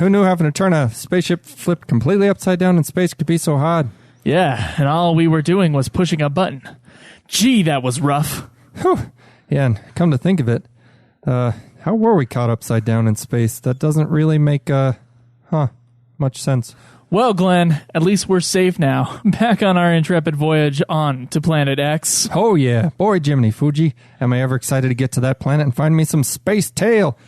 Who knew having to turn a spaceship flipped completely upside down in space could be so hard? Yeah, and all we were doing was pushing a button. Gee, that was rough. Whew. Yeah, and come to think of it, how were we caught upside down in space? That doesn't really make, much sense. Well, Glenn, at least we're safe now. Back on our intrepid voyage on to Planet X. Oh, yeah. Boy, Jiminy Fuji. Am I ever excited to get to that planet and find me some space tail?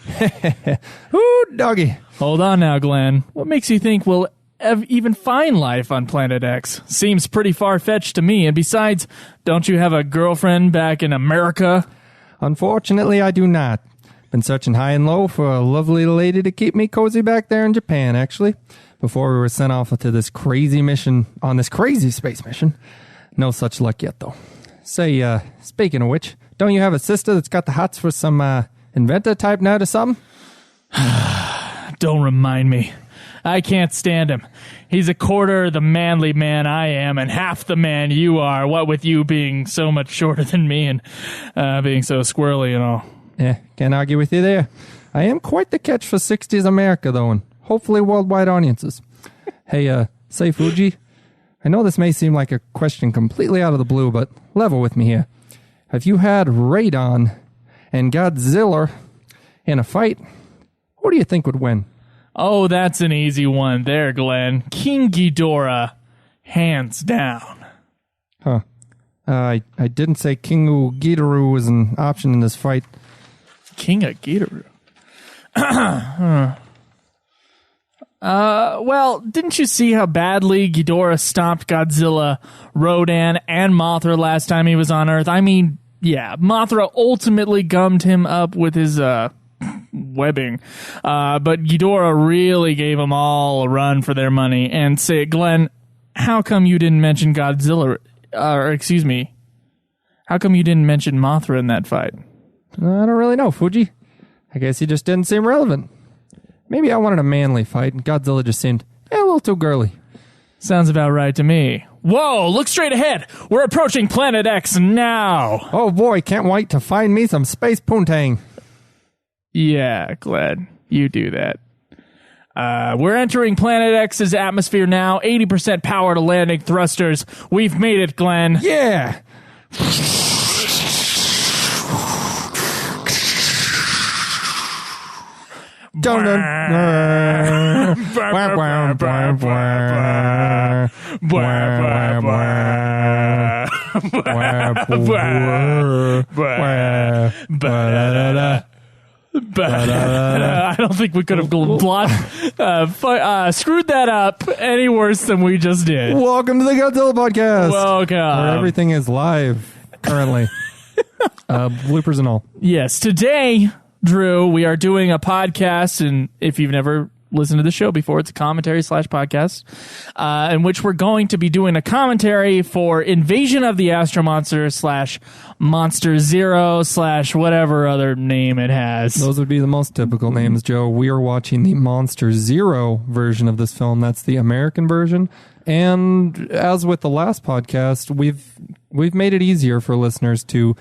Ooh, doggy. Hold on now, Glenn. What makes you think we'll even find life on Planet X? Seems pretty far-fetched to me. And besides, don't you have a girlfriend back in America? Unfortunately, I do not. Been searching high and low for a lovely lady to keep me cozy back there in Japan, actually. Before we were sent off to this crazy mission, on this crazy space mission. No such luck yet, though. Say, speaking of which, don't you have a sister that's got the hots for some, inventor type nerd or something? Don't remind me. I can't stand him. He's a quarter the manly man I am and half the man you are, what with you being so much shorter than me and being so squirrely and all. Yeah, can't argue with you there. I am quite the catch for 60s America, though, and hopefully worldwide audiences. Hey, say, Fuji, I know this may seem like a question completely out of the blue, but level with me here. If you had Radon and Godzilla in a fight, who do you think would win? Oh, that's an easy one there, Glenn. King Ghidorah, hands down. Huh. I didn't say Kingu Ghidorah was an option in this fight. King of Ghidorah? Well, didn't you see how badly Ghidorah stomped Godzilla, Rodan, and Mothra last time he was on Earth? I mean, yeah, Mothra ultimately gummed him up with his, webbing. But Ghidorah really gave them all a run for their money. And say, Glenn, how come you didn't mention Godzilla, how come you didn't mention Mothra in that fight? I don't really know, Fuji. I guess he just didn't seem relevant. Maybe I wanted a manly fight, and Godzilla just seemed a little too girly. Sounds about right to me. Whoa, look straight ahead. We're approaching Planet X now. Oh boy, can't wait to find me some space poontang. Yeah, glad you do that. We're entering Planet X's atmosphere now. 80% power to landing thrusters. We've made it, Glenn. Yeah. Dun, dun, I don't think we could have screwed that up any worse than we just did. Welcome to the Godzilla podcast. Welcome. Where everything is live currently. Bloopers and all. Yes, today, Drew, we are doing a podcast, and if you've never listened to the show before, it's a commentary/podcast, in which we're going to be doing a commentary for Invasion of the Astro-Monster /Monster Zero / whatever other name it has. Those would be the most typical names, Joe. We are watching the Monster Zero version of this film. That's the American version. And as with the last podcast, we've made it easier for listeners to,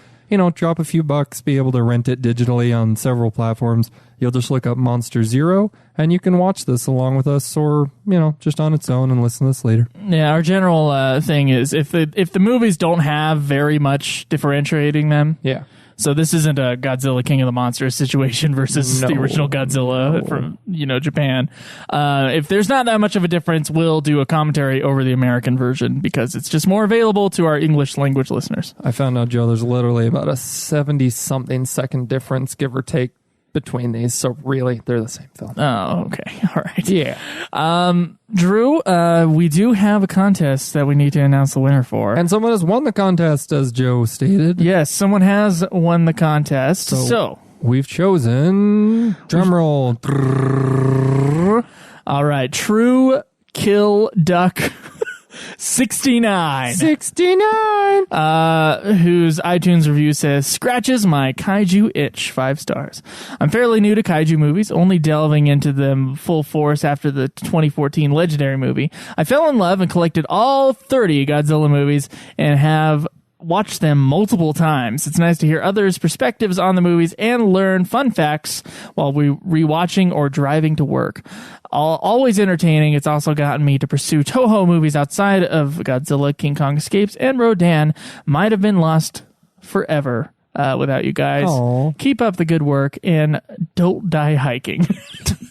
drop a few bucks, be able to rent it digitally on several platforms. You'll just look up Monster Zero, and you can watch this along with us, or, just on its own and listen to this later. Yeah, our general thing is if the movies don't have very much differentiating them. Yeah. So this isn't a Godzilla King of the Monsters situation versus the original Godzilla from, Japan. If there's not that much of a difference, we'll do a commentary over the American version because it's just more available to our English language listeners. I found out, Joe, there's literally about a 70-something second difference, give or take, between these. So really, they're the same film. Oh, okay. All right. Yeah. Drew, we do have a contest that we need to announce the winner for. And someone has won the contest, as Joe stated. Yes, someone has won the contest. So we've chosen... Drumroll. All right. True Kill Duck 69. 69! Whose iTunes review says, scratches my kaiju itch, 5 stars. I'm fairly new to kaiju movies, only delving into them full force after the 2014 Legendary movie. I fell in love and collected all 30 Godzilla movies and have watched them multiple times. It's nice to hear others' perspectives on the movies and learn fun facts while we rewatching or driving to work. Always entertaining. It's also gotten me to pursue Toho movies outside of Godzilla, King Kong Escapes, and Rodan. Might have been lost forever without you guys. Aww. Keep up the good work and don't die hiking.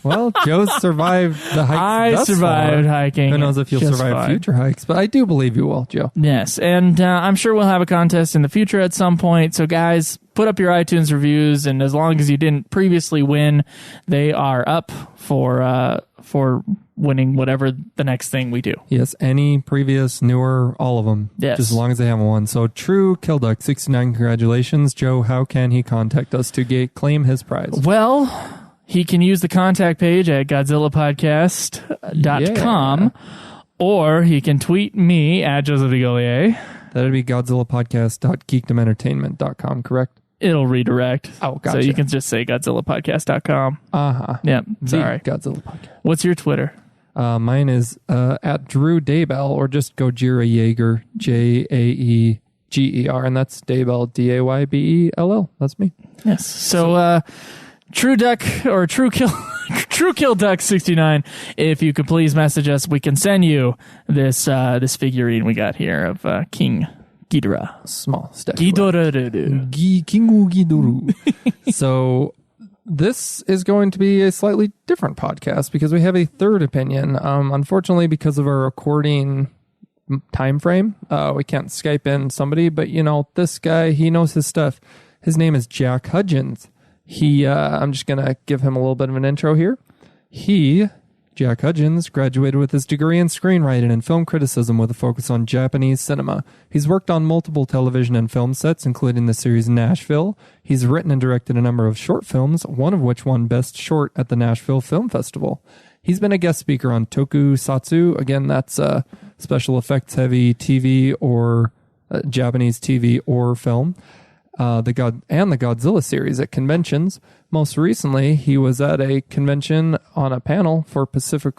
Well, Joe survived the hike. I survived hiking. Who knows if you'll survive future hikes, but I do believe you will, Joe. Yes, and I'm sure we'll have a contest in the future at some point. So, guys, put up your iTunes reviews, and as long as you didn't previously win, they are up for winning whatever the next thing we do. Yes, any previous, newer, all of them. Yes. Just as long as they haven't won. So, True Kilduck, 69, congratulations. Joe, how can he contact us to claim his prize? Well, he can use the contact page at GodzillaPodcast.com, or he can tweet me at Joseph DeGollier. That'd be GodzillaPodcast.geekdomentertainment.com, correct? It'll redirect. Oh, gotcha. So you can just say GodzillaPodcast.com. Uh-huh. Yep, sorry. Godzilla Podcast. What's your Twitter? Mine is at Drew Daybell, or just Gojira Jaeger, Jaeger, and that's Daybell, Daybell. That's me. Yes. So True Duck or True Kill Duck 69. If you could please message us, we can send you this figurine we got here of King Ghidorah. Small statue. Ghidorah. Kingu Ghidorah. So this is going to be a slightly different podcast because we have a third opinion. Unfortunately, because of our recording time frame, we can't Skype in somebody, but this guy, he knows his stuff. His name is Jack Hudgens. I'm just going to give him a little bit of an intro here. Jack Hudgens, graduated with his degree in screenwriting and film criticism with a focus on Japanese cinema. He's worked on multiple television and film sets, including the series Nashville. He's written and directed a number of short films, one of which won Best Short at the Nashville Film Festival. He's been a guest speaker on Tokusatsu. Again, that's special effects heavy TV or Japanese TV or film. The Godzilla series at conventions. Most recently, he was at a convention on a panel for Pacific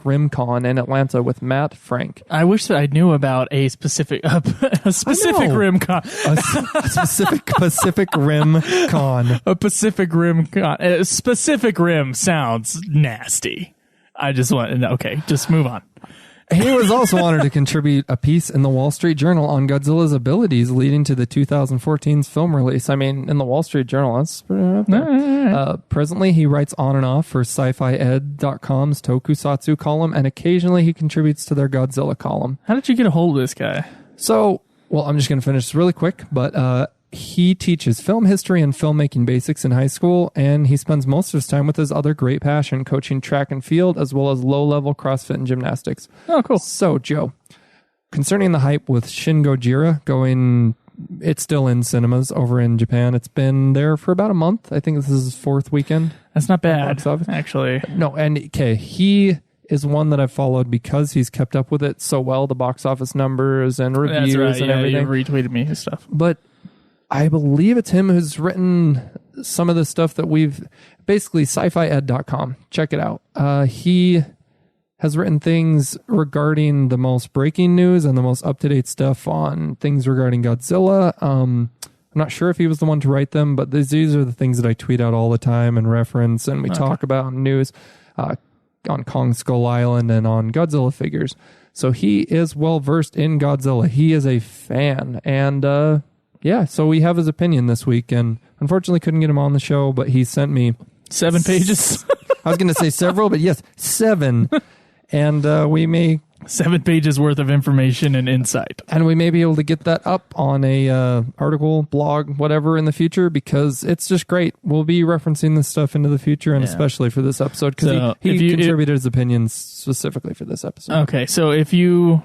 Rim Con in Atlanta with Matt Frank. I wish that I knew about a specific Rim Con. A specific Pacific Rim Con. A Pacific Rim Con. Pacific Rim sounds nasty. I just want okay, just move on. He was also honored to contribute a piece in the Wall Street Journal on Godzilla's abilities leading to the 2014's film release. I mean, in the Wall Street Journal, that's pretty up there. Presently, he writes on and off for SciFiEd.com's Tokusatsu column, and occasionally he contributes to their Godzilla column. How did you get a hold of this guy? So, well, I'm just going to finish this really quick, but he teaches film history and filmmaking basics in high school, and he spends most of his time with his other great passion, coaching track and field, as well as low-level CrossFit and gymnastics. Oh, cool. So, Joe, concerning the hype with Shin Gojira it's still in cinemas over in Japan. It's been there for about a month. I think this is his fourth weekend. That's not bad, actually. No, and okay, he is one that I've followed because he's kept up with it so well, the box office numbers and reviews and everything. You retweeted me his stuff. But I believe it's him who's written some of the stuff that we've basically SciFiEd.com. Check it out. He has written things regarding the most breaking news and the most up-to-date stuff on things regarding Godzilla. I'm not sure if he was the one to write them, but these are the things that I tweet out all the time and reference, and we talk about in news on Kong Skull Island and on Godzilla figures. So he is well-versed in Godzilla. He is a fan, and yeah, so we have his opinion this week, and unfortunately couldn't get him on the show, but he sent me 7 pages. I was going to say several, but yes, 7. And we may 7 pages worth of information and insight. And we may be able to get that up on a article, blog, whatever in the future, because it's just great. We'll be referencing this stuff into the future, and especially for this episode, because he contributed his opinions specifically for this episode. Okay, so it'll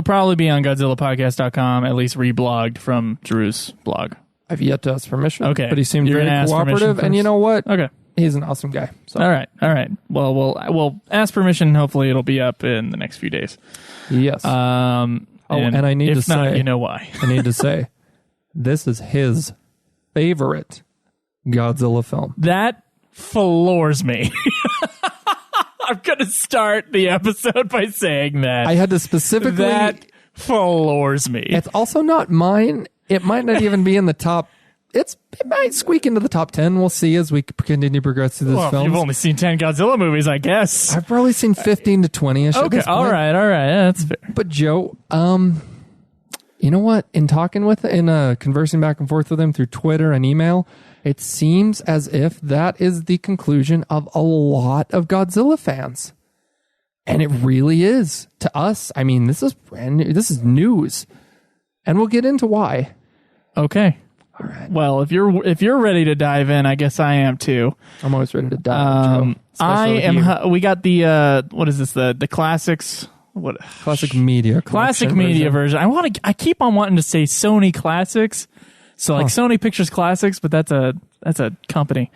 probably be on GodzillaPodcast.com, at least reblogged from Drew's blog. I've yet to ask permission, okay, but he seemed very cooperative, and you know what? Okay. He's an awesome guy. So. All right. Well, we'll ask permission. Hopefully, it'll be up in the next few days. Yes. And I need to say, if not, you know why. I need to say, this is his favorite Godzilla film. That floors me. I'm going to start the episode by saying that. I had to specifically... That floors me. It's also not mine. It might not even be in the top. It might squeak into the top 10. We'll see as we continue to progress through this film. You've only seen 10 Godzilla movies, I guess. I've probably seen 15 to 20-ish. Okay, all right. Yeah, that's fair. But Joe, you know what? In conversing back and forth with him through Twitter and email, it seems as if that is the conclusion of a lot of Godzilla fans. And it really is. To us, I mean, this is brand new. This is news. And we'll get into why. Okay. All right. Well, if you're ready to dive in, I guess I am too. I'm always ready to dive in, Joe. I am. We got the what is this? The classics. What classic media? Classic media version. I keep on wanting to say Sony Classics. So like Sony Pictures Classics, but that's a company.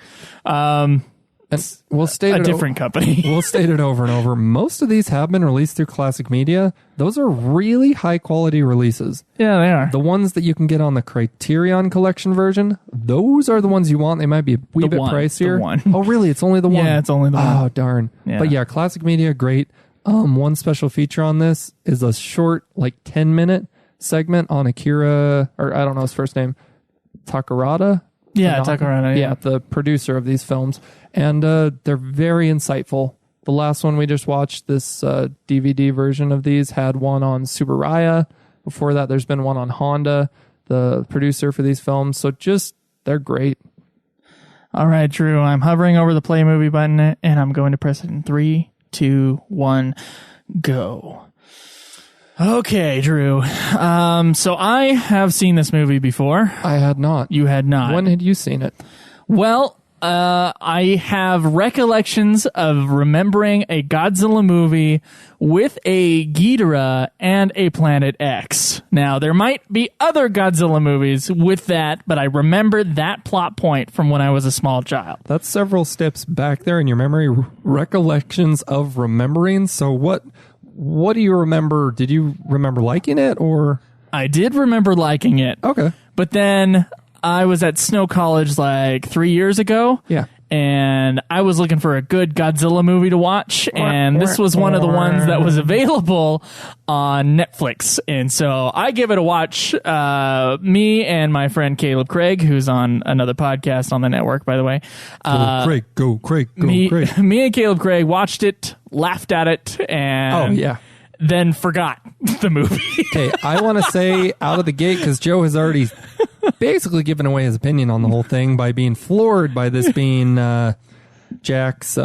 And we'll state a different company. We'll state it over and over. Most of these have been released through Classic Media. Those are really high quality releases. Yeah, they are. The ones that you can get on the Criterion Collection version, those are the ones you want. They might be a wee bit pricier. The one. Oh, really? It's only the one? Yeah, it's only the one. Oh, darn. Yeah. But yeah, Classic Media, great. One special feature on this is a short, like 10-minute segment on Akira, or I don't know his first name, Takarada? Yeah, Takarada. Yeah, the producer of these films. And they're very insightful. The last one we just watched, this DVD version of these, had one on Subaraya. Before that, there's been one on Honda, the producer for these films. So they're great. All right, Drew, I'm hovering over the play movie button, and I'm going to press it in 3, 2, 1, go. Okay, Drew. So I have seen this movie before. I had not. You had not. When had you seen it? Well, I have recollections of remembering a Godzilla movie with a Ghidorah and a Planet X. Now, there might be other Godzilla movies with that, but I remember that plot point from when I was a small child. That's several steps back there in your memory. Recollections of remembering. So what do you remember? Did you remember liking it, or? I did remember liking it. Okay. But then I was at Snow College like 3 years ago. Yeah. And I was looking for a good Godzilla movie to watch, and this was one of the ones that was available on Netflix. And so I give it a watch. Me and my friend Caleb Craig, who's on another podcast on the network, by the way. Go Craig. Me and Caleb Craig watched it, laughed at it, and then forgot the movie. Okay, I want to say out of the gate, because Joe has already basically given away his opinion on the whole thing by being floored by this being Jack's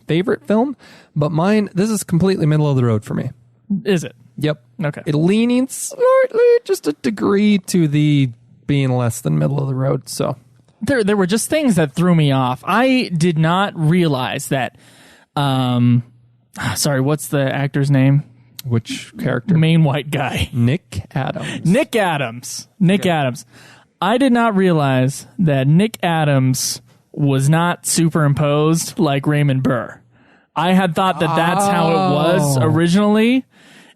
favorite film. But mine, this is completely middle of the road for me. Is it? Yep. Okay. It leaning slightly, just a degree to the being less than middle of the road. So there were just things that threw me off. I did not realize that. Sorry, what's the actor's name? Which character? Main white guy. Nick Adams. Nick Adams. I did not realize that Nick Adams was not superimposed like Raymond Burr. I had thought that that's how it was originally,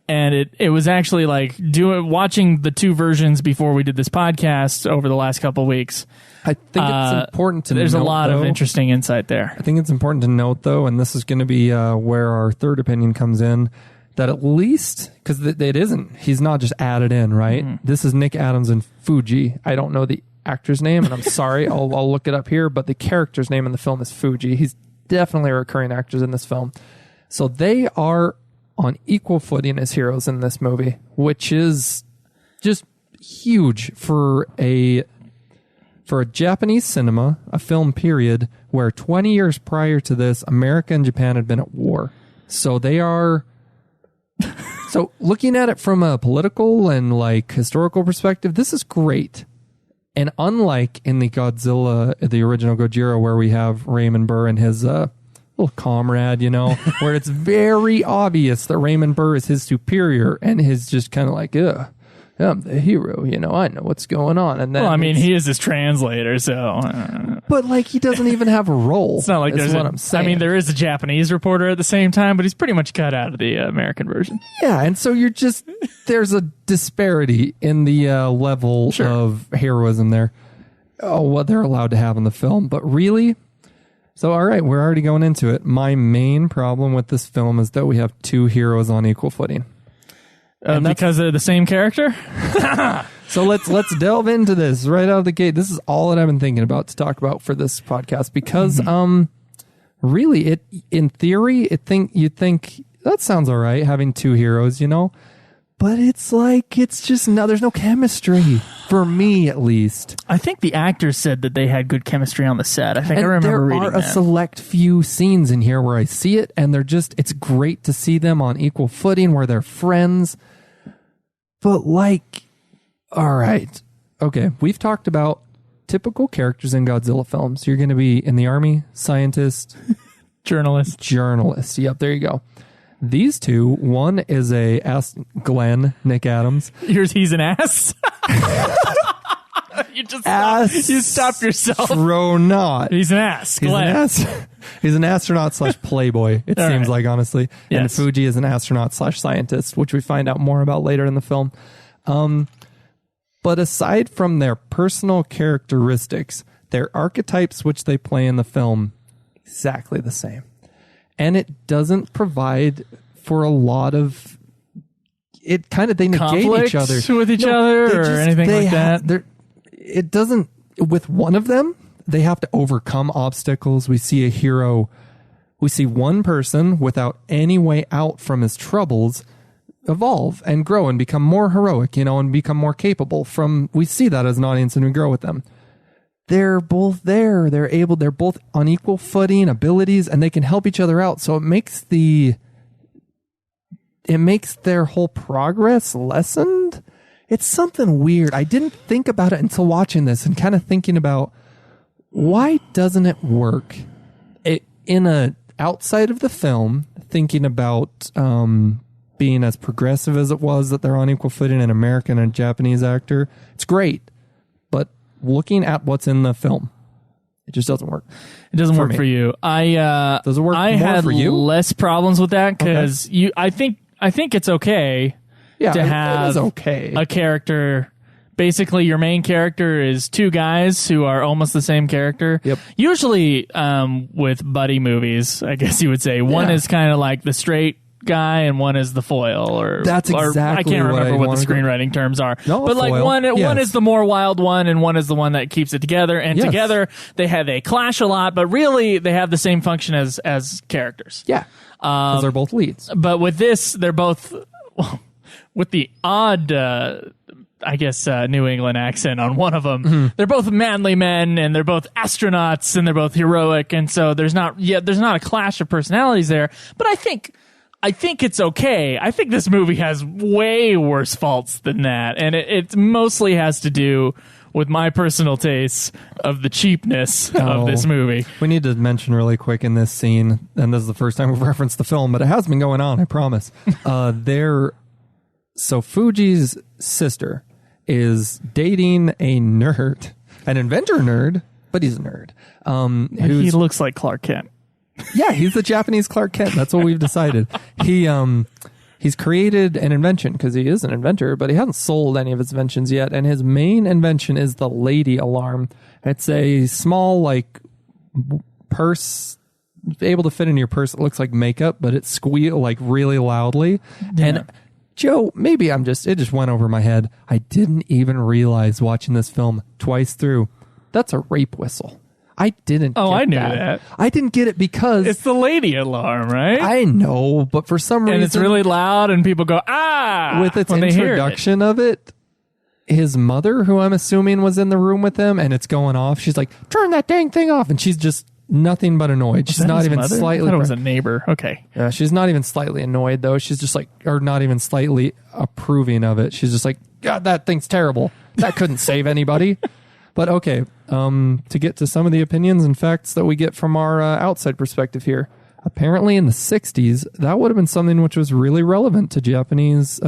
and it was actually like watching the two versions before we did this podcast over the last couple of weeks. I think it's important to note, there's a lot of interesting insight there. I think it's important to note, though, and this is going to be where our third opinion comes in, that at least, because it isn't, he's not just added in, right? Mm-hmm. This is Nick Adams and Fuji. I don't know the actor's name, and I'm sorry, I'll look it up here, but the character's name in the film is Fuji. He's definitely a recurring actor in this film. So they are on equal footing as heroes in this movie, which is just huge for a Japanese cinema, a film period, where 20 years prior to this, America and Japan had been at war. So they are... So looking at it from a political and like historical perspective, this is great. And unlike in the original Gojira, where we have Raymond Burr and his little comrade, where it's very obvious that Raymond Burr is his superior and his just kind of like, I'm the hero, I know what's going on. And then, well, I mean, he is his translator, so. But like, he doesn't even have a role. It's not like there's what I'm saying. I mean, there is a Japanese reporter at the same time, but he's pretty much cut out of the American version. Yeah, and so there's a disparity in the level of heroism there. Oh, what they're allowed to have in the film. But really, so all right, we're already going into it. My main problem with this film is that we have two heroes on equal footing. Because they're the same character? So let's delve into this right out of the gate. This is all that I've been thinking about to talk about for this podcast because really it in theory you'd think that sounds all right having two heroes, but it's like it's just there's no chemistry for me at least. I think the actors said that they had good chemistry on the set. I remember reading that. There are a select few scenes in here where I see it and it's great to see them on equal footing where they're friends. But all right. Okay. We've talked about typical characters in Godzilla films. You're going to be in the army, scientist, journalist. Yep. There you go. These two, one is Glenn, Nick Adams. He's an ass. You stopped yourself. Astronaut. He's an ass. Glenn. He's an astronaut / playboy, it seems like, honestly. Yes. And Fuji is an astronaut / scientist, which we find out more about later in the film. But aside from their personal characteristics, their archetypes which they play in the film, exactly the same. And it doesn't provide for a lot of... they negate each other. With each other or anything like that? It doesn't... With one of them, they have to overcome obstacles. We see a hero... We see one person without any way out from his troubles evolve and grow and become more heroic, and become more capable we see that as an audience and we grow with them. They're both there. They're both on equal footing, abilities, and they can help each other out. So it makes their whole progress lessened. It's something weird. I didn't think about it until watching this and kind of thinking about why doesn't it work outside of the film, thinking about, being as progressive as it was that they're on equal footing, an American and Japanese actor. It's great. But looking at what's in the film, it just doesn't work. It doesn't work for you. Does it work I more had for you? less problems with that because I think it's okay to have a character. Basically, your main character is two guys who are almost the same character. Yep. Usually, with buddy movies, I guess you would say, one is kind of like the straight guy and one is the foil, that's exactly I can't remember what the screenwriting terms are. No, but foil. One is the more wild one and one is the one that keeps it together, and together they clash a lot, but really they have the same function as characters. Yeah, because they're both leads. But with this, they're both with the odd New England accent on one of them. Mm-hmm. They're both manly men and they're both astronauts and they're both heroic, and so there's not a clash of personalities there. But I think it's okay. I think this movie has way worse faults than that, and it mostly has to do with my personal taste of the cheapness of this movie. We need to mention really quick in this scene, and this is the first time we've referenced the film, but it has been going on, I promise. So Fuji's sister is dating a nerd, an inventor nerd, but he's a nerd. He looks like Clark Kent. Yeah, he's the Japanese Clark Kent. That's what we've decided. He's created an invention because he is an inventor, but he hasn't sold any of his inventions yet. And his main invention is the lady alarm. It's a small, purse, able to fit in your purse. It looks like makeup, but it squeals really loudly. Yeah. And Joe, maybe it just went over my head. I didn't even realize watching this film twice through. That's a rape whistle. I didn't. I knew that. I didn't get it because it's the lady alarm, right? I know, but for some reason, and it's really loud, and people go ah with its introduction of it. His mother, who I'm assuming was in the room with him, and it's going off. She's like, "Turn that dang thing off!" And she's just nothing but annoyed. She's not even slightly. I thought it was a neighbor. Okay. Yeah, she's not even slightly annoyed though. She's just or not even slightly approving of it. She's just like, God, that thing's terrible. That couldn't save anybody. But okay, to get to some of the opinions and facts that we get from our outside perspective here. Apparently in the 60s, that would have been something which was really relevant to Japanese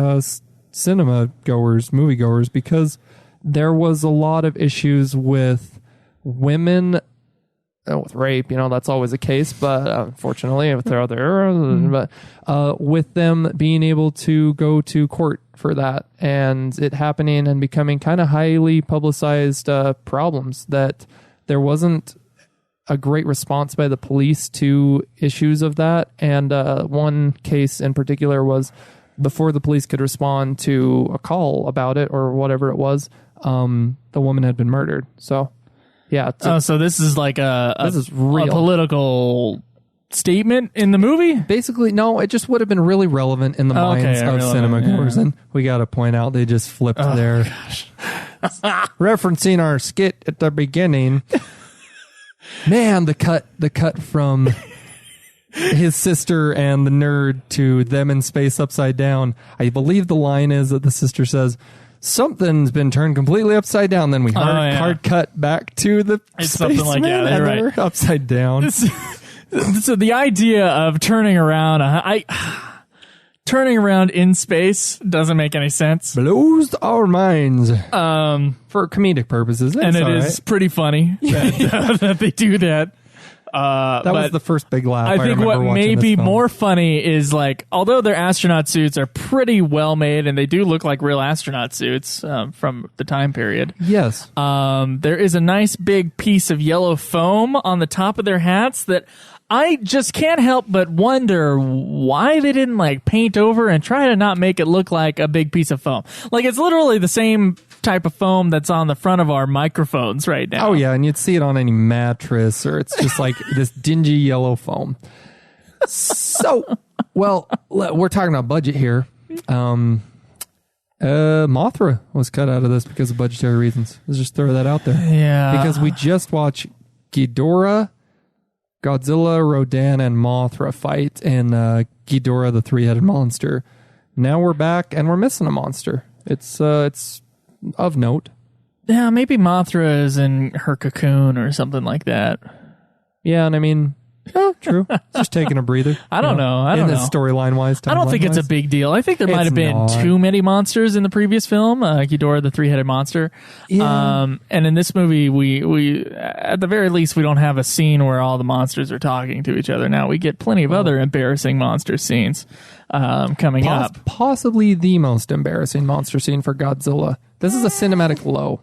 cinema goers, moviegoers, because there was a lot of issues with women, with rape, that's always the case, but unfortunately, if there are other, but with them being able to go to court for that and it happening and becoming kind of highly publicized problems, that there wasn't a great response by the police to issues of that. And one case in particular was before the police could respond to a call about it or whatever it was, the woman had been murdered. So, yeah. So this is like this is real. a political statement in the movie? Basically, no, it just would have been really relevant in the minds of cinema goers. And we got to point out, they just flipped there. Referencing our skit at the beginning. Man, the cut from his sister and the nerd to them in space upside down. I believe the line is that the sister says, something's been turned completely upside down. Then we hard cut back to the it's something like that. And right. we're upside down. So the idea of turning around, turning around in space doesn't make any sense. Blows our minds. For comedic purposes. And it is pretty funny that they do that. That was the first big laugh. I think what may be more funny is, like, although their astronaut suits are pretty well made and they do look like real astronaut suits from the time period. Yes. There is a nice big piece of yellow foam on the top of their hats that I just can't help but wonder why they didn't like paint over and try to not make it look like a big piece of foam. Like, it's literally the same type of foam that's on the front of our microphones right now. Oh yeah, and you'd see it on any mattress, or it's just like this dingy yellow foam. So, well, we're talking about budget here. Mothra was cut out of this because of budgetary reasons. Let's just throw that out there. Yeah. Because we just watched Ghidorah, Godzilla, Rodan, and Mothra fight in Ghidorah, the three-headed monster. Now we're back, and we're missing a monster. It's of note. Yeah, maybe Mothra is in her cocoon or something like that. Yeah, and I mean, yeah, true. Just taking a breather. I don't know. I don't know. Storyline-wise. I don't think it's a big deal. I think there might have been too many monsters in the previous film, Ghidorah, the three-headed monster. Yeah. And in this movie, we at the very least, we don't have a scene where all the monsters are talking to each other. Now, we get plenty of other embarrassing monster scenes coming up. Possibly the most embarrassing monster scene for Godzilla. This is a cinematic low.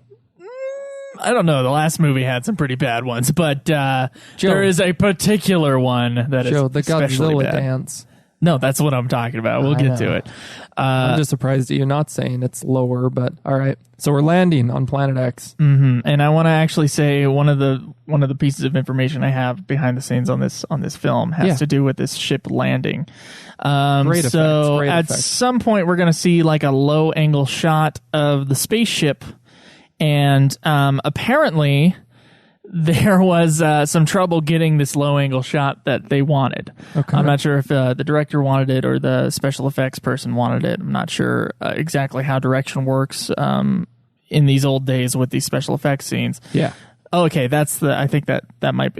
I don't know. The last movie had some pretty bad ones, but there is a particular one that is the especially Godzilla bad. dance. No, that's what I'm talking about. We'll get to it. I'm just surprised at you not saying it's lower, but all right. So we're landing on Planet X. Mm-hmm. And I want to actually say one of the pieces of information I have behind the scenes on this film has to do with this ship landing. Great so effects. At some point we're going to see like a low angle shot of the spaceship. And apparently there was some trouble getting this low angle shot that they wanted. Okay. I'm not sure if the director wanted it or the special effects person wanted it. I'm not sure exactly how direction works in these old days with these special effects scenes. Yeah. Okay, I think that might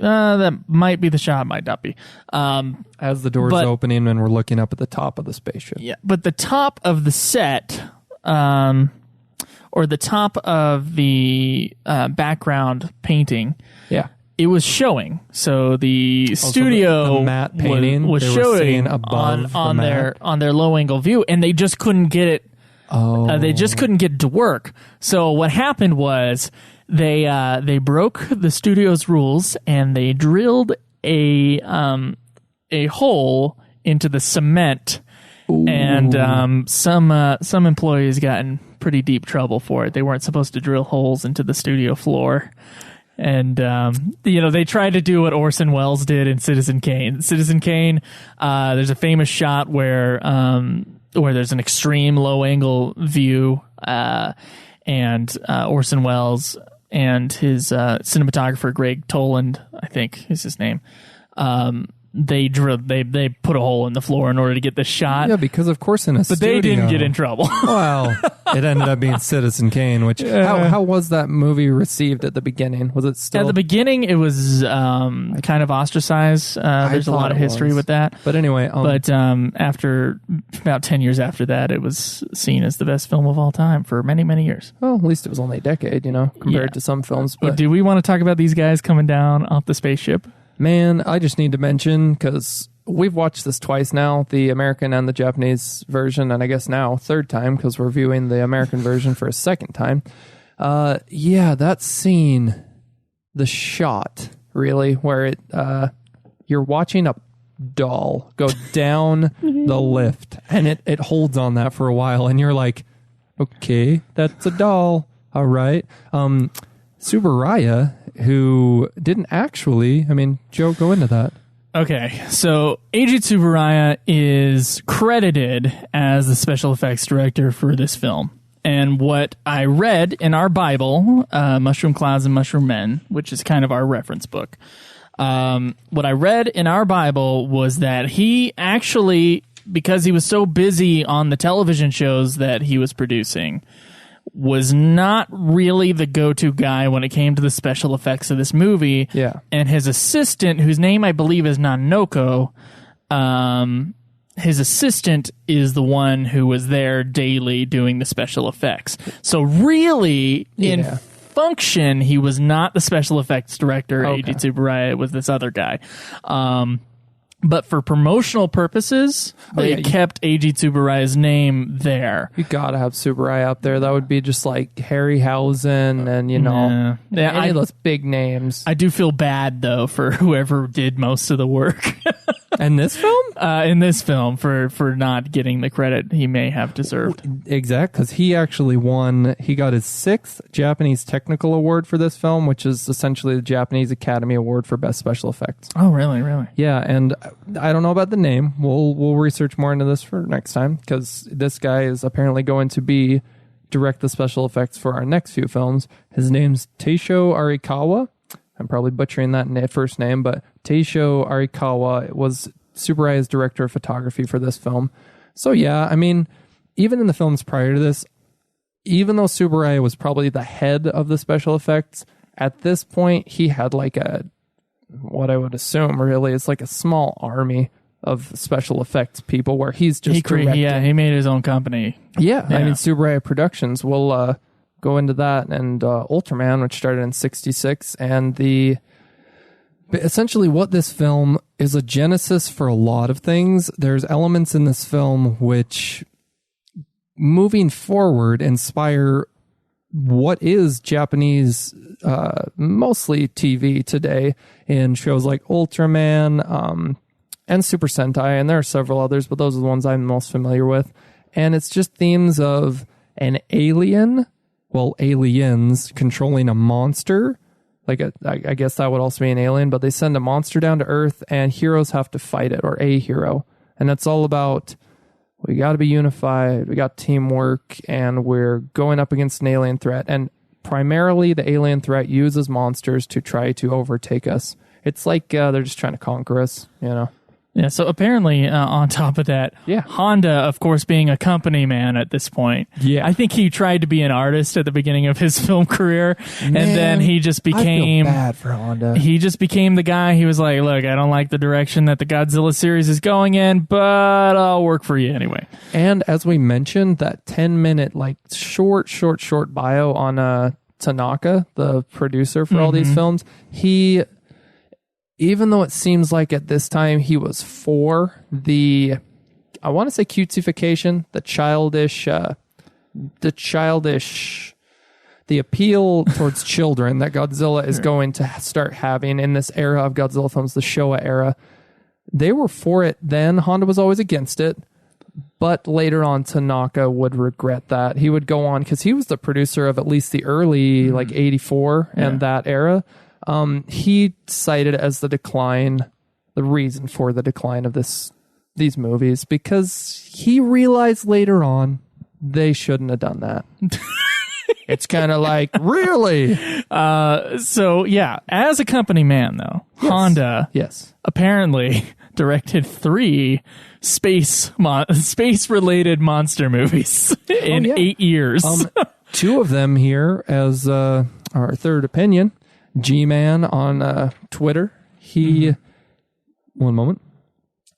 be the shot, might not be. As the door's opening and we're looking up at the top of the spaceship. Yeah, but the top of the set, or the top of the background painting, it was showing. So the studio the matte painting was showing on their low angle view, and they just couldn't get it. They just couldn't get it to work. So what happened was they broke the studio's rules and they drilled a hole into the cement. Ooh. And some employees got in pretty deep trouble for it. They weren't supposed to drill holes into the studio floor. And, they tried to do what Orson Welles did in Citizen Kane. Citizen Kane, there's a famous shot where there's an extreme low angle view, and Orson Welles and his cinematographer, Greg Toland, I think is his name, they put a hole in the floor in order to get the shot. Yeah, because of course in a studio. But they didn't get in trouble. Well, it ended up being Citizen Kane, which how was that movie received at the beginning? Was it still at the beginning? It was kind of ostracized. There's a lot of history with that. But anyway, after about 10 years after that, it was seen as the best film of all time for many, many years. Well, at least it was only a decade, compared to some films. But do we want to talk about these guys coming down off the spaceship? Man, I just need to mention, because we've watched this twice now, the American and the Japanese version, and I guess now third time, because we're viewing the American version for a second time. That scene, the shot, really, where you're watching a doll go down the lift, and it holds on that for a while, and you're like, okay, that's a doll. All right. Subaraya, who didn't actually, Joe, go into that. Okay, so Eiji Tsuburaya is credited as the special effects director for this film. And what I read in our Bible, Mushroom Clouds and Mushroom Men, which is kind of our reference book, what I read in our Bible was that he actually, because he was so busy on the television shows that he was producing, was not really the go-to guy when it came to the special effects of this movie. Yeah. And his assistant, whose name I believe is Nanoko, his assistant is the one who was there daily doing the special effects. So really, in function, he was not the special effects director, Eiji Tsuburaya. It was this other guy. But for promotional purposes, they kept Eiji Tsuburaya's name there. You gotta have Tsuburaya up there. That would be just like Harryhausen and, any of those big names. I do feel bad, though, for whoever did most of the work. In this film? In this film, for not getting the credit he may have deserved. Exactly, because he actually he got his 6th Japanese Technical Award for this film, which is essentially the Japanese Academy Award for Best Special Effects. Oh, really? Really? Yeah, and I don't know about the name. We'll research more into this for next time, because this guy is apparently going to direct the special effects for our next few films. His name's Teisho Arikawa. I'm probably butchering that first name, but Teisho Arikawa was Tsuburaya's director of photography for this film. So yeah, even in the films prior to this, even though Tsuburaya was probably the head of the special effects, at this point he had like what I would assume really is like a small army of special effects people where he's just he made his own company. Yeah. Tsuburaya Productions will go into that, and Ultraman, which started in 1966, and essentially what this film is a genesis for a lot of things. There's elements in this film which, moving forward, inspire what is Japanese, mostly TV today, in shows like Ultraman and Super Sentai, and there are several others, but those are the ones I'm most familiar with. And it's just themes of an alien, aliens controlling a monster. Like I guess that would also be an alien, but they send a monster down to Earth, and heroes have to fight it, or a hero. And it's all about, we got to be unified, we got teamwork, and we're going up against an alien threat. And primarily the alien threat uses monsters to try to overtake us. It's like they're just trying to conquer us, Yeah, so apparently, on top of that, Honda, of course, being a company man at this point, I think he tried to be an artist at the beginning of his film career, and then he just became... I feel bad for Honda. He just became the guy. He was like, look, I don't like the direction that the Godzilla series is going in, but I'll work for you anyway. And as we mentioned, that 10-minute, short bio on Tanaka, the producer for all these films, even though it seems like at this time he was for the, I want to say cutesification, the appeal towards children that Godzilla is going to start having in this era of Godzilla films, the Showa era. They were for it then. Honda was always against it. But later on, Tanaka would regret that. He would go on, because he was the producer of at least the early, 84 and that era. He cited as the reason for the decline of these movies, because he realized later on they shouldn't have done that. It's kind of like, really? So yeah, as a company man though, Honda apparently directed 3 space related monster movies in 8 years. 2 of them here as our third opinion. G-Man on Twitter. One moment.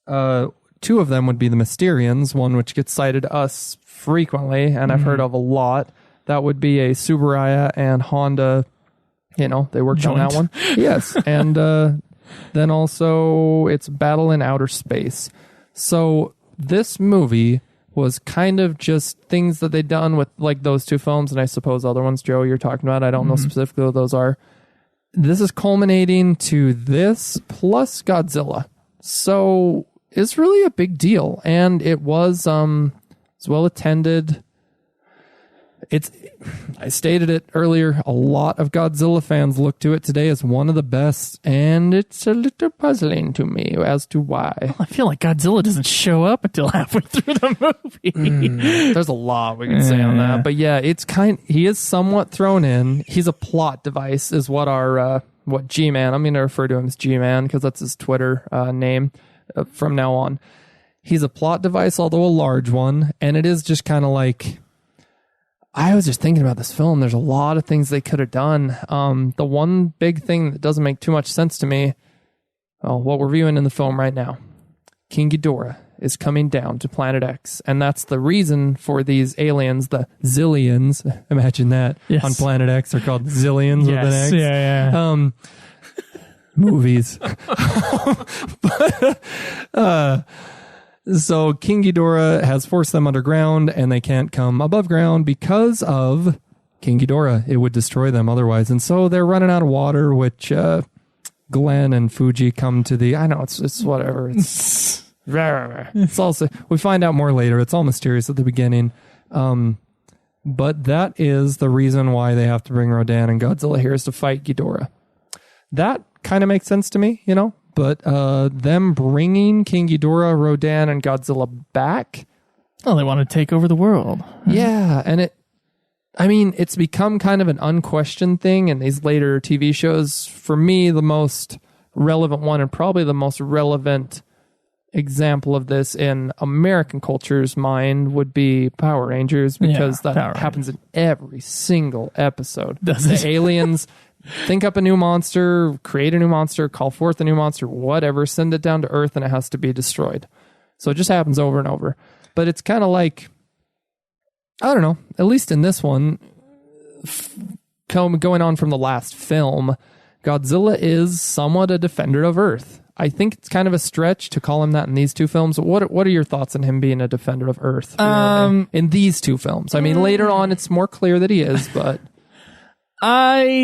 2 of them would be the Mysterians, one which gets cited to us frequently, and I've heard of a lot. That would be a Tsuburaya and Honda, they worked on that one. Yes, and then also it's Battle in Outer Space. So this movie was kind of just things that they'd done with those 2 films, and I suppose other ones, Joe, you're talking about. I don't know specifically what those are. This is culminating to this plus Godzilla. So it's really a big deal, and it was well attended. I stated it earlier, a lot of Godzilla fans look to it today as one of the best, and it's a little puzzling to me as to why. I feel like Godzilla doesn't show up until halfway through the movie. There's a lot we can say on that, but yeah, he is somewhat thrown in. He's a plot device, is what what G-Man, I'm going to refer to him as G-Man because that's his Twitter name from now on. He's a plot device, although a large one, and it is just kind of like, I was just thinking about this film. There's a lot of things they could have done. The one big thing that doesn't make too much sense to me, what we're viewing in the film right now, King Ghidorah is coming down to Planet X, and that's the reason for these aliens, the Zillions. Imagine that. Yes. On Planet X, they're called Zillions with an X. Yeah. Movies. So King Ghidorah has forced them underground, and they can't come above ground because of King Ghidorah. It would destroy them otherwise. And so they're running out of water, which Glenn and Fuji come to the... I know, it's whatever. It's also... We find out more later. It's all mysterious at the beginning. But that is the reason why they have to bring Rodan and Godzilla here, is to fight Ghidorah. That kind of makes sense to me, But them bringing King Ghidorah, Rodan, and Godzilla back... Oh, they want to take over the world. Yeah, and it's become kind of an unquestioned thing in these later TV shows. For me, the most relevant one, and probably the most relevant example of this in American culture's mind, would be Power Rangers, because that happens in every single episode. The aliens... Think up a new monster, create a new monster, call forth a new monster, whatever, send it down to Earth, and it has to be destroyed. So it just happens over and over. But it's kind of like, I don't know, at least in this one, going on from the last film, Godzilla is somewhat a defender of Earth. I think it's kind of a stretch to call him that in these two films. What are your thoughts on him being a defender of Earth in these two films? I mean, later on, it's more clear that he is, but... I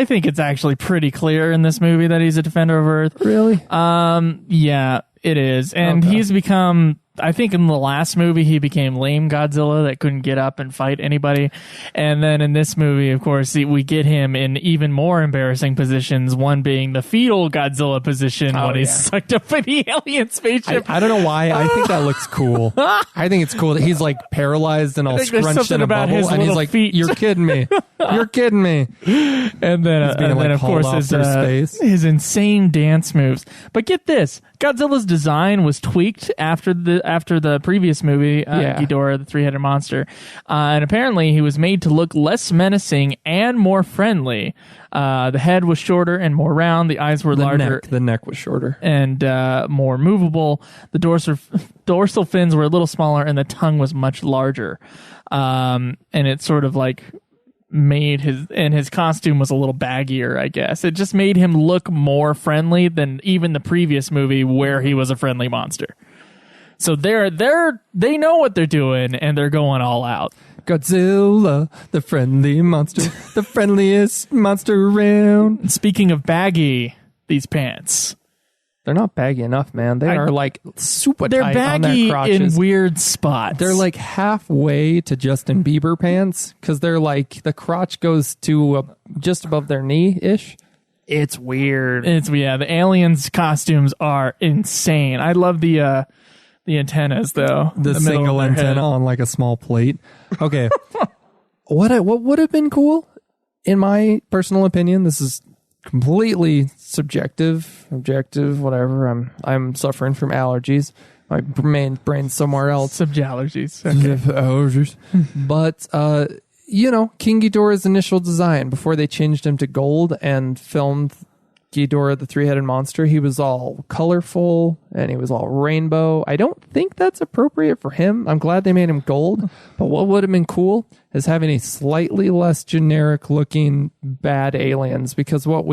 think it's actually pretty clear in this movie that he's a defender of Earth. Really? Yeah, it is. And he's become, I think in the last movie, he became lame Godzilla that couldn't get up and fight anybody. And then in this movie, of course, we get him in even more embarrassing positions, one being the fetal Godzilla position when he's sucked up in the alien spaceship. I don't know why. I think that looks cool. I think it's cool that he's like paralyzed and all scrunched in a bubble. And he's like, feet. You're kidding me. You're kidding me. And then of course, his insane dance moves. But get this. Godzilla's design was tweaked after the previous movie, Ghidorah, the three-headed monster. And apparently he was made to look less menacing and more friendly. The head was shorter and more round. The eyes were larger. The neck was shorter. And more movable. The dorsal fins were a little smaller, and the tongue was much larger. And it sort of like... made his costume was a little baggier, I guess. It just made him look more friendly than even the previous movie where he was a friendly monster. So they know what they're doing, and they're going all out. Godzilla, the friendly monster, the friendliest monster around. Speaking of baggy, these pants. They're not baggy enough, man. They are like super they're tight baggy on their crotches. In weird spots. They're like halfway to Justin Bieber pants because they're like the crotch goes to just above their knee-ish. It's weird. The aliens' costumes are insane. I love the antennas though. The single antenna on like a small plate. Okay. What would have been cool, in my personal opinion, this is completely subjective, objective, whatever. I'm suffering from allergies. My brain's somewhere else. Allergies. Okay. Allergies. But King Ghidorah's initial design before they changed him to gold and filmed Ghidorah the three-headed monster, he was all colorful and he was all rainbow. I don't think that's appropriate for him. I'm glad they made him gold. But what would have been cool is having a slightly less generic looking bad aliens, because what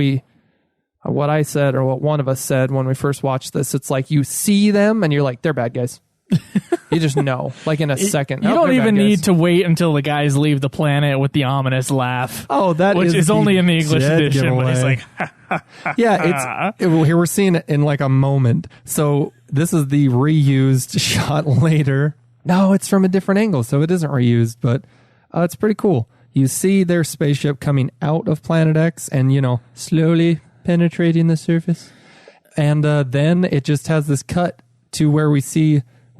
I said, or what one of us said when we first watched this, it's like you see them and you're like, they're bad guys. You just know, like in a second. You don't even need to wait until the guys leave the planet with the ominous laugh. Oh, which is only in the English edition. But it's like, yeah, here we're seeing it in like a moment. So this is the reused shot later. No, it's from a different angle, so it isn't reused, but it's pretty cool. You see their spaceship coming out of Planet X and, slowly penetrating the surface. And then it just has this cut to where we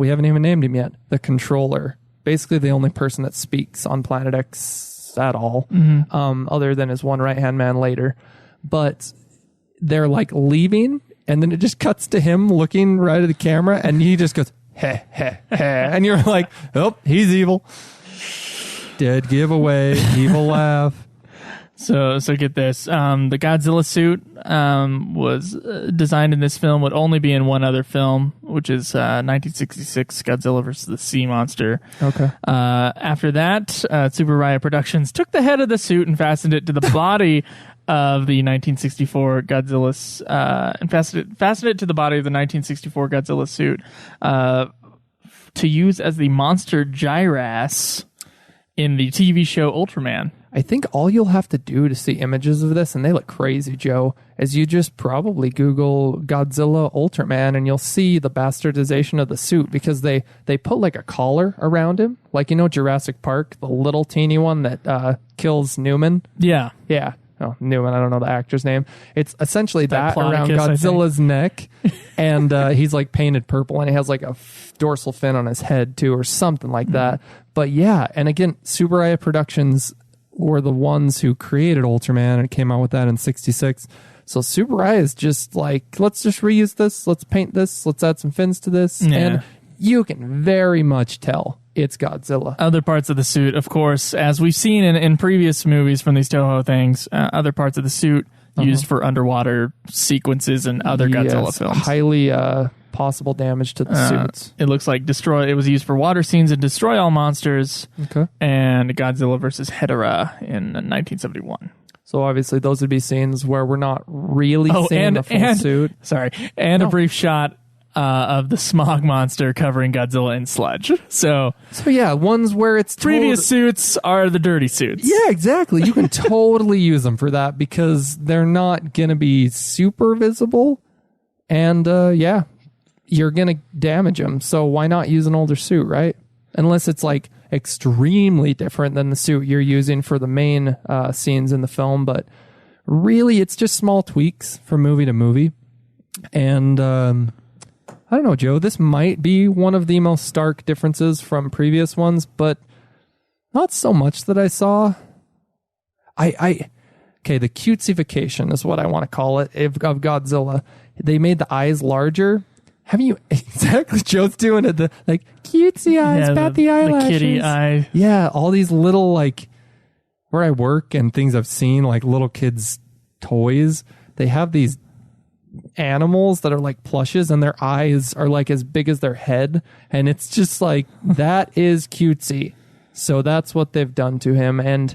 haven't even named him yet, the controller. Basically the only person that speaks on Planet X at all, other than his one right-hand man later. But they're like leaving, and then it just cuts to him looking right at the camera, and he just goes, heh, heh, heh. And you're like, oh, he's evil. Dead giveaway, evil laugh. So get this. The Godzilla suit was designed in this film, would only be in one other film, which is 1966 Godzilla vs. the Sea Monster. Okay. After that, Super Riot Productions took the head of the suit and fastened it to the body of the 1964 Godzilla, and fastened it to the body of the 1964 Godzilla suit to use as the monster gyras in the TV show Ultraman. I think all you'll have to do to see images of this, and they look crazy, Joe, is you just probably Google Godzilla Ultraman, and you'll see the bastardization of the suit, because they put like a collar around him, like, Jurassic Park, the little teeny one that kills Newman. Yeah. Yeah. Oh, Newman, I don't know the actor's name. It's essentially that around Godzilla's neck, and he's like painted purple, and he has like a dorsal fin on his head too, or something like that. But yeah, and again, Super Riot Productions were the ones who created Ultraman, and came out with that in 66. So Super Riot is just like, let's just reuse this, let's paint this, let's add some fins to this, and you can very much tell it's Godzilla. Other parts of the suit, of course, as we've seen in previous movies from these Toho things, other parts of the suit used for underwater sequences and other Godzilla films. Highly possible damage to the suits. It looks like it was used for water scenes in Destroy All Monsters and Godzilla vs. Hedorah in 1971. So obviously those would be scenes where we're not really seeing the full suit. Sorry, a brief shot of the smog monster covering Godzilla in sludge. So yeah, ones where it's previous suits are the dirty suits. Yeah, exactly. You can totally use them for that, because they're not going to be super visible, and you're going to damage them. So why not use an older suit, right? Unless it's like extremely different than the suit you're using for the main scenes in the film. But really, it's just small tweaks from movie to movie. And I don't know, Joe, this might be one of the most stark differences from previous ones, but not so much that I saw. Okay, the cutesification is what I want to call it of Godzilla. They made the eyes larger. Haven't you? Exactly, Joe's doing it. The cutesy eyes, bat the eyelashes. The kitty eye. Yeah, all these little, where I work and things I've seen, like little kids' toys, they have these animals that are like plushes, and their eyes are like as big as their head, and it's just like, that is cutesy. So that's what they've done to him, and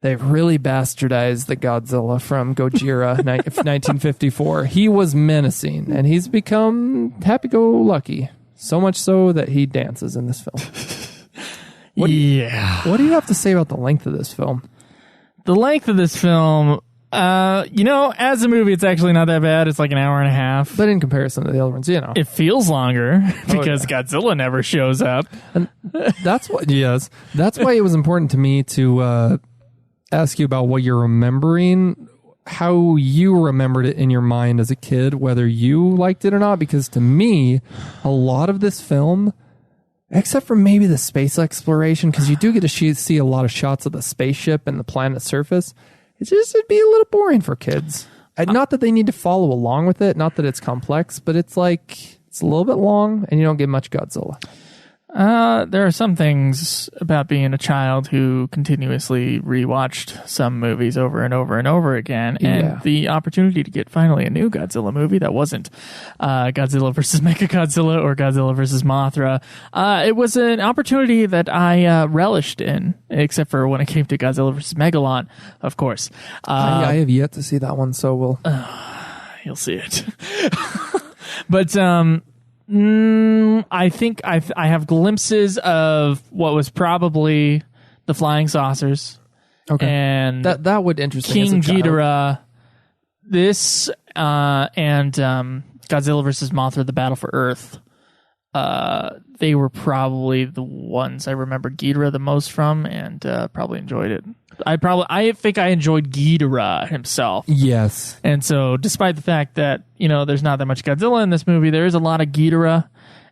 they've really bastardized the Godzilla from Gojira 1954. He was menacing, and he's become happy-go-lucky, so much so that he dances in this film. What do you have to say about the length of this film? The length of this film, as a movie, it's actually not that bad. It's like an hour and a half. But in comparison to the other ones, it feels longer because Godzilla never shows up. And that's why it was important to me to ask you about what you're remembering, how you remembered it in your mind as a kid, whether you liked it or not. Because to me, a lot of this film, except for maybe the space exploration, because you do get to see a lot of shots of the spaceship and the planet's surface, it'd be a little boring for kids. Not that they need to follow along with it, not that it's complex, but it's like, it's a little bit long and you don't get much Godzilla. There are some things about being a child who continuously rewatched some movies over and over and over again, and the opportunity to get finally a new Godzilla movie that wasn't Godzilla vs. Mechagodzilla or Godzilla vs. Mothra. It was an opportunity that I relished in, except for when it came to Godzilla vs. Megalon, of course. I have yet to see that one, so we'll... You'll see it. But... I think I have glimpses of what was probably the flying saucers. Okay. And that would interest me. King Ghidorah, this, and Godzilla versus Mothra, the Battle for Earth. They were probably the ones I remember Ghidorah the most from, and probably enjoyed it. I think I enjoyed Ghidorah himself. Yes. And so, despite the fact that, there's not that much Godzilla in this movie, there is a lot of Ghidorah.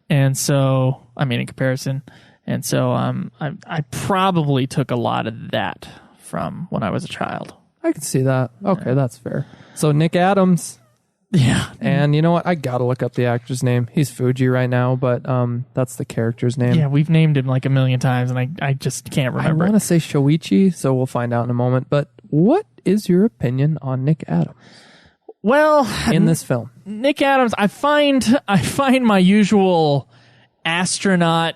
And so, in comparison. And so, I probably took a lot of that from when I was a child. I could see that. Okay, that's fair. So, Nick Adams. Yeah. And you know what? I gotta look up the actor's name. He's Fuji right now, but that's the character's name. Yeah, we've named him like a million times, and I just can't remember. I want to say Shoichi, so we'll find out in a moment. But what is your opinion on Nick Adams? Well, in this film, Nick Adams, I find my usual astronaut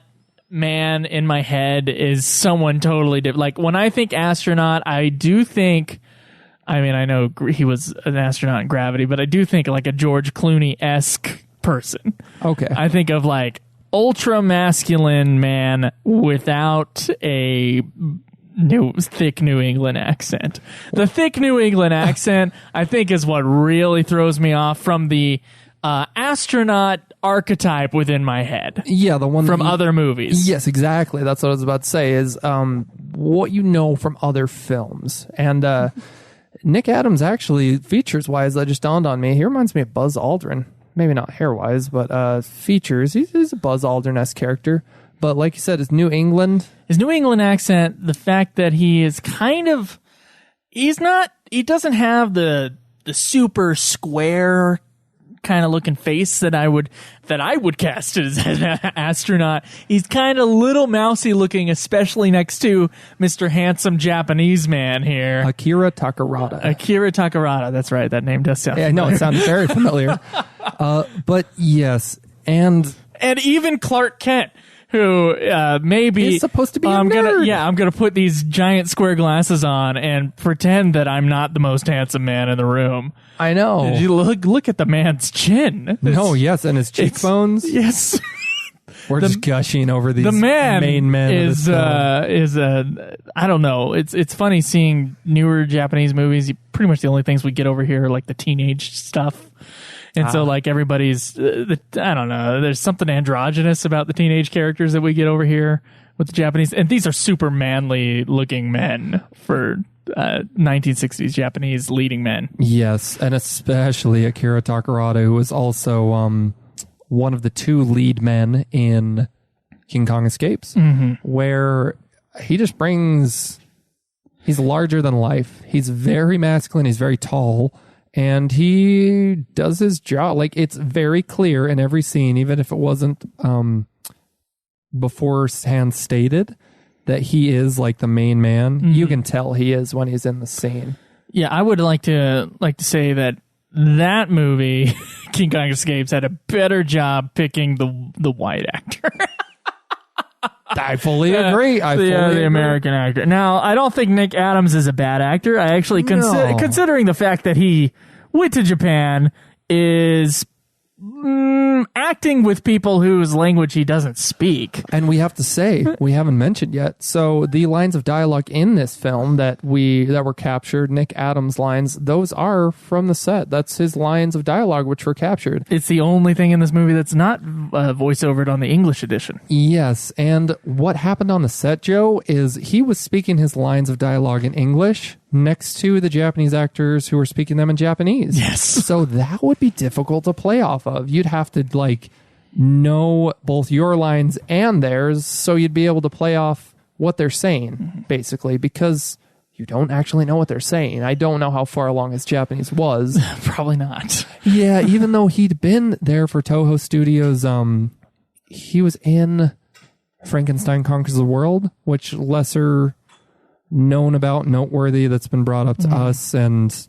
man in my head is someone totally different. Like when I think astronaut, I do think. I know he was an astronaut in Gravity, but I do think like a George Clooney-esque person. Okay. I think of like ultra masculine man without a thick New England accent. The thick New England accent, I think, is what really throws me off from the astronaut archetype within my head. Yeah, the one from other movies. Yes, exactly. That's what I was about to say is what you know from other films. And Nick Adams actually, features-wise, that just dawned on me. He reminds me of Buzz Aldrin. Maybe not hair-wise, but features. He's a Buzz Aldrin-esque character. But like you said, it's New England. His New England accent, the fact that he is kind of... he doesn't have the super square kind of looking face that I would cast as an astronaut. He's kind of little mousy looking, especially next to Mr. Handsome Japanese man here. Akira Takarada. That's right. That name does sound familiar. No, it sounds very familiar. But yes, and even Clark Kent, who maybe is supposed to be a nerd. I'm gonna put these giant square glasses on and pretend that I'm not the most handsome man in the room. I know. You look at the man's chin. Yes, and his cheekbones. Yes. We're just gushing over these main men. I don't know. It's funny seeing newer Japanese movies. Pretty much the only things we get over here are like the teenage stuff. And so, like, everybody's, I don't know, there's something androgynous about the teenage characters that we get over here with the Japanese. And these are super manly-looking men for 1960s Japanese leading men. Yes, and especially Akira Takarada, who was also one of the two lead men in King Kong Escapes, where he just brings... he's larger than life. He's very masculine. He's very tall. And he does his job. Like, it's very clear in every scene, even if it wasn't beforehand stated, that he is like the main man. You can tell he is when he's in the scene. Yeah, I would like to say that movie, King Kong Escapes, had a better job picking the white actor. I fully agree. The American actor. Now, I don't think Nick Adams is a bad actor. I actually considering the fact that he went to Japan, is acting with people whose language he doesn't speak. And we have to say, we haven't mentioned yet, so the lines of dialogue in this film that were captured, Nick Adams' lines, those are from the set. That's his lines of dialogue which were captured. It's the only thing in this movie that's not voiceovered on the English edition. Yes, and what happened on the set, Joe, is he was speaking his lines of dialogue in English next to the Japanese actors who were speaking them in Japanese. Yes. So that would be difficult to play off of. You'd have to know both your lines and theirs, so you'd be able to play off what they're saying, basically, because you don't actually know what they're saying. I don't know how far along his Japanese was. Probably not. Yeah, even though he'd been there for Toho Studios, he was in Frankenstein Conquers the World, which lesser known about, noteworthy, that's been brought up to us and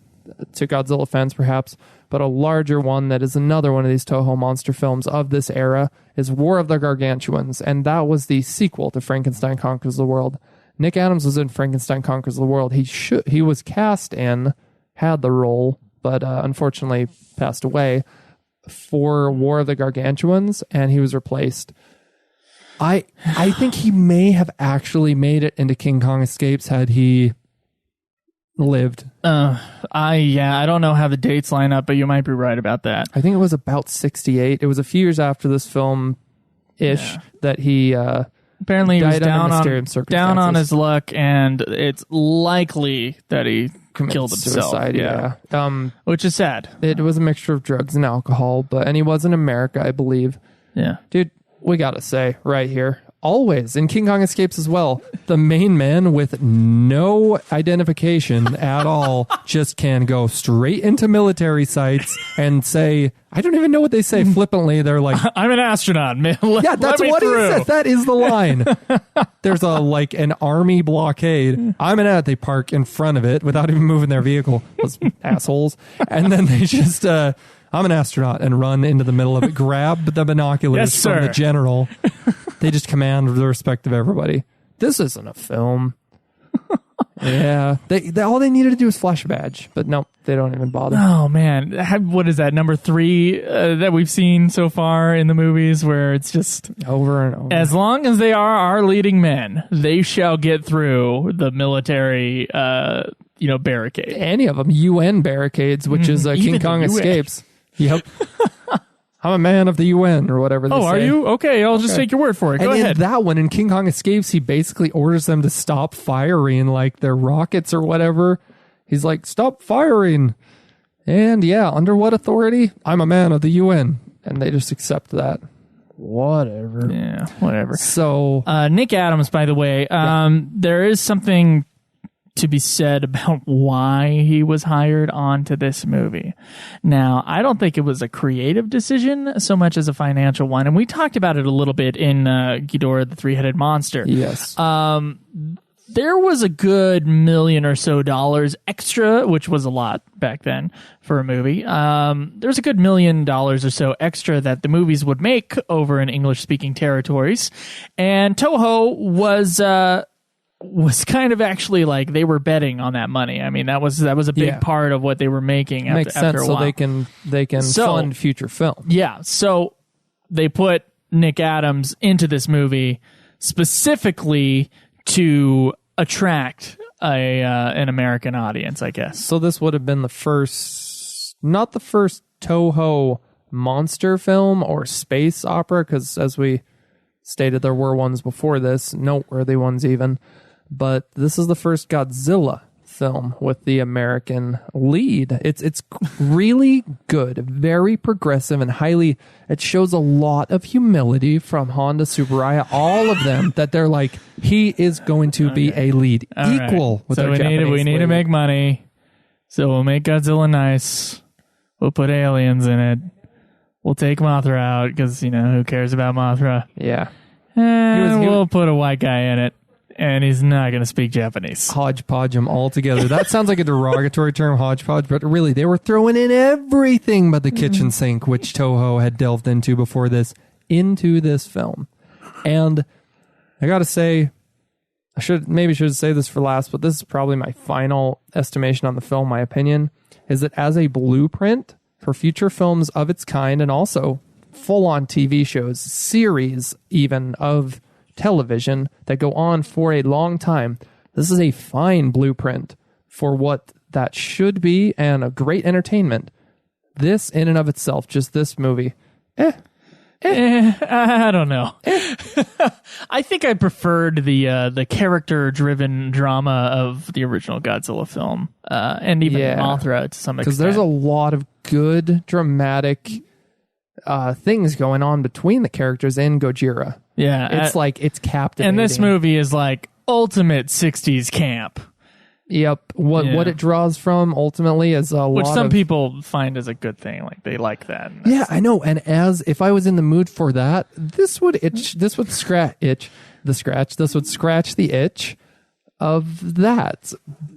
to Godzilla fans perhaps, but a larger one that is another one of these Toho monster films of this era is War of the Gargantuans, and that was the sequel to Frankenstein Conquers the World. Nick Adams was in Frankenstein Conquers the World. He was cast in, had the role, but unfortunately passed away. for War of the Gargantuans, and he was replaced. I think he may have actually made it into King Kong Escapes had he lived. I don't know how the dates line up, but you might be right about that. I think it was about 68. It was a few years after this film-ish that he apparently he was died down under mysterious down circumstances. on his luck, and it's likely that he killed himself. Suicide, yeah. Which is sad. It was a mixture of drugs and alcohol, and he was in America, I believe. Yeah. Dude, we gotta say right here, always in King Kong Escapes as well, the main man with no identification at all just can go straight into military sites and say, I don't even know what they say flippantly. They're like, I'm an astronaut, man. yeah, that's what he says. That is the line. There's an army blockade. They park in front of it without even moving their vehicle. Those assholes. And then they just, I'm an astronaut, and run into the middle of it, grab the binoculars Yes, from the sir. general. They just command the respect of everybody. This isn't a film. Yeah. They all they needed to do was flash a badge, but no, they don't even bother. Oh man, what is that, number 3 that we've seen so far in the movies, where it's just Over and over. as long as they are our leading men, they shall get through the military barricade. Any of them. UN barricades, which is even King the Kong UN. Escapes. Yep. I'm a man of the UN, or whatever they say. Oh, are you? Okay, I'll just take your word for it. Go And ahead. in that one, in King Kong Escapes, he basically orders them to stop firing like their rockets or whatever. He's like, stop firing. And yeah, under what authority? I'm a man of the UN. And they just accept that. Whatever. Yeah, whatever. So, Nick Adams, by the way, there is something to be said about why he was hired onto this movie. Now, I don't think it was a creative decision so much as a financial one, and we talked about it a little bit in Ghidorah the Three-Headed Monster. yes. There was a good $1 million or so extra, which was a lot back then for a movie. There's a good $1 million or so extra that the movies would make over in English-speaking territories, and Toho was kind of actually like they were betting on that money. I mean, that was a big part of what they were making. Makes after sense. a while. So they can fund future film. Yeah, so they put Nick Adams into this movie specifically to attract an American audience, I guess. So this would have been not the first Toho monster film or space opera, because as we stated, there were ones before this, noteworthy ones even. But this is the first Godzilla film with the American lead. It's really good, very progressive, and it shows a lot of humility from Honda Tsuburaya, all of them, that they're like, he is going to be a lead, All equal right. with so our we Japanese need to lead. make money, so we'll make Godzilla nice. We'll put aliens in it. We'll take Mothra out because, who cares about Mothra? Yeah. And we'll put a white guy in it, and he's not going to speak Japanese. Hodgepodge them all together. That sounds like a derogatory term, hodgepodge, but really, they were throwing in everything but the kitchen sink, which Toho had delved into before this, into this film. And I gotta say, I should say this for last, but this is probably my final estimation on the film, my opinion, is that as a blueprint for future films of its kind, and also full-on TV shows, series even of television that go on for a long time, this is a fine blueprint for what that should be, and a great entertainment. This in and of itself, just this movie, I don't know. I think I preferred the character-driven drama of the original Godzilla film, and even Mothra to some extent. because there's a lot of good dramatic things going on between the characters in Gojira. Yeah, It's captivating. and this movie is like ultimate 60s camp, Yep. What it draws from ultimately is a which lot some of people find as a good thing. Like, they like that. And Yeah, I know. And if I was in the mood for that, this would scratch the itch of that.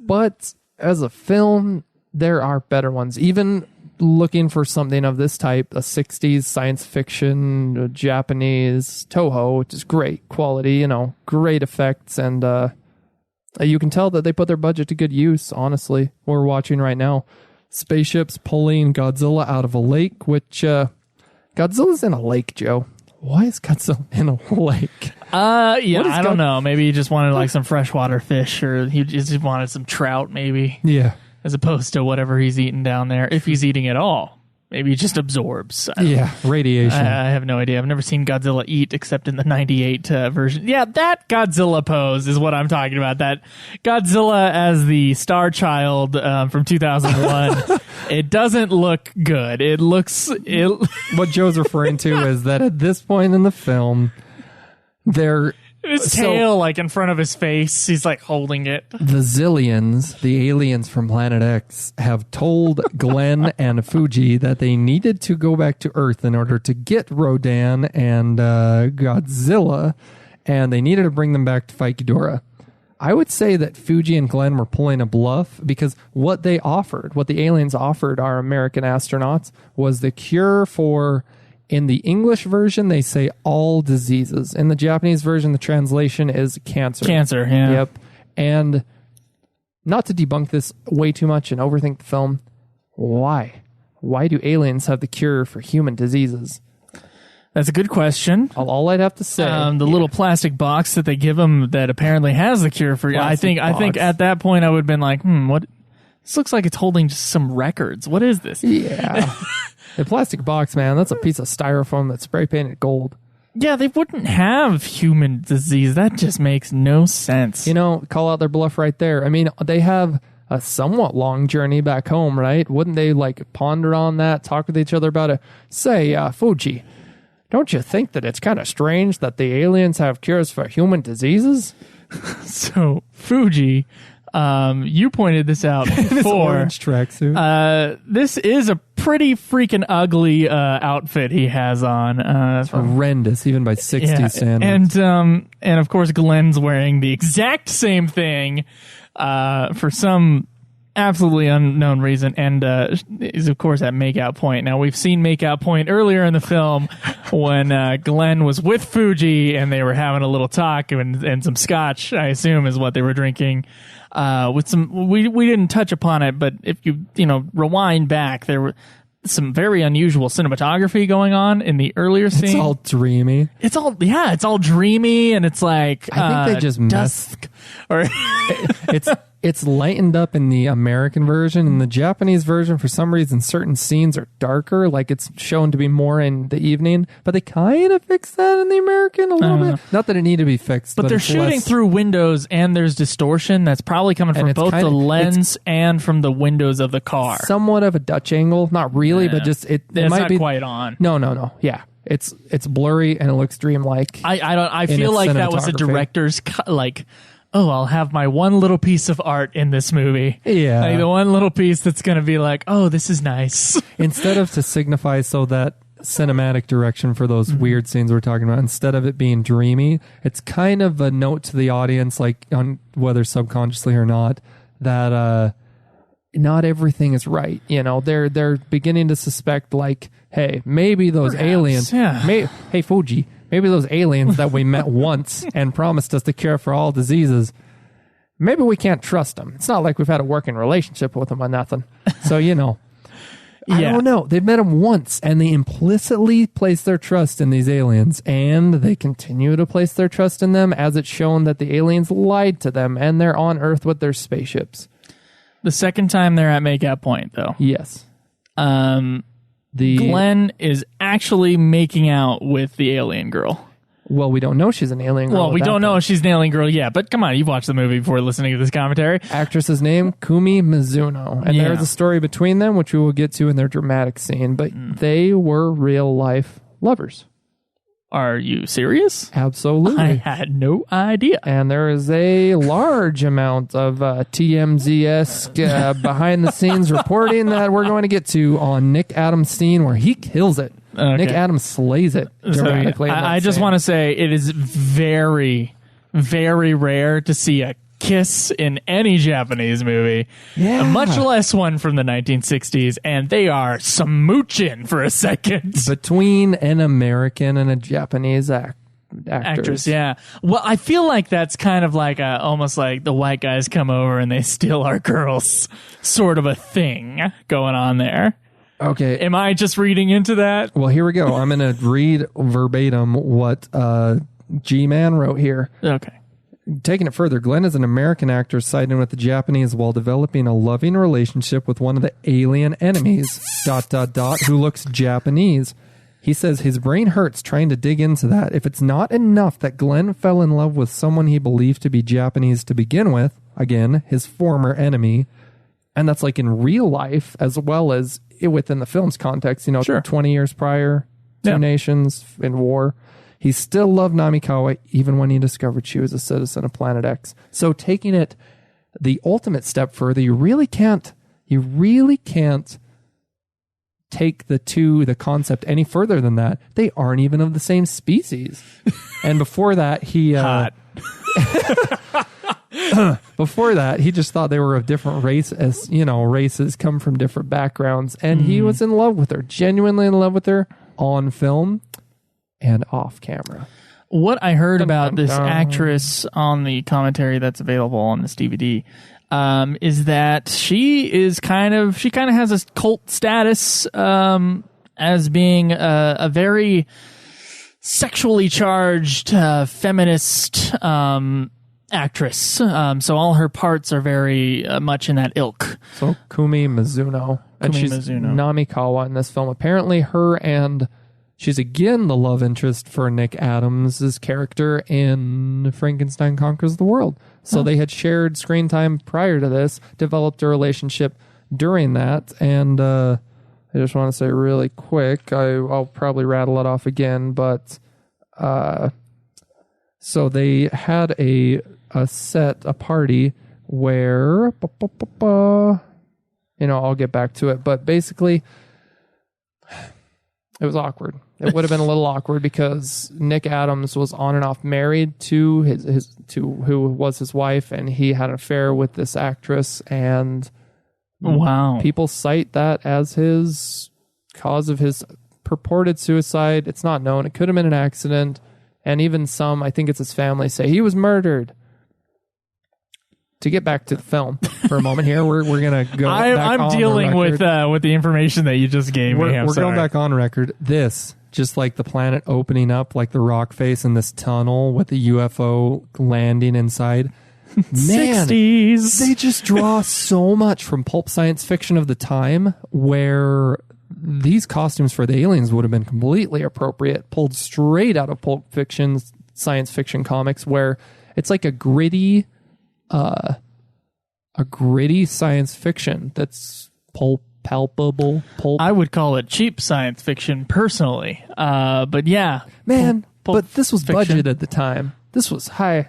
But as a film, there are better ones. Even looking for something of this type, a 60s science fiction, Japanese Toho, which is great quality, great effects, and you can tell that they put their budget to good use, honestly. We're watching right now spaceships pulling Godzilla out of a lake, which Godzilla's in a lake, Joe. Why is Godzilla in a lake? Yeah, I don't know. Maybe he just wanted like some freshwater fish, or he just wanted some trout, maybe. Yeah. As opposed to whatever he's eating down there, if he's eating at all. Maybe he just absorbs. Radiation. I have no idea. I've never seen Godzilla eat except in the 98 version. Yeah, that Godzilla pose is what I'm talking about. That Godzilla as the Star Child from 2001. It doesn't look good. What Joe's referring to is that at this point in the film, his tail, like, in front of his face. He's, like, holding it. The Zillions, the aliens from Planet X, have told Glenn and Fuji that they needed to go back to Earth in order to get Rodan and Godzilla, and they needed to bring them back to fight Ghidorah. I would say that Fuji and Glenn were pulling a bluff, because what the aliens offered our American astronauts, was the cure for... In the English version, they say all diseases. In the Japanese version, the translation is cancer. Cancer, yeah. Yep. And not to debunk this way too much and overthink the film, why? Why do aliens have the cure for human diseases? That's a good question. All I'd have to say. The little plastic box that they give them that apparently has the cure for... I think at that point I would have been like, what? This looks like it's holding just some records. What is this? Yeah. The plastic box, man, that's a piece of styrofoam that's spray painted gold. Yeah, they wouldn't have human disease. That just makes no sense. Call out their bluff right there. I mean, they have a somewhat long journey back home, right? Wouldn't they, like, ponder on that, talk with each other about it? Say, Fuji, don't you think that it's kind of strange that the aliens have cures for human diseases? So, Fuji... you pointed this out before. This orange tracksuit. This is a pretty freaking ugly outfit he has on. It's horrendous, even by 60s standards. And of course, Glenn's wearing the exact same thing for some absolutely unknown reason, and is of course at makeout point. Now, we've seen makeout point earlier in the film when Glenn was with Fuji and they were having a little talk and some scotch, I assume, is what they were drinking. With some, we didn't touch upon it, but if you rewind back, there were some very unusual cinematography going on in the earlier scene. It's all dreamy. It's all dreamy, and it's like I think they just dusk. Or it's lightened up in the American version. In the Japanese version, for some reason, certain scenes are darker, like it's shown to be more in the evening. But they kind of fixed that in the American a little bit. Not that it needed to be fixed, but they're shooting through windows, and there's distortion that's probably coming from both the lens and from the windows of the car. Somewhat of a Dutch angle, not really, but just it might not be quite on. No. Yeah. It's blurry and it looks dreamlike. I feel like that was a director's I'll have my one little piece of art in this movie. Yeah. Like the one little piece that's going to be like, oh, this is nice. Instead of to signify that cinematic direction for those weird scenes we're talking about, instead of it being dreamy, it's kind of a note to the audience, like on whether subconsciously or not, that not everything is right. They're beginning to suspect, like, hey, maybe those aliens, hey, Fuji, maybe those aliens that we met once and promised us the cure for all diseases, maybe we can't trust them. It's not like we've had a working relationship with them or nothing. So, I don't know. They've met them once, and they implicitly place their trust in these aliens, and they continue to place their trust in them, as it's shown that the aliens lied to them, and they're on Earth with their spaceships. The second time they're at makeout point, though. Yes. Glenn is actually making out with the alien girl. Well, we don't know she's an alien girl. Well, we don't know if she's an alien girl yet, but come on, you've watched the movie before listening to this commentary. Actress's name, Kumi Mizuno. And there's a story between them, which we will get to in their dramatic scene, but they were real-life lovers. Are you serious? Absolutely. I had no idea. And there is a large amount of TMZ-esque behind-the-scenes reporting that we're going to get to on Nick Adams' scene, where he kills it. Okay. Nick Adams slays it dramatically. I just want to say it is very, very rare to see a kiss in any Japanese movie, much less one from the 1960s, and they are smooching for a second. Between an American and a Japanese actress. Yeah. Well, I feel like that's kind of like almost like the white guys come over and they steal our girls sort of a thing going on there. Okay. Am I just reading into that? Well, here we go. I'm going to read verbatim what G-Man wrote here. Okay. Taking it further, Glenn is an American actor siding with the Japanese while developing a loving relationship with one of the alien enemies, ... who looks Japanese. He says his brain hurts trying to dig into that. If it's not enough that Glenn fell in love with someone he believed to be Japanese to begin with, again, his former enemy, and that's like in real life as well as within the film's context, you know, Sure. 20 years prior, two nations in war. He still loved Namikawa even when he discovered she was a citizen of Planet X. So taking it the ultimate step further, you really can't take the concept any further than that. They aren't even of the same species. And before that, he before that, he just thought they were of different race, as you know, races come from different backgrounds, and he was in love with her, genuinely in love with her on film and off camera. What I heard about this actress on the commentary that's available on this DVD is that she kind of has a cult status as being a very sexually charged feminist actress. So all her parts are very much in that ilk. So Kumi Mizuno. And she's Namikawa in this film. Apparently she's again the love interest for Nick Adams' character in Frankenstein Conquers the World. So they had shared screen time prior to this, developed a relationship during that, and I just want to say really quick, I'll probably rattle it off again, but so they had a party where, I'll get back to it, but basically it was awkward. It would have been a little awkward because Nick Adams was on and off married to who was his wife, and he had an affair with this actress, and people cite that as his cause of his purported suicide. It's not known. It could have been an accident, and even some, I think it's his family, say he was murdered. To get back to the film for a moment here, we're gonna go. I'm dealing with the information that you just gave me. We're going back on record. This, just like the planet opening up, like the rock face in this tunnel with the UFO landing inside. Man, 60s. They just draw so much from pulp science fiction of the time, where these costumes for the aliens would have been completely appropriate, pulled straight out of pulp fiction, science fiction comics, where it's like a gritty science fiction that's palpable. Pulp. I would call it cheap science fiction personally. But yeah, man. But this was budgeted at the time. This was high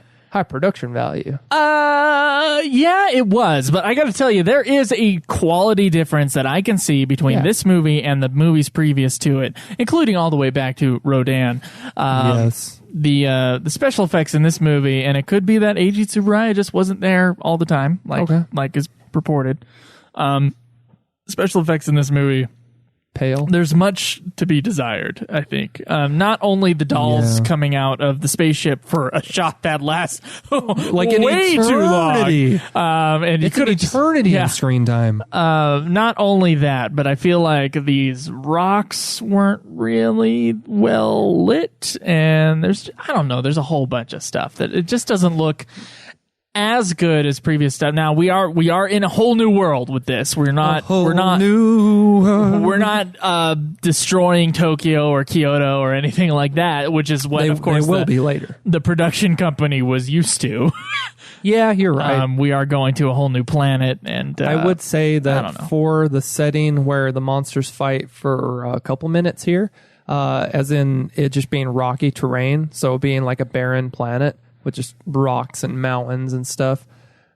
production value. Yeah, it was. But I got to tell you, there is a quality difference that I can see between this movie and the movies previous to it, including all the way back to Rodan. Yes. The special effects in this movie, and it could be that Eiji Tsuburaya just wasn't there all the time, like is purported. Special effects in this movie, pale. There's much to be desired, I think. Not only the dolls coming out of the spaceship for a shot that lasts like way too long. And it's an eternity in screen time. Not only that, but I feel like these rocks weren't really well lit, and there's a whole bunch of stuff that it just doesn't look as good as previous stuff. Now we are in a whole new world with this. We're not destroying Tokyo or Kyoto or anything like that, which is what of course they will be later. The production company was used to. Yeah, you're right. We are going to a whole new planet, and I would say that for the setting where the monsters fight for a couple minutes here, as in it just being rocky terrain, so being like a barren planet with just rocks and mountains and stuff.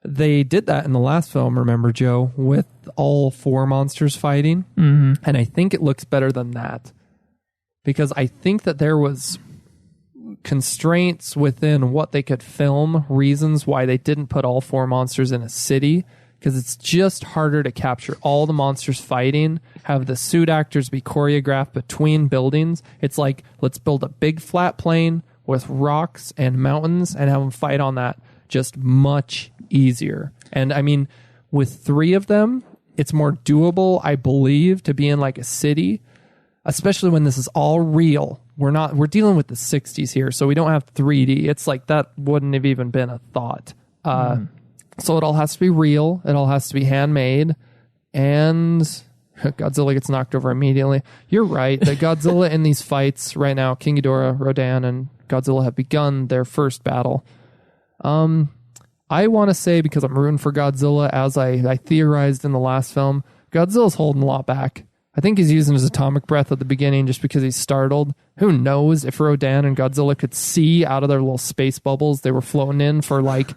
They did that in the last film, remember, Joe, with all four monsters fighting. Mm-hmm. And I think it looks better than that. Because I think that there was constraints within what they could film, reasons why they didn't put all four monsters in a city. Because it's just harder to capture all the monsters fighting, have the suit actors be choreographed between buildings. It's like, let's build a big flat plane with rocks and mountains and have them fight on that. Just much easier. And I mean, with three of them, it's more doable, I believe, to be in like a city, especially when this is all real. We're dealing with the 60s here, so we don't have 3D. It's like that wouldn't have even been a thought. So it all has to be real. It all has to be handmade. And Godzilla gets knocked over immediately. You're right. The Godzilla in these fights right now, King Ghidorah, Rodan, and Godzilla have begun their first battle. I want to say, because I'm rooting for Godzilla, as I theorized in the last film, Godzilla's holding a lot back. I think he's using his atomic breath at the beginning just because he's startled. Who knows if Rodan and Godzilla could see out of their little space bubbles they were floating in for like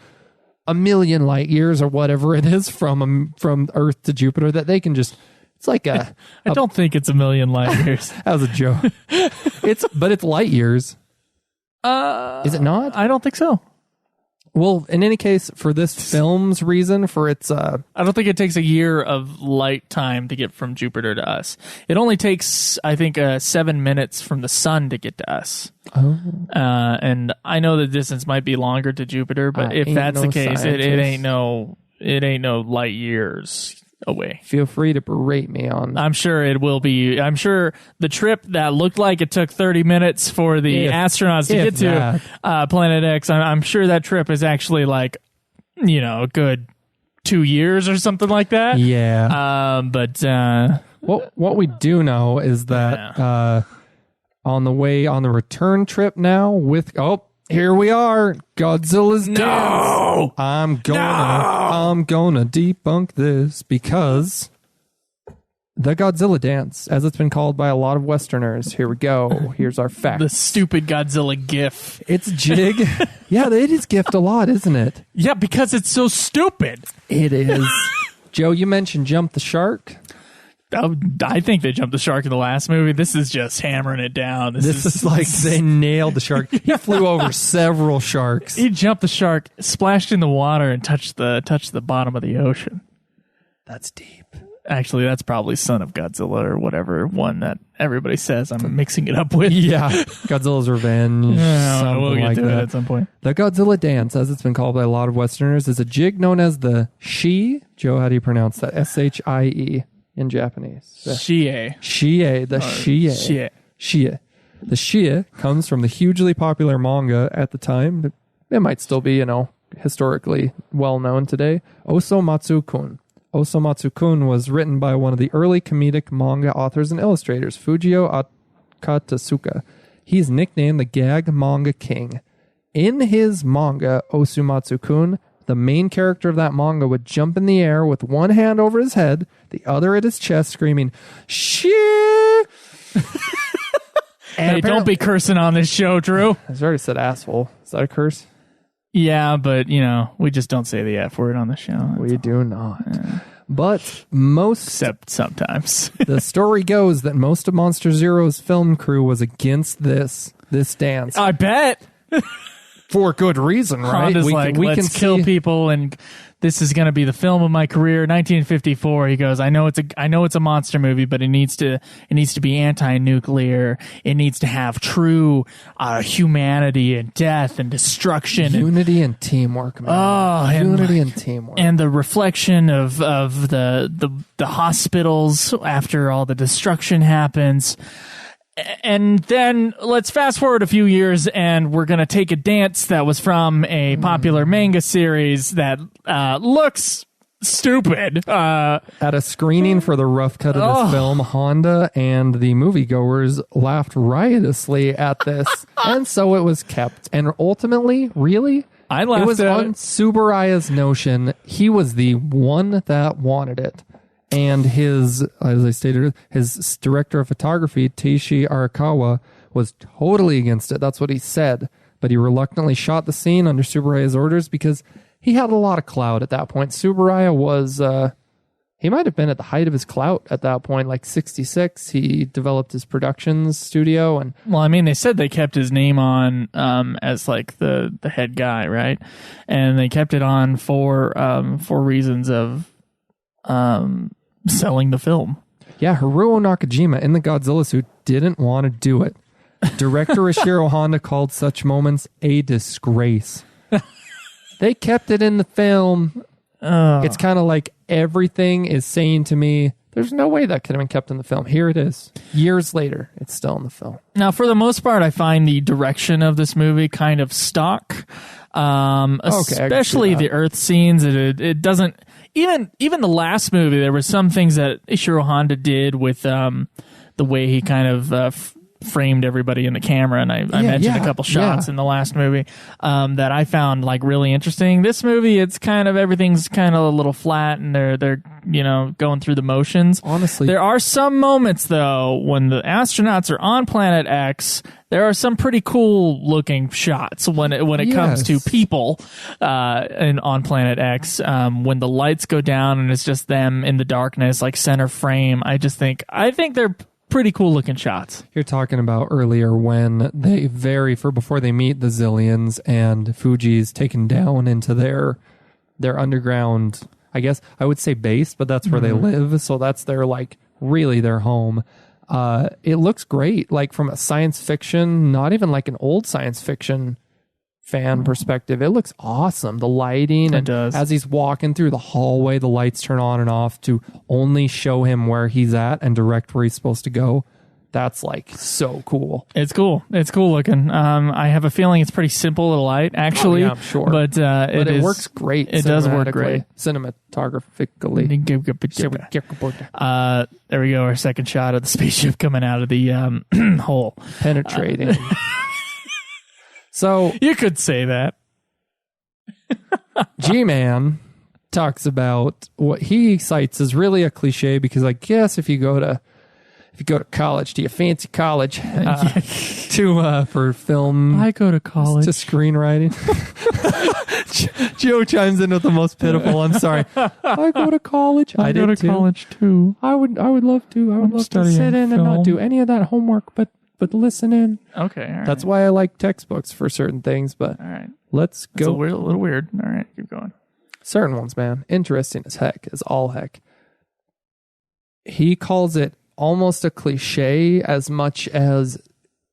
a million light years or whatever it is from Earth to Jupiter, that they can just... It's like I don't think it's a million light years. That was a joke. But it's light years. Is it not? I don't think so. Well, in any case, for this film's reason, for its... I don't think it takes a year of light time to get from Jupiter to us. It only takes, I think, 7 minutes from the sun to get to us. Oh. And I know the distance might be longer to Jupiter, but if that's the case, it ain't no light years away. Feel free to berate me on... I'm sure it will be. I'm sure the trip that looked like it took 30 minutes for the astronauts to get to Planet X, I'm sure that trip is actually like, a good 2 years or something like that. Yeah. But what we do know is that on the return trip now with... Oh, here we are. Godzilla's dance. I'm gonna debunk this because the Godzilla dance, as it's been called by a lot of Westerners. Here we go. Here's our fact. The stupid Godzilla gif. It's jig. Yeah, it is gift a lot, isn't it? Yeah, because it's so stupid. It is. Joe, you mentioned Jump the Shark. I think they jumped the shark in the last movie. This is just hammering it down. This is like they nailed the shark. He flew over several sharks. He jumped the shark, splashed in the water, and touched the bottom of the ocean. That's deep. Actually, that's probably Son of Godzilla or whatever one that everybody says I'm mixing it up with. Yeah, Godzilla's Revenge. Yeah, we'll get to it at some point. The Godzilla dance, as it's been called by a lot of Westerners, is a jig known as the Shie. Joe, how do you pronounce that? S-H-I-E. In Japanese. Shie. Shie. The Shie. Shie. Shie. The Shie comes from the hugely popular manga at the time. It might still be, historically well known today. Osomatsu-kun. Osomatsu-kun was written by one of the early comedic manga authors and illustrators, Fujio Akatsuka. He's nicknamed the Gag Manga King. In his manga, Osomatsu-kun, the main character of that manga would jump in the air with one hand over his head, the other at his chest, screaming, "Shit!" Hey, don't be cursing on this show, Drew. I already said asshole. Is that a curse? Yeah, but, we just don't say the F word on the show. We do not. Yeah. But except sometimes. The story goes that most of Monster Zero's film crew was against this dance. I bet. For good reason, right? Honda's let's kill people, and this is going to be the film of my career. 1954. He goes, I know it's a monster movie, but it needs to be anti-nuclear. It needs to have true humanity and death and destruction, unity and teamwork, man. Oh, unity and teamwork, and the reflection of the hospitals after all the destruction happens. And then let's fast forward a few years, and we're going to take a dance that was from a popular manga series that looks stupid. At a screening for the rough cut of this film, Honda and the moviegoers laughed riotously at this, and so it was kept. And ultimately, really, I laughed. It was on Tsuburaya's notion. He was the one that wanted it. And his, as I stated, his director of photography, Teishi Arakawa, was totally against it. That's what he said. But he reluctantly shot the scene under Tsuburaya's orders because he had a lot of clout at that point. Tsuburaya was, he might have been at the height of his clout at that point, like 66. He developed his productions studio. And well, I mean, they said they kept his name on as like the head guy, right? And they kept it on for reasons of selling the film. Yeah, Haruo Nakajima in the Godzilla suit didn't want to do it. Director Ishiro Honda called such moments a disgrace. They kept it in the film, It's kind of like everything is saying to me, there's no way that could have been kept in the film. Here it is. Years later, it's still in the film. Now, for the most part, I find the direction of this movie kind of stock. Especially the Earth scenes. It doesn't even the last movie. There were some things that Ishiro Honda did with the way he kind of framed everybody in the camera, and I mentioned a couple shots in the last movie that I found like really interesting. This movie, it's kind of everything's kind of a little flat, and they're going through the motions. Honestly, there are some moments though when the astronauts are on Planet X. There are some pretty cool looking shots when it comes to people on Planet X. When the lights go down and it's just them in the darkness, like center frame. I think they're pretty cool looking shots. You're talking about earlier when they before they meet the Zillions and Fuji's taken down into their underground, I guess I would say base, but that's where they live. So that's their really their home. It looks great, like from a science fiction, not even like an old science fiction fan perspective. It looks awesome. The lighting, it does. As he's walking through the hallway, the lights turn on and off to only show him where he's at and direct where he's supposed to go. That's like so cool. It's cool. It's cool looking. I have a feeling it's pretty simple to light, actually. I'm sure. But it works great. It does work great. Cinematographically. There we go. Our second shot of the spaceship coming out of the hole. Penetrating. So you could say that. G-Man talks about what he cites as really a cliche, because I guess if you go to college, to a fancy college for film, I go to college to screenwriting. Joe chimes in with the most pitiful. I'm sorry. I go to college. I go to college too. I would love to. I would love to sit in and not do any of that homework, but listen in. Okay, all right. That's why I like textbooks for certain things. But all right, let's go. A little weird. All right, keep going. Certain ones, man, interesting as heck, as all heck. He calls it almost a cliche as much as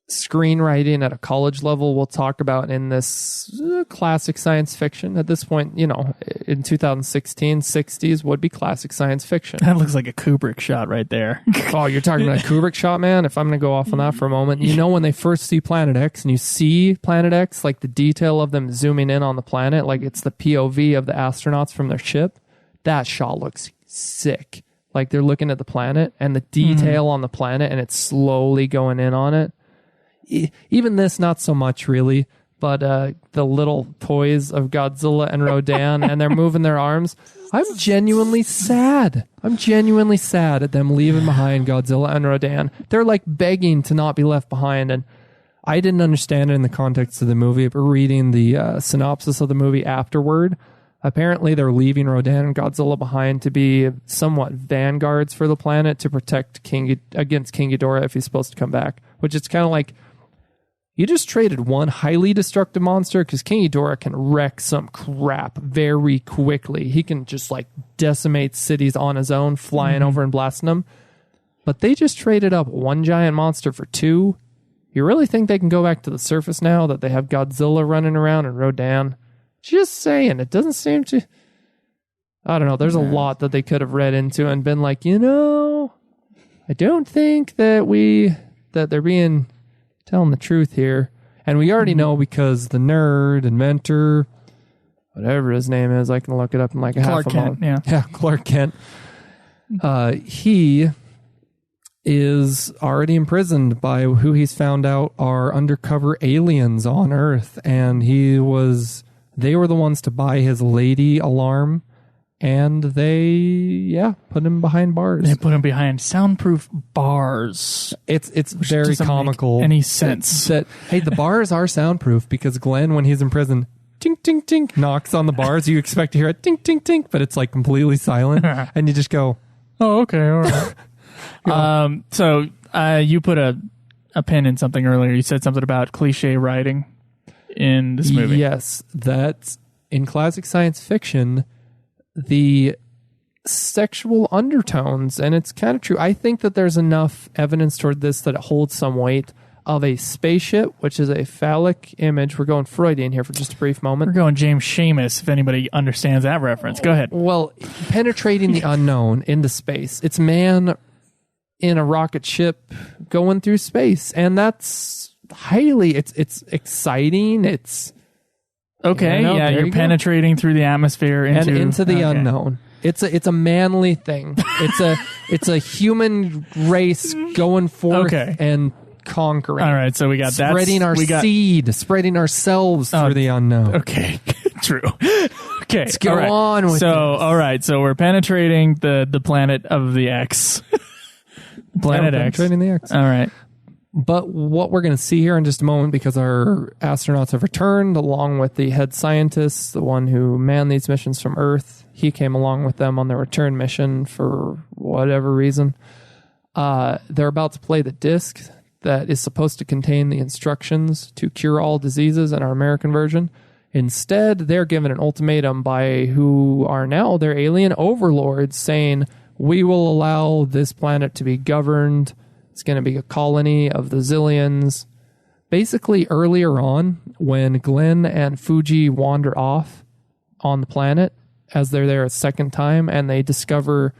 screenwriting at a college level we'll talk about in this classic science fiction. At this point, in 2016, 60s would be classic science fiction. That looks like a Kubrick shot right there. Oh, you're talking about a Kubrick shot, man? If I'm going to go off on that for a moment, when they first see Planet X and you see Planet X, like the detail of them zooming in on the planet, like it's the POV of the astronauts from their ship, that shot looks sick. Like they're looking at the planet and the detail on the planet and it's slowly going in on it. Even this, not so much really, but the little toys of Godzilla and Rodan and they're moving their arms. I'm genuinely sad. at them leaving behind Godzilla and Rodan. They're like begging to not be left behind. And I didn't understand it in the context of the movie, but reading the synopsis of the movie afterward, apparently they're leaving Rodan and Godzilla behind to be somewhat vanguards for the planet to protect against King Ghidorah if he's supposed to come back. Which is kind of like, you just traded one highly destructive monster, because King Ghidorah can wreck some crap very quickly. He can just like decimate cities on his own, flying over and blasting them. But they just traded up one giant monster for two. You really think they can go back to the surface now that they have Godzilla running around and Rodan? Just saying, it doesn't seem to... I don't know, there's a lot that they could have read into and been like, I don't think that they're being... telling the truth here. And we already know, because the nerd, inventor, whatever his name is, I can look it up in like a half a moment. Yeah, Clark Kent. He is already imprisoned by who he's found out are undercover aliens on Earth. And they were the ones to buy his lady alarm. And they, put him behind bars. They put him behind soundproof bars. It's very comical. Make any sense? Hey, the bars are soundproof because Glenn, when he's in prison, tink, tink, tink, knocks on the bars. You expect to hear it tink, tink, tink, but it's like completely silent. And you just go, oh, okay, all right. So you put a pin in something earlier. You said something about cliche writing in this movie. Yes, that's in classic science fiction. The sexual undertones, and it's kind of true. I think that there's enough evidence toward this that it holds some weight. of a spaceship, which is a phallic image. We're going Freudian here for just a brief moment. We're going James Seamus, if anybody understands that reference. Go ahead. Well, penetrating the unknown into space. It's man in a rocket ship going through space, and that's it's exciting. It's okay. You're penetrating through the atmosphere into the unknown. It's a manly thing. It's a human race going forth and conquering. All right, so we got that. Spreading our seed, spreading ourselves through the unknown. Okay, true. Okay, let's go on with this. All right, so we're penetrating the planet of the X. Planet X. Penetrating the X. All right. But what we're going to see here in just a moment, because our astronauts have returned along with the head scientist, the one who manned these missions from Earth. He came along with them on their return mission for whatever reason. They're about to play the disc that is supposed to contain the instructions to cure all diseases in our American version. Instead, they're given an ultimatum by who are now their alien overlords, saying, we will allow this planet to be governed. It's going to be a colony of the Zillions. Basically, earlier on, when Glenn and Fuji wander off on the planet, as they're there a second time, and they discover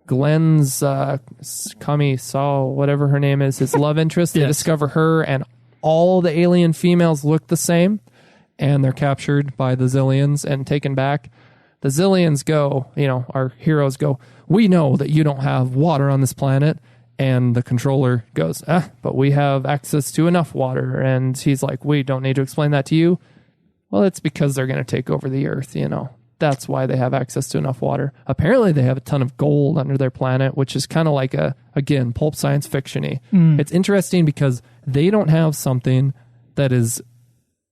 Glenn's Kami Saw, whatever her name is, his love interest. They discover her, and all the alien females look the same, and they're captured by the Zillions and taken back. The Zillions go, our heroes go, we know that you don't have water on this planet. And the controller goes, but we have access to enough water. And he's like, we don't need to explain that to you. Well, it's because they're going to take over the Earth, That's why they have access to enough water. Apparently, they have a ton of gold under their planet, which is kind of like again, pulp science fiction-y. It's interesting because they don't have something that is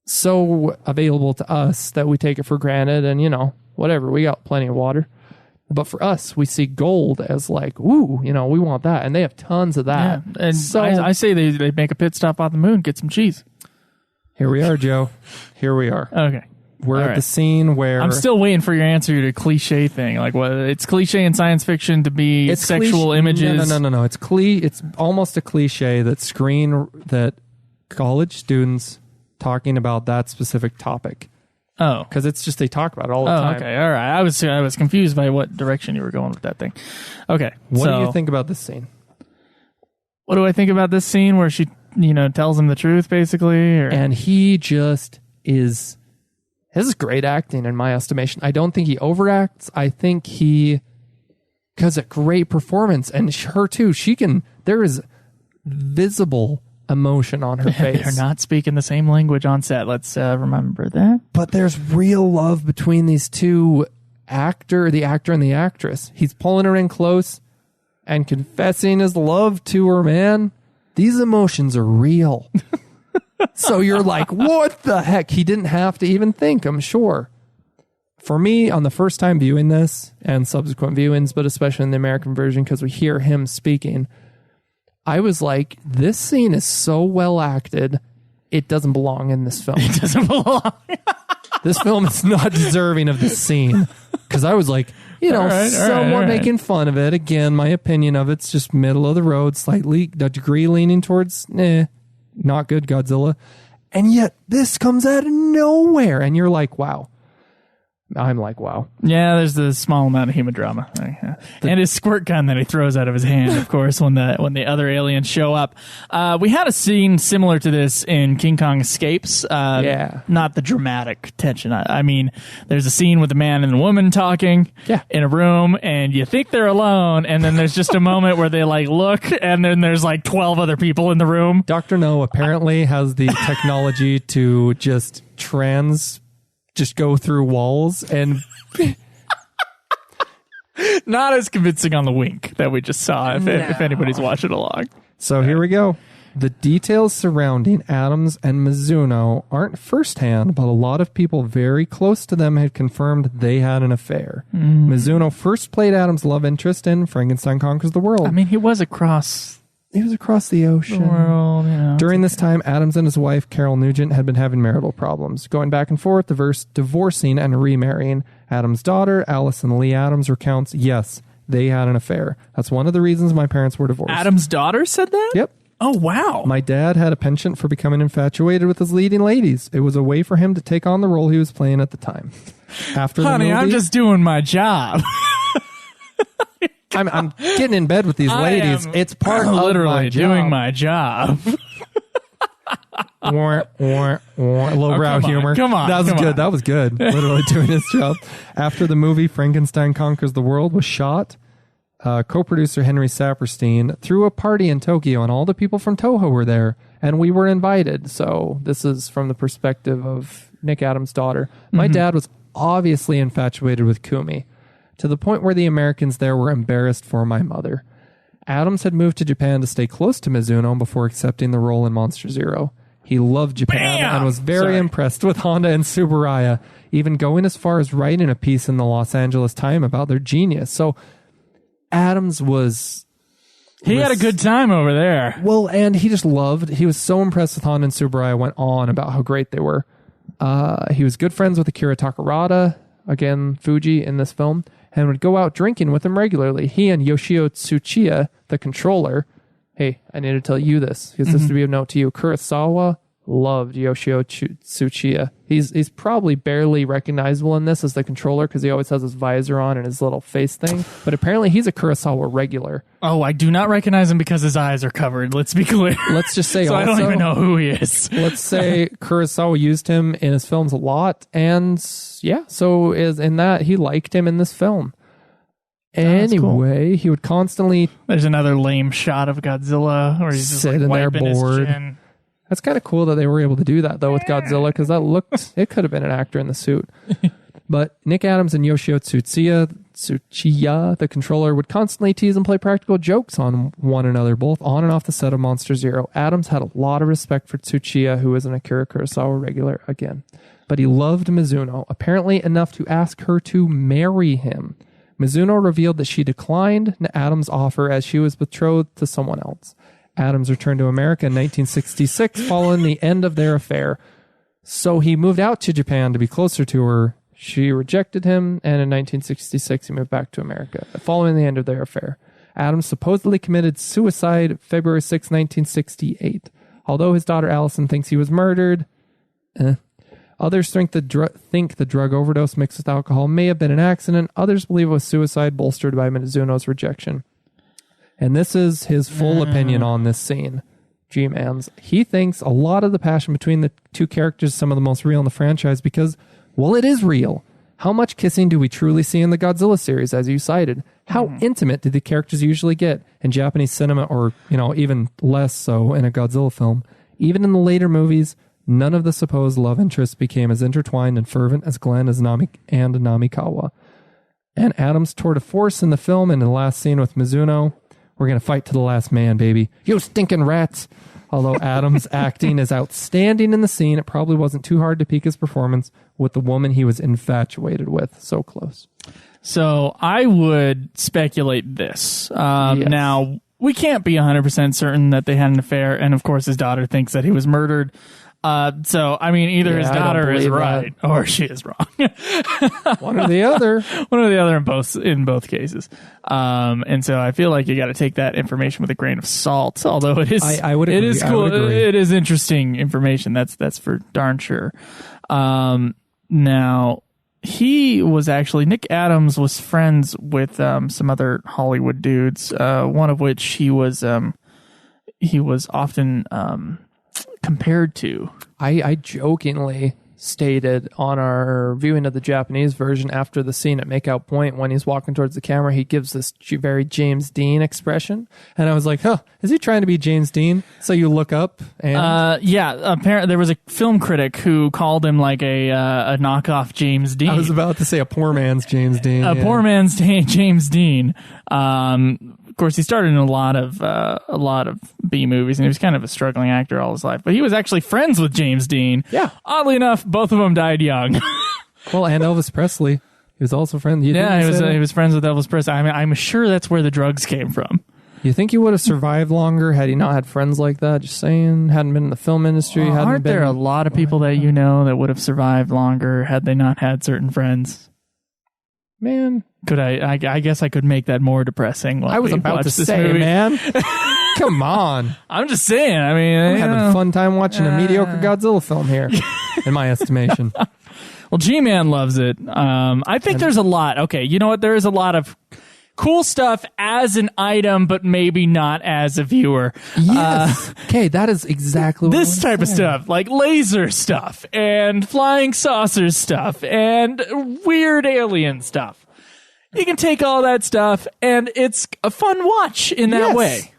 so available to us that we take it for granted and, whatever, we got plenty of water. But for us, we see gold as like, ooh, we want that. And they have tons of that. Yeah. And so I say they make a pit stop on the moon, get some cheese. Here we are, Joe. Here we are. Okay. We're at the scene where... I'm still waiting for your answer to the cliche thing. Like, what? It's cliche in science fiction to be sexual images. No. It's almost a cliche that college students talking about that specific topic. Oh, because it's just they talk about it all the time. Okay, all right. I was confused by what direction you were going with that thing. Okay, what do you think about this scene? What do I think about this scene where she, tells him the truth, basically? And he just is... This is great acting in my estimation. I don't think he overacts. I think he does a great performance, and her too. There is visible emotion on her face. They're not speaking the same language on set. Let's remember that. But there's real love between these two the actor and the actress. He's pulling her in close and confessing his love to her, man. These emotions are real. So you're like, what the heck? He didn't have to even think, I'm sure. For me, on the first time viewing this and subsequent viewings, but especially in the American version, because we hear him speaking, I was like, this scene is so well acted, it doesn't belong in this film. It doesn't belong. This film is not deserving of this scene. Because I was like, somewhat making fun of it. Again, my opinion of it's just middle of the road, slightly a degree leaning towards, not good Godzilla. And yet, this comes out of nowhere. And you're like, wow. I'm like, wow. Yeah, there's the small amount of human drama. And his squirt gun that he throws out of his hand, of course, when the other aliens show up. We had a scene similar to this in King Kong Escapes. Not the dramatic tension. I mean, there's a scene with a man and a woman talking in a room, and you think they're alone, and then there's just a moment where they look, and then there's 12 other people in the room. Dr. No apparently has the technology to just go through walls and not as convincing on the wink that we just saw if anybody's watching along. So here we go. The details surrounding Adams and Mizuno aren't firsthand, but a lot of people very close to them had confirmed they had an affair. Mizuno first played Adams' love interest in Frankenstein Conquers the World. I mean, he was across the ocean. The world, During this time, Adams and his wife, Carol Nugent, had been having marital problems, going back and forth, divorcing and remarrying. Adams' daughter, Allison Lee Adams, recounts, yes, they had an affair. That's one of the reasons my parents were divorced. Adams' daughter said that? Yep. Oh, wow. My dad had a penchant for becoming infatuated with his leading ladies. It was a way for him to take on the role he was playing at the time. After the Honey, movie, I'm just doing my job. I'm getting in bed with these ladies. It's part of literally my job. doing my job. Lowbrow humor. Come on. That was good. That was good. Literally doing his job. After the movie Frankenstein Conquers the World was shot, co-producer Henry Saperstein threw a party in Tokyo, and all the people from Toho were there, and we were invited. So this is from the perspective of Nick Adams' daughter. My dad was obviously infatuated with Kumi, to the point where the Americans there were embarrassed for my mother. Adams had moved to Japan to stay close to Mizuno before accepting the role in Monster Zero. He loved Japan and was very impressed with Honda and Tsuburaya, even going as far as writing a piece in the Los Angeles Times about their genius. So Adams was... He had a good time over there. Well, and he was so impressed with Honda and Tsuburaya, went on about how great they were. He was good friends with Akira Takarada, again, Fuji in this film, and would go out drinking with him regularly. He and Yoshio Tsuchiya, the controller, hey, I need to tell you this, because this would be a note to you. Kurosawa loved Yoshio Tsuchiya. He's probably barely recognizable in this as the controller because he always has his visor on and his little face thing. But apparently he's a Kurosawa regular. Oh, I do not recognize him because his eyes are covered. Let's be clear. Let's just say so also, I don't even know who he is. Let's say Kurosawa used him in his films a lot. And yeah, so in that, he liked him in this film. Anyway, cool. He would constantly... There's another lame shot of Godzilla where he's just sitting there bored. That's kind of cool that they were able to do that, though, with Godzilla, because that looked... It could have been an actor in the suit. But Nick Adams and Yoshio Tsuchiya, the controller, would constantly tease and play practical jokes on one another, both on and off the set of Monster Zero. Adams had a lot of respect for Tsuchiya, who was an Akira Kurosawa regular again. But he loved Mizuno, apparently enough to ask her to marry him. Mizuno revealed that she declined Adams' offer as she was betrothed to someone else. Adams returned to America in 1966 following the end of their affair. So he moved out to Japan to be closer to her. She rejected him, and in 1966 he moved back to America following the end of their affair. Adams supposedly committed suicide February 6, 1968. Although his daughter Allison thinks he was murdered, others think the drug overdose mixed with alcohol may have been an accident. Others believe it was suicide, bolstered by Mizuno's rejection. And this is his full opinion on this scene. G-Man's. He thinks a lot of the passion between the two characters is some of the most real in the franchise because, well, it is real. How much kissing do we truly see in the Godzilla series, as you cited? How intimate do the characters usually get in Japanese cinema, or, even less so in a Godzilla film? Even in the later movies, none of the supposed love interests became as intertwined and fervent as Glenn and Namikawa. And Adams' tour de force in the film and in the last scene with Mizuno, we're going to fight to the last man, baby. You stinking rats! Although Adams' acting is outstanding in the scene, it probably wasn't too hard to peak his performance with the woman he was infatuated with. So close. So I would speculate this. Yes. Now, we can't be 100% certain that they had an affair, and of course his daughter thinks that he was murdered. So, I mean, either his daughter is right or she is wrong. One or the other. One or the other in both cases. And so I feel like you got to take that information with a grain of salt, although it is, I would agree. it is cool. It is interesting information. That's for darn sure. Now, Nick Adams was friends with some other Hollywood dudes, one of which he was often compared to. I jokingly stated on our viewing of the Japanese version after the scene at Makeout Point, when he's walking towards the camera, he gives this very James Dean expression, and I was like, is he trying to be James Dean? So you look up and apparently there was a film critic who called him like a knockoff James Dean. I was about to say a poor man's James Dean. Poor man's James Dean. Of course, he started in a lot of B movies, and he was kind of a struggling actor all his life. But he was actually friends with James Dean. Yeah. Oddly enough, both of them died young. Well, and Elvis Presley. He was also friends. He was friends with Elvis Presley. I mean, I'm sure that's where the drugs came from. You think he would have survived longer had he not had friends like that? Just saying, hadn't been in the film industry. Aren't there a lot of people that you know that would have survived longer had they not had certain friends? Man. Could I guess I could make that more depressing. I was about to say, movie. man. Come on. I'm just saying. I mean, I'm having a fun time watching a mediocre Godzilla film here, in my estimation. Well, G-Man loves it. I think there's a lot. Okay, you know what? There is a lot of cool stuff as an item, but maybe not as a viewer. Yes. Okay, that is exactly what This type of stuff, like laser stuff and flying saucer stuff and weird alien stuff. You can take all that stuff, and it's a fun watch in that way.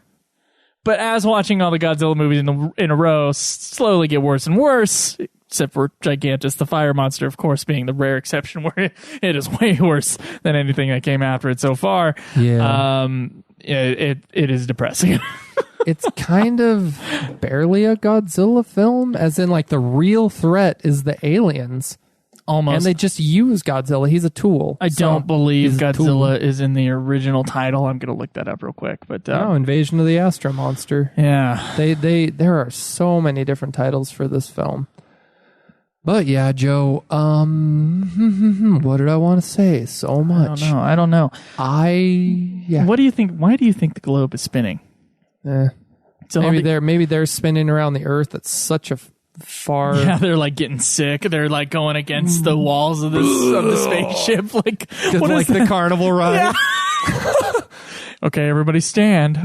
But as watching all the Godzilla movies in a row slowly get worse and worse, except for Gigantus the Fire Monster, of course, being the rare exception where it is way worse than anything that came after it so far. Yeah. It is depressing. It's kind of barely a Godzilla film, as in, like, the real threat is the aliens. Almost. And they just use Godzilla. He's a tool. I don't believe Godzilla is in the original title. I'm going to look that up real quick. But Invasion of the Astro-Monster. Yeah. There are so many different titles for this film. But yeah, Joe, what did I want to say? So much. I don't know. What do you think? Why do you think the globe is spinning? So maybe they're spinning around the Earth at such a far. Yeah, they're like getting sick. They're like going against the walls of the spaceship, like the carnival ride. Yeah. Okay, everybody stand.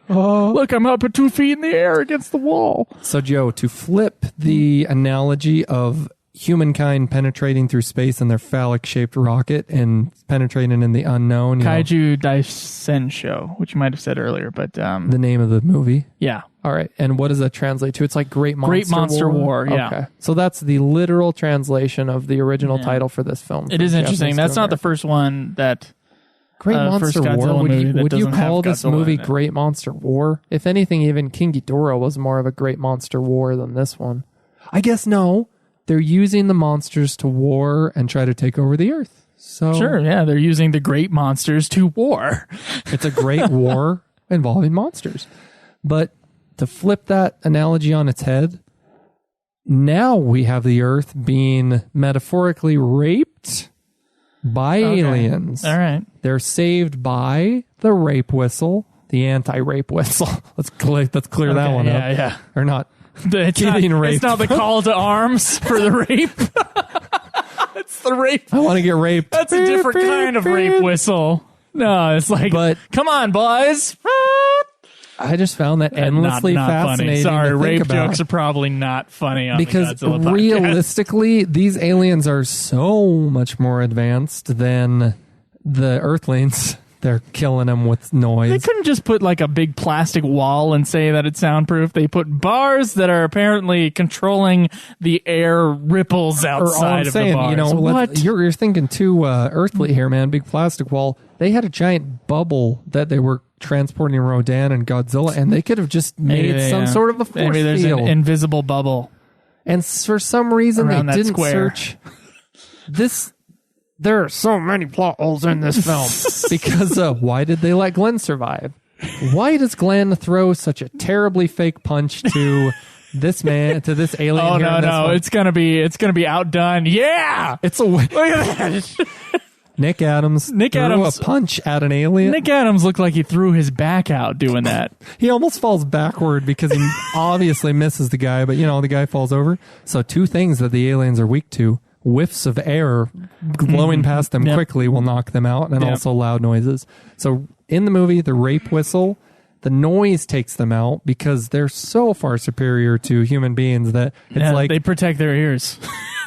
Look, I'm up at 2 feet in the air against the wall. So, Joe, to flip the analogy of humankind penetrating through space in their phallic-shaped rocket and penetrating in the unknown. Kaiju Daisensho, which you might have said earlier, but... the name of the movie? Yeah. All right. And what does that translate to? It's like Great Monster War, yeah. Okay. So that's the literal translation of the original title for this film. It is interesting. That's not the first one that... Great Monster War? Would you call this movie Great Monster War? If anything, even King Ghidorah was more of a Great Monster War than this one. I guess no. They're using the monsters to war and try to take over the Earth. So sure, yeah, they're using the great monsters to war. It's a great war involving monsters. But to flip that analogy on its head, now we have the Earth being metaphorically raped by aliens. All right. They're saved by the rape whistle, the anti-rape whistle. Let's clear that one up. Yeah. Or not. It's not the call to arms for the rape. It's the rape. I want to get raped. That's a different kind of rape whistle. No, it's like, come on, boys. I just found that endlessly not fascinating. Funny. Sorry, to rape think about. jokes are probably not funny on because the Godzilla podcast. Realistically, these aliens are so much more advanced than the Earthlings. They're killing them with noise. They couldn't just put like a big plastic wall and say that it's soundproof. They put bars that are apparently controlling the air ripples outside of the bars. You know, what? You're thinking too earthly here, man. Big plastic wall. They had a giant bubble that they were transporting Rodan and Godzilla, and they could have just made some sort of a force Maybe there's field. an invisible bubble. And for some reason, they didn't search this. There are so many plot holes in this film because why did they let Glenn survive? Why does Glenn throw such a terribly fake punch to this man, to this alien? Oh no! It's gonna be outdone. Yeah, it's a look at that. Nick Adams threw a punch at an alien. Nick Adams looked like he threw his back out doing that. He almost falls backward because he obviously misses the guy, but the guy falls over. So two things that the aliens are weak to. Whiffs of air blowing past them quickly will knock them out, and also loud noises. So in the movie, the rape whistle, the noise takes them out because they're so far superior to human beings that it's like... They protect their ears.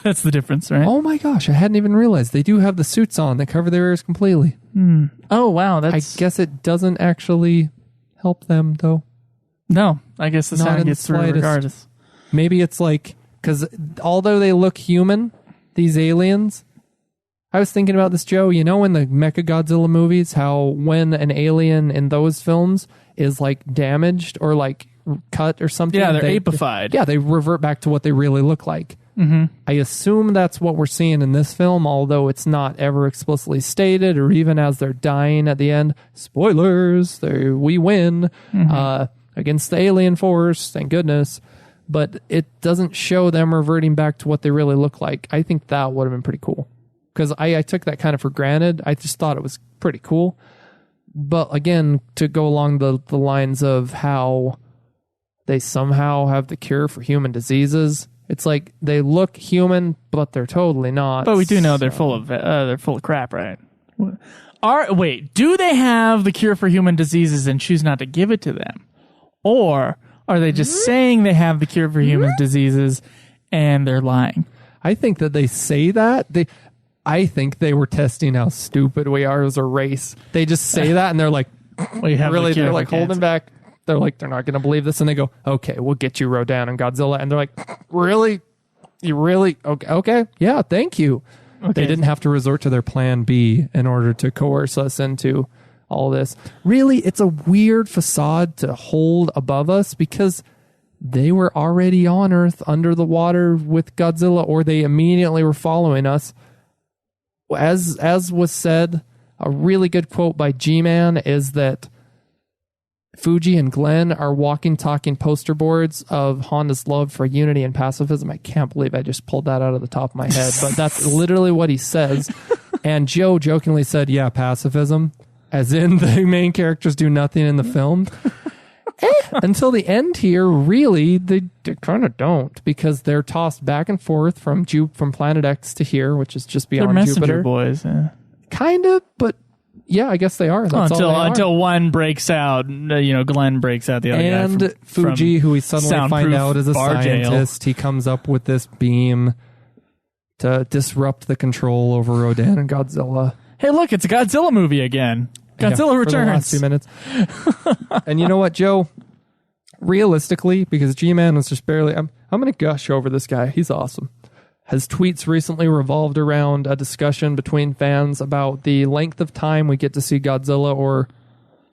That's the difference, right? Oh my gosh, I hadn't even realized. They do have the suits on that cover their ears completely. Oh, wow. I guess it doesn't actually help them, though. No, I guess the sound gets through regardless. Maybe it's like... Because although they look human... These aliens, I was thinking about this, Joe, in the Mechagodzilla movies, how when an alien in those films is like damaged or like cut or something. Yeah, they're apified. They revert back to what they really look like. Mm-hmm. I assume that's what we're seeing in this film, although it's not ever explicitly stated or even as they're dying at the end. Spoilers, we win against the alien force, thank goodness. But it doesn't show them reverting back to what they really look like. I think that would have been pretty cool. Because I took that kind of for granted. I just thought it was pretty cool. But again, to go along the lines of how they somehow have the cure for human diseases, it's like they look human, but they're totally not. But we do know they're full of crap, right? Wait, do they have the cure for human diseases and choose not to give it to them? Or are they just saying they have the cure for human diseases and they're lying? I think that they say that. I think they were testing how stupid we are as a race. They just say that and they're like, really, they're like holding back. They're like, they're not going to believe this. And they go, okay, we'll get you Rodan and Godzilla. And they're like, really? You really? Okay. Yeah, thank you. Okay. They didn't have to resort to their plan B in order to coerce us into all this. Really, it's a weird facade to hold above us because they were already on Earth under the water with Godzilla, or they immediately were following us. As was said, a really good quote by G-Man is that Fuji and Glenn are walking, talking poster boards of Honda's love for unity and pacifism. I can't believe I just pulled that out of the top of my head, but that's literally what he says. And Joe jokingly said, yeah, pacifism, as in the main characters do nothing in the film. Until the end here, really, they kind of don't, because they're tossed back and forth from Planet X to here, which is just beyond They're Jupiter. messenger boys. Yeah. Kind of, but yeah, I guess they are. That's until one breaks out, Glenn breaks out the other guy. And Fuji, who we suddenly find out is a scientist, he comes up with this beam to disrupt the control over Rodan and Godzilla. Hey, look, it's a Godzilla movie again. Godzilla returns. For the last 2 minutes. And you know what, Joe? Realistically, because G-Man was just barely... I'm going to gush over this guy. He's awesome. His tweets recently revolved around a discussion between fans about the length of time we get to see Godzilla or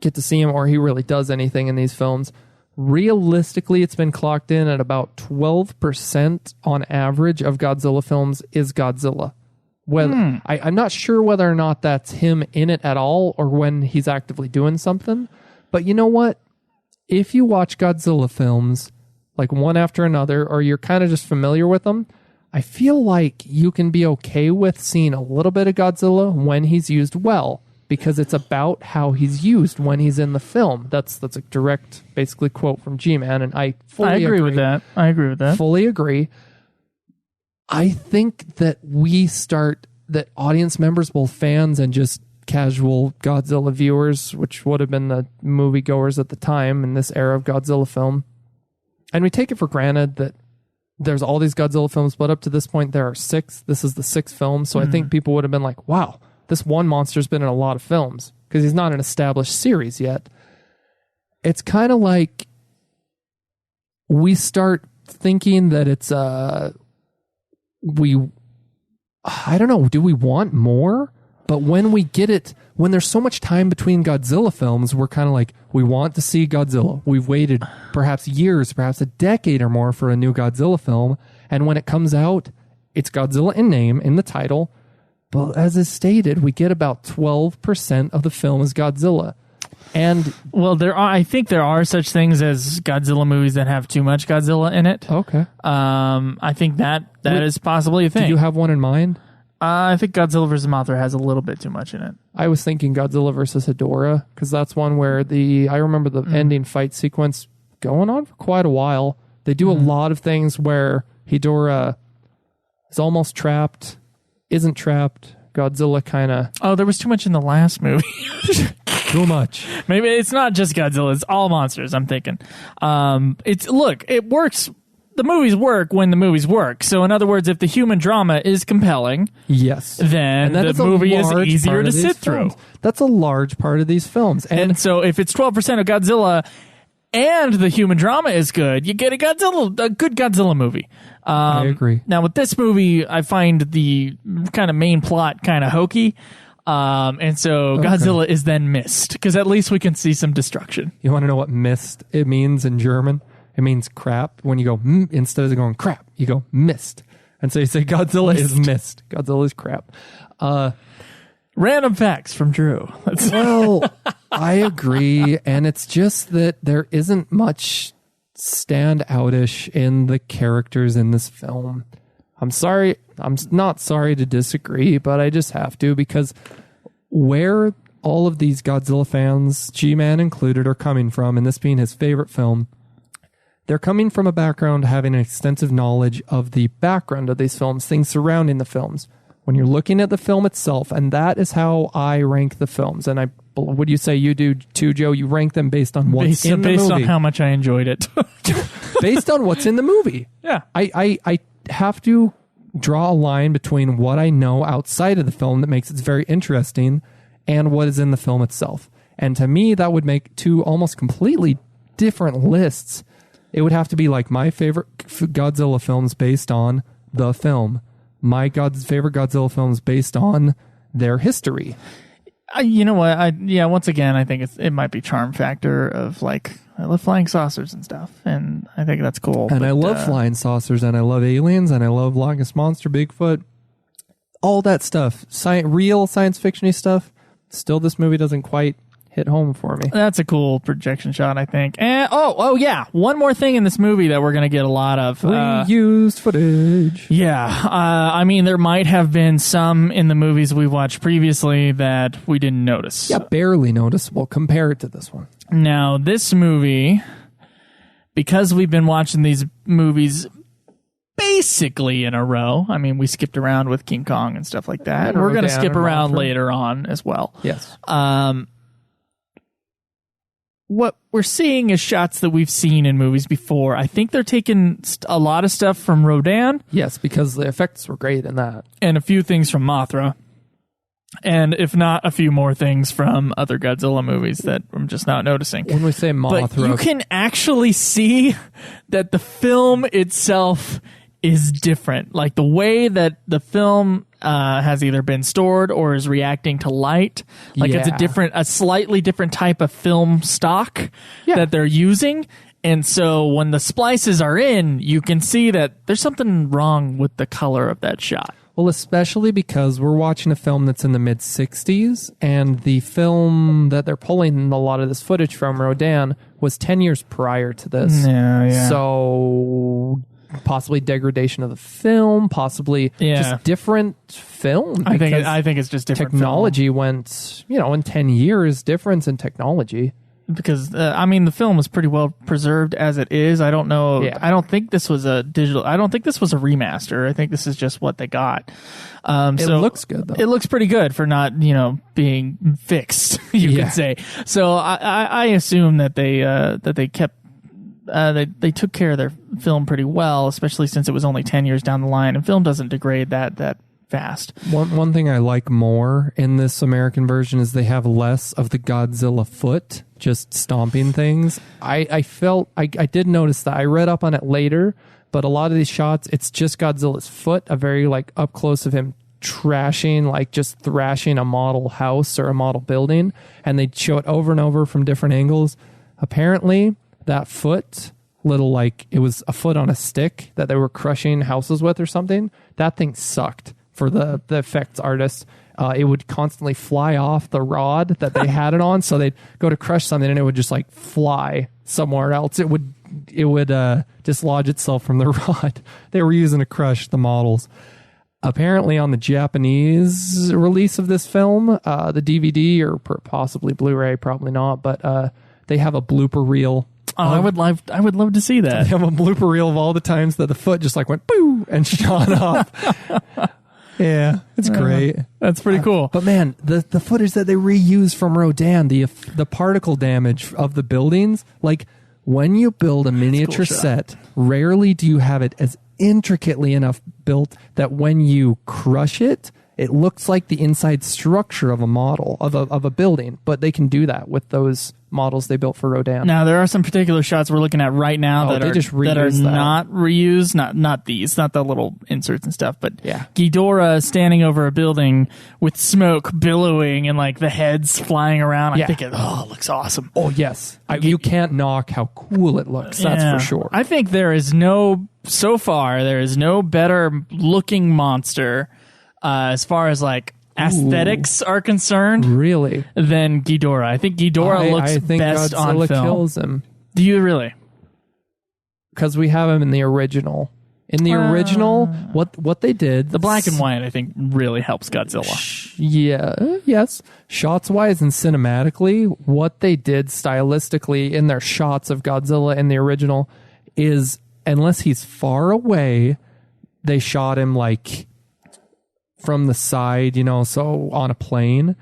get to see him, or he really does anything in these films. Realistically, it's been clocked in at about 12% on average of Godzilla films is Godzilla. I'm not sure whether or not that's him in it at all or when he's actively doing something. But you know what? If you watch Godzilla films, like one after another, or you're kind of just familiar with them, I feel like you can be okay with seeing a little bit of Godzilla when he's used well, because it's about how he's used when he's in the film. That's a direct, basically, quote from G-Man, and I agree with that. I agree with that. Fully agree. I think that that audience members, both fans and just casual Godzilla viewers, which would have been the moviegoers at the time in this era of Godzilla film, and we take it for granted that there's all these Godzilla films, but up to this point there are 6. This is the 6th film, so I think people would have been like, wow, this one monster's been in a lot of films, because he's not an established series yet. It's kind of like we start thinking that it's I don't know, do we want more? But when we get it, when there's so much time between Godzilla films, we're kind of like, we want to see Godzilla. We've waited perhaps years, perhaps a decade or more for a new Godzilla film. And when it comes out, it's Godzilla in name, in the title. But as is stated, we get about 12% of the film is Godzilla. And well, I think there are such things as Godzilla movies that have too much Godzilla in it. Okay. I think that is possibly a thing. Do you have one in mind? I think Godzilla vs. Mothra has a little bit too much in it. I was thinking Godzilla vs. Hedorah, because that's one where I remember the ending fight sequence going on for quite a while. They do a lot of things where Hedorah is almost trapped, isn't trapped. Godzilla kind of... Oh, there was too much in the last movie. Too much. Maybe it's not just Godzilla, it's all monsters, I'm thinking. It works. The movies work when the movies work. So in other words, if the human drama is compelling, yes, then the movie is easier to sit through. That's a large part of these films. And so if it's 12% of Godzilla and the human drama is good, you get a good Godzilla movie. I agree. Now with this movie, I find the kind of main plot kind of hokey. And so Godzilla is then missed, because at least we can see some destruction. You want to know what missed it means in German? It means crap. When you go, instead of going crap, you go missed. And so you say Godzilla is missed. Godzilla is crap. Random facts from Drew. Well, I agree. And it's just that there isn't much standoutish in the characters in this film. I'm sorry. I'm not sorry to disagree, but I just have to, because where all of these Godzilla fans, G-Man included, are coming from, and this being his favorite film, they're coming from a background having an extensive knowledge of the background of these films, things surrounding the films. When you're looking at the film itself, and that is how I rank the films, and would you say you do too, Joe? You rank them based on what's in the movie. Based on how much I enjoyed it. Based on what's in the movie. Yeah. I have to draw a line between what I know outside of the film that makes it very interesting and what is in the film itself. And to me, that would make two almost completely different lists. It would have to be like my favorite Godzilla films based on the film. My favorite Godzilla films based on their history. You know what? Once again, I think it might be charm factor of like, I love flying saucers and stuff, and I think that's cool. And I love flying saucers, and I love aliens, and I love Loch Ness Monster, Bigfoot, all that stuff. Real science fiction-y stuff. Still, this movie doesn't quite hit home for me. That's a cool projection shot, I think. And oh yeah, one more thing in this movie that we're going to get a lot of. Reused footage. Yeah. I mean, there might have been some in the movies we watched previously that we didn't notice. Yeah, barely noticeable compared to this one. Now, this movie, because we've been watching these movies basically in a row. I mean, we skipped around with King Kong and stuff like that. We're going to skip around later on as well. Yes. What we're seeing is shots that we've seen in movies before. I think they're taking a lot of stuff from Rodan. Yes, because the effects were great in that. And a few things from Mothra. And if not, a few more things from other Godzilla movies that I'm just not noticing. When we say Mothra... But you can actually see that the film itself is different. Like the way that the film has either been stored or is reacting to light. Like it's a slightly different type of film stock that they're using. And so when the splices are in, you can see that there's something wrong with the color of that shot. Well, especially because we're watching a film that's in the mid-'60s, and the film that they're pulling a lot of this footage from, Rodan, was 10 years prior to this. Yeah. So possibly degradation of the film, possibly just different film. I think it's just different technology went, in 10 years, difference in technology. Because, the film was pretty well preserved as it is. I don't know. Yeah. I don't think this was a remaster. I think this is just what they got. It looks good, though. It looks pretty good for not, being fixed, you could say. So I assume that they kept, they took care of their film pretty well, especially since it was only 10 years down the line, and film doesn't degrade that fast. One thing I like more in this American version is they have less of the Godzilla foot just stomping things. I did notice that. I read up on it later, but a lot of these shots, it's just Godzilla's foot, a very up close of him trashing, just thrashing a model house or a model building, and they show it over and over from different angles. Apparently, that foot, it was a foot on a stick that they were crushing houses with or something. That thing sucked. For the effects artists, it would constantly fly off the rod that they had it on, so they'd go to crush something and it would just fly somewhere else. It would dislodge itself from the rod they were using to crush the models. Apparently, on the Japanese release of this film, the DVD or possibly Blu-ray, probably not, but they have a blooper reel. I would love to see that. They have a blooper reel of all the times that the foot just went boo and shot off. Yeah, it's great. That's pretty cool. But man, the footage that they reuse from Rodan, the particle damage of the buildings, when you build a miniature set, rarely do you have it as intricately enough built that when you crush it, it looks like the inside structure of a model of a building. But they can do that with those models they built for Rodan. Now there are some particular shots we're looking at right now that are not reused, not these, not the little inserts and stuff, but Ghidorah standing over a building with smoke billowing and the heads flying around. I think it looks awesome. Oh yes, you can't knock how cool it looks. That's for sure. I think there is no better looking monster as far as aesthetics are concerned, really, than Ghidorah. I think Ghidorah looks best Godzilla on film. Kills him. Do you really? Because we have him in the original. In the original, what they did... The black and white, I think, really helps Godzilla. Yes. Shots-wise and cinematically, what they did stylistically in their shots of Godzilla in the original is, unless he's far away, they shot him, like, from the side, so on a plane.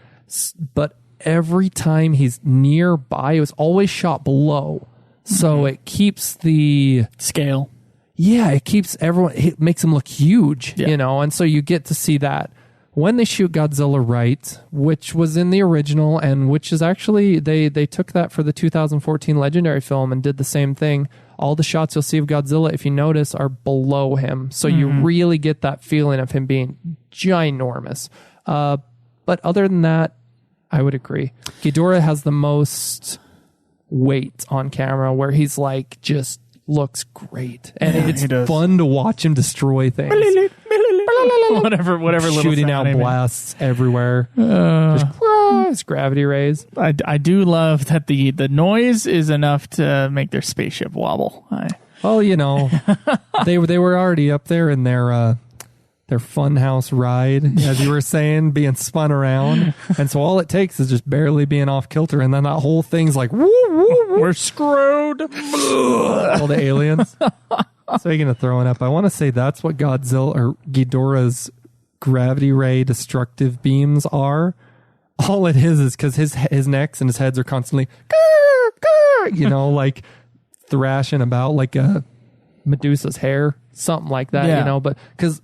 But every time he's nearby, it was always shot below. So it keeps the... Scale. Yeah, it makes him look huge, and so you get to see that. When they shoot Godzilla right, which was in the original, and which is actually, they took that for the 2014 Legendary film and did the same thing. All the shots you'll see of Godzilla, if you notice, are below him. So you really get that feeling of him being ginormous. But other than that, I would agree. Ghidorah has the most weight on camera where he's like just looks great, and it's fun to watch him destroy things. whatever little shooting out blasts everywhere. Just gravity rays. I do love that the noise is enough to make their spaceship wobble. Well, they were already up there in their funhouse ride, as you were saying, being spun around, and so all it takes is just barely being off kilter, and then that whole thing's like, woo, woo, woo. We're screwed. All the aliens. Speaking of throwing up, I want to say that's what Ghidorah's gravity ray destructive beams are. All it is because his necks and his heads are constantly, like thrashing about like a Medusa's hair, something like that, but because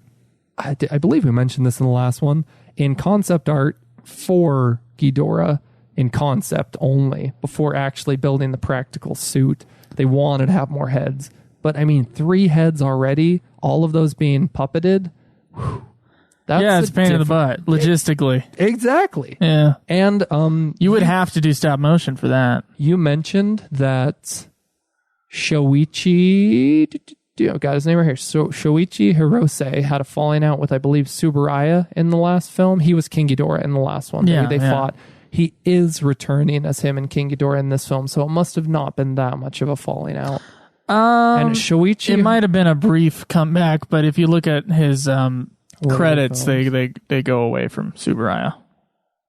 I believe we mentioned this in the last one, in concept art for Ghidorah, in concept only, before actually building the practical suit, they wanted to have more heads. But 3 heads already, all of those being puppeted. It's a pain in the butt, logistically. Exactly. Yeah. And you would have to do stop motion for that. You mentioned that Shoichi... got his name right here. So Shoichi Hirose had a falling out with, I believe, Tsuburaya in the last film. He was King Ghidorah in the last one. They fought. He is returning as him and King Ghidorah in this film, so it must have not been that much of a falling out. And Shoichi... It might have been a brief comeback, but if you look at his credits, they go away from Tsuburaya.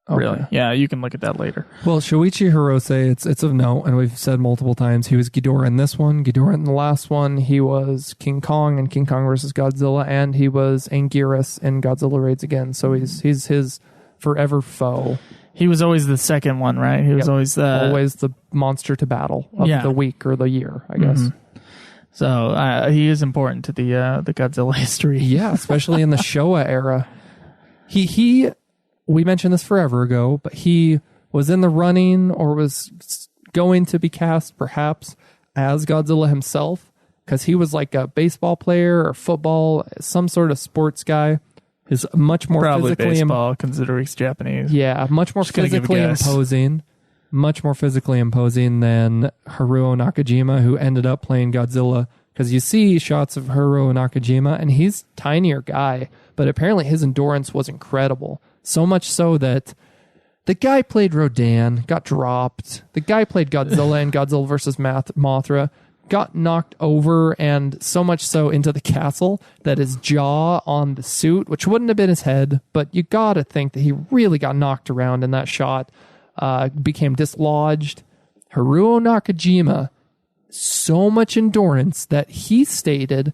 Okay. Really? Yeah, you can look at that later. Well, Shoichi Hirose, it's of note, and we've said multiple times, he was Ghidorah in this one, Ghidorah in the last one, he was King Kong in King Kong vs. Godzilla, and he was Anguirus in Godzilla Raids Again, so he's his forever foe. He was always the second one, right? He was always the monster to battle of the week or the year, I guess. Mm-hmm. So he is important to the Godzilla history. Yeah, especially in the Showa era. We mentioned this forever ago, but he was in the running or was going to be cast perhaps as Godzilla himself, because he was like a baseball player or football, some sort of sports guy. Is much more probably physically baseball, considering he's Japanese. Yeah, much more physically imposing. Much more physically imposing than Haruo Nakajima, who ended up playing Godzilla. Because you see shots of Haruo Nakajima, and he's a tinier guy, but apparently his endurance was incredible. So much so that the guy played Rodan, got dropped. The guy played Godzilla in Godzilla vs. Mothra, got knocked over, and so much so into the castle that his jaw on the suit, which wouldn't have been his head, but you gotta think that he really got knocked around in that shot, became dislodged. Haruo Nakajima, so much endurance that he stated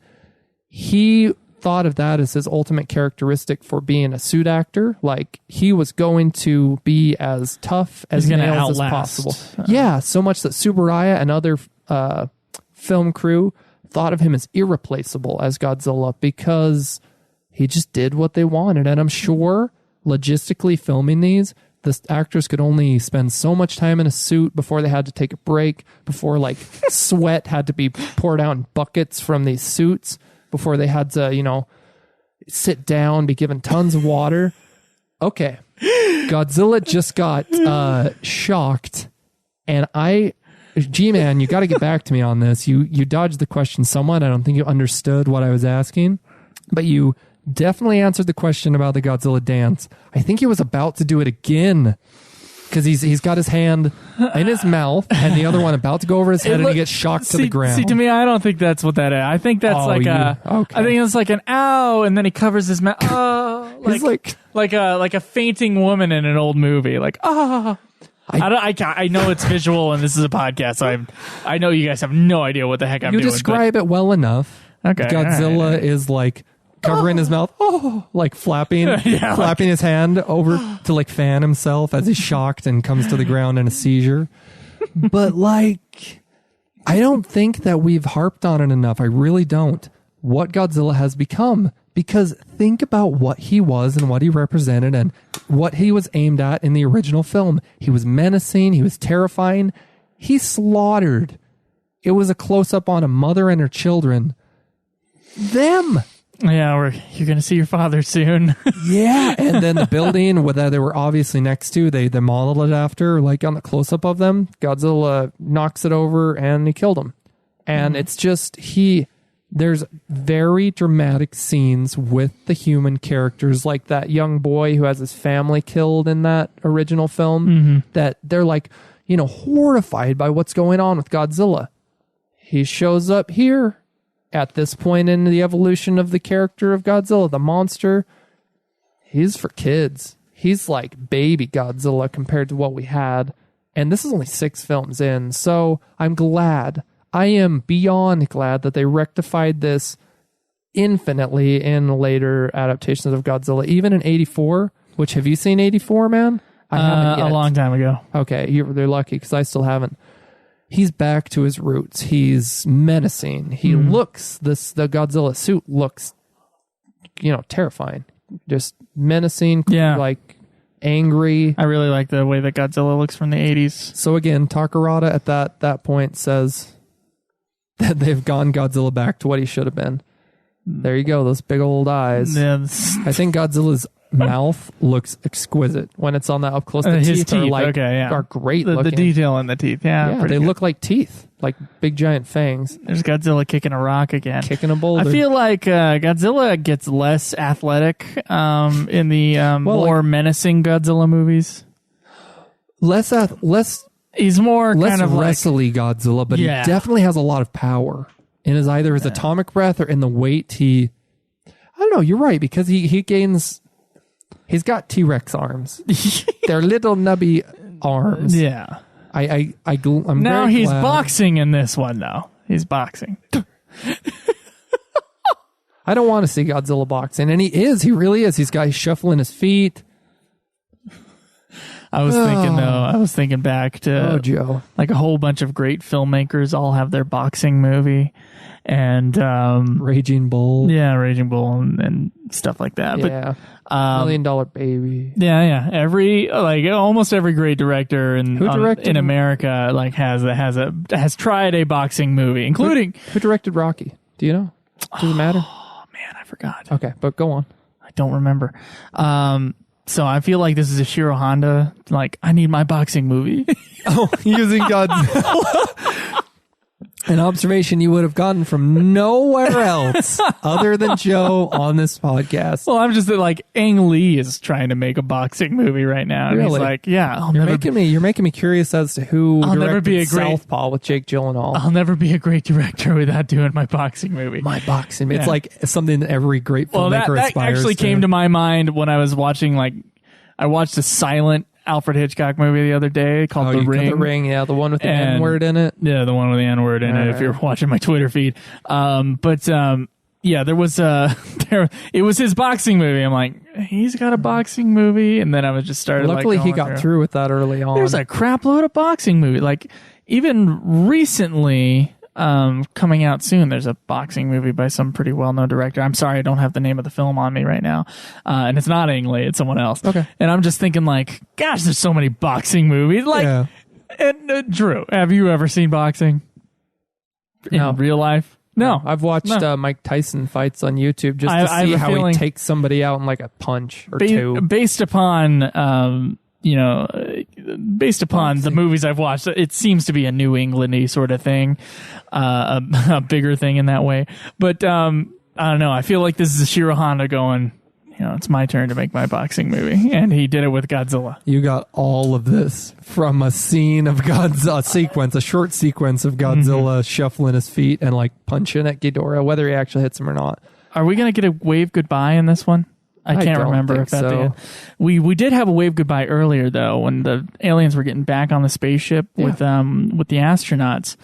he thought of that as his ultimate characteristic for being a suit actor. Like, he was going to be as tough as nails as possible. Yeah, so much that Tsuburaya and other film crew thought of him as irreplaceable as Godzilla because he just did what they wanted. And I'm sure logistically filming these, the actors could only spend so much time in a suit before they had to take a break, before like sweat had to be poured out in buckets from these suits, before they had to, sit down, be given tons of water. Okay. Godzilla just got shocked, and G-Man, you got to get back to me on this. You dodged the question somewhat. I don't think you understood what I was asking, but you definitely answered the question about the Godzilla dance. I think he was about to do it again. because he's got his hand in his mouth and the other one about to go over his head, and he gets shocked to the ground. See, to me, I don't think that's what that is. I think that's Okay. I think it's like an ow, and then he covers his mouth. Oh, He's like a fainting woman in an old movie. Like I know it's visual, and this is a podcast, so I know you guys have no idea what the heck I'm doing. You describe it well enough. Okay, Godzilla all right. is like covering his mouth, like flapping his hand over to like fan himself as he's shocked and comes to the ground in a seizure. But like, I don't think that we've harped on it enough. I really don't. What Godzilla has become. Because think about what he was and what he represented and what he was aimed at in the original film. He was menacing. He was terrifying. He slaughtered. It was a close-up on a mother and her children. Them. Yeah, you're going to see your father soon. Yeah, and then the building that they were obviously next to, they modeled it after, like on the close-up of them. Godzilla knocks it over and he killed him. And it's just, there's very dramatic scenes with the human characters, like that young boy who has his family killed in that original film, that they're like, horrified by what's going on with Godzilla. He shows up here at this point in the evolution of the character of Godzilla, the monster. He's for kids. He's like baby Godzilla compared to what we had. And this is only 6 films in, so I'm glad. I am beyond glad that they rectified this infinitely in later adaptations of Godzilla. Even in 84, which, have you seen 84, man? I haven't yet. A long time ago. Okay, they're lucky because I still haven't. He's back to his roots. He's menacing. He looks, the Godzilla suit looks, terrifying. Just menacing, like angry. I really like the way that Godzilla looks from the 80s. So again, Takarada at that point says that they've gone Godzilla back to what he should have been. There you go, those big old eyes. Yeah, I think Godzilla's mouth looks exquisite when it's on that up close. The his teeth are great the looking. The detail in the teeth, they good. look like teeth, like big giant fangs. There's Godzilla kicking a rock again. Kicking a boulder. I feel like Godzilla gets less athletic in the more menacing Godzilla movies. Less. He's more less kind of wrestly Godzilla, but he definitely has a lot of power in either his atomic breath or in the weight he. I don't know. You're right, because he gains. He's got T-Rex arms. They're little nubby arms. Yeah. I'm now very he's glad. boxing in this one, though. He's boxing. I don't want to see Godzilla boxing, and he is. He really is. He's shuffling his feet. I was thinking back to Joe. Like a whole bunch of great filmmakers all have their boxing movie, and Raging Bull. Yeah, Raging Bull and stuff like that. Yeah. But $1 Million Baby. Yeah. Almost every great director in America has tried a boxing movie, including who directed Rocky? Do you know? Does it matter? Oh man, I forgot. Okay, but go on. I don't remember. So I feel like this is a Shiro Honda. Like, I need my boxing movie. Using Godzilla. An observation you would have gotten from nowhere else other than Joe on this podcast. Well, I'm just like, Ang Lee is trying to make a boxing movie right now. And Really? he's like, yeah, you're making me curious as to who directed Southpaw with Jake Gyllenhaal. I'll never be a great director without doing my boxing movie. My boxing. It's like something that every great filmmaker that aspires actually to. came to my mind when I was watching, I watched a silent Alfred Hitchcock movie the other day called The Ring. The Ring, yeah, the one with the N-word in it. Yeah, the one with the N-word in it, if you're watching my Twitter feed. There was it was his boxing movie. I'm like, he's got a boxing movie, and then I was just started. Luckily, he got through with that early on. There's a crap load of boxing movie. Like, even recently, coming out soon, there's a boxing movie by some pretty well-known director. I'm sorry, I don't have the name of the film on me right now. And it's not Ang Lee, it's someone else. Okay. And I'm just thinking, gosh, there's so many boxing movies. And, Drew, have you ever seen boxing in real life? No. I've watched Mike Tyson fights on YouTube just to see how he takes somebody out in a punch or two. Based upon the movies I've watched, it seems to be a New England-y sort of thing, a bigger thing in that way. But I don't know. I feel like this is a Shiro Honda going, it's my turn to make my boxing movie, and he did it with Godzilla. You got all of this from a scene of Godzilla, a short sequence of Godzilla shuffling his feet and like punching at Ghidorah, whether he actually hits him or not. Are we going to get a wave goodbye in this one? I can't remember if that's so. We did have a wave goodbye earlier though, when the aliens were getting back on the spaceship with the astronauts.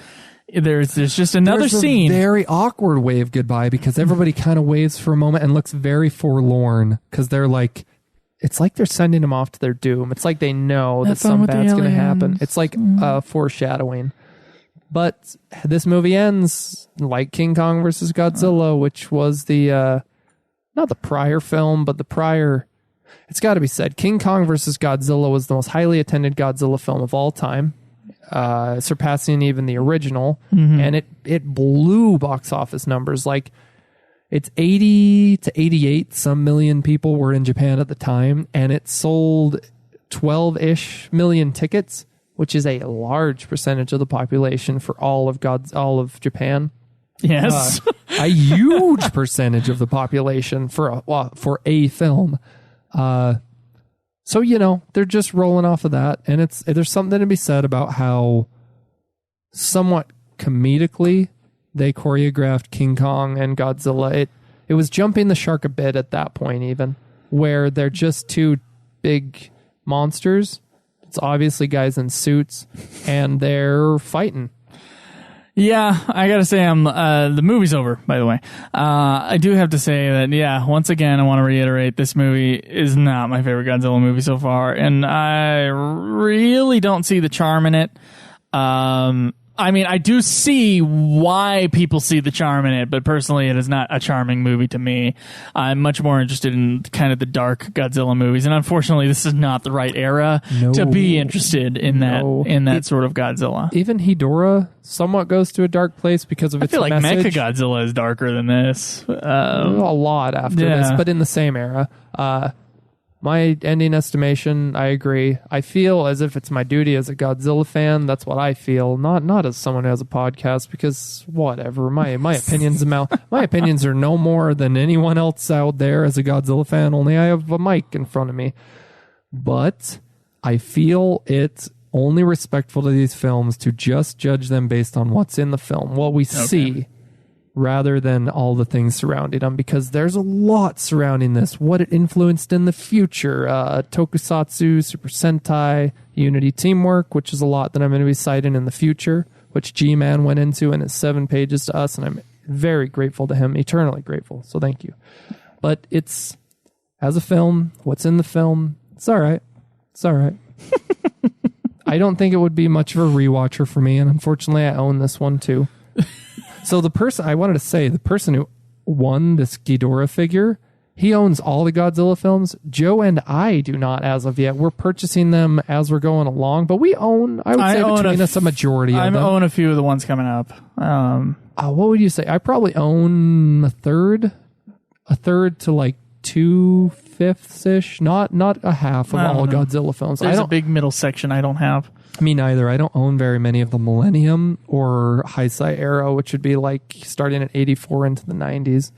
There's just another scene. A very awkward wave goodbye because everybody kind of waves for a moment and looks very forlorn because they're like, it's like they're sending them off to their doom. It's like they know that some bad's going to happen. It's like foreshadowing. But this movie ends like King Kong versus Godzilla, which was the not the prior film, but the prior. It's got to be said, King Kong versus Godzilla was the most highly attended Godzilla film of all time. Surpassing even the original, and it blew box office numbers. Like, it's 80 to 88 some million people were in Japan at the time, and it sold 12-ish million tickets, which is a large percentage of the population for all of Japan. Yes, a huge percentage of the population for a film. So, they're just rolling off of that. And there's something to be said about how somewhat comedically they choreographed King Kong and Godzilla. It was jumping the shark a bit at that point, even, where they're just two big monsters. It's obviously guys in suits, and they're fighting. Yeah, I gotta say, the movie's over, by the way. I do have to say that, once again, I want to reiterate, this movie is not my favorite Godzilla movie so far, and I really don't see the charm in it. I mean, I do see why people see the charm in it, but personally, it is not a charming movie to me. I'm much more interested in kind of the dark Godzilla movies, and unfortunately, this is not the right era to be interested in that sort of Godzilla. Even Hedorah somewhat goes to a dark place because of its message. I feel like Mechagodzilla is darker than this. A lot after this, but in the same era. My ending estimation, I agree. I feel as if it's my duty as a Godzilla fan. That's what I feel, not as someone who has a podcast, because whatever. My opinions my opinions are no more than anyone else out there as a Godzilla fan. Only I have a mic in front of me. But I feel it's only respectful to these films to just judge them based on what's in the film, what we see, rather than all the things surrounding them, because there's a lot surrounding this. What it influenced in the future, tokusatsu, Super Sentai, Unity teamwork, which is a lot that I'm going to be citing in the future, which G-Man went into in his 7 pages to us, and I'm very grateful to him, eternally grateful, so thank you. But it's, as a film, what's in the film, it's all right. It's all right. I don't think it would be much of a rewatcher for me, and unfortunately I own this one too. So the person who won this Ghidorah figure, he owns all the Godzilla films. Joe and I do not as of yet. We're purchasing them as we're going along, but we own, I would say between us, a majority of them. I own a few of the ones coming up. What would you say? I probably own a third to like 2/5-ish, not a half of all Godzilla films. There's a big middle section I don't have. Me neither. I don't own very many of the Millennium or Heisei era, which would be like starting at 84 into the 90s.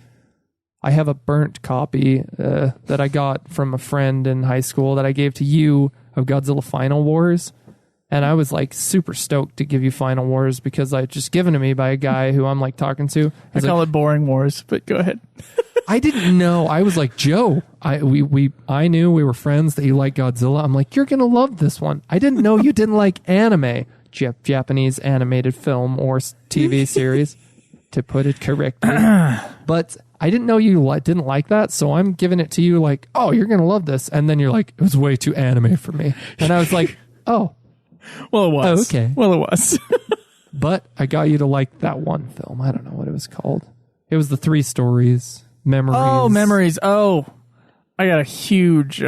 I have a burnt copy that I got from a friend in high school that I gave to you of Godzilla Final Wars. And I was like super stoked to give you Final Wars because I just given to me by a guy who I'm like talking to. I call it Boring Wars, but go ahead. I didn't know. I was like, Joe, I knew we were friends, that you like Godzilla. I'm like, you're going to love this one. I didn't know you didn't like anime, Japanese animated film or TV series, to put it correctly. But I didn't know you didn't like that, so I'm giving it to you like, oh, you're going to love this. And then you're like, it was way too anime for me. And I was like, oh. Well, it was. Oh, okay. Well, it was. But I got you to like that one film. I don't know what it was called. It was the 3 stories. Memories. Oh, Memories. Oh, I got a huge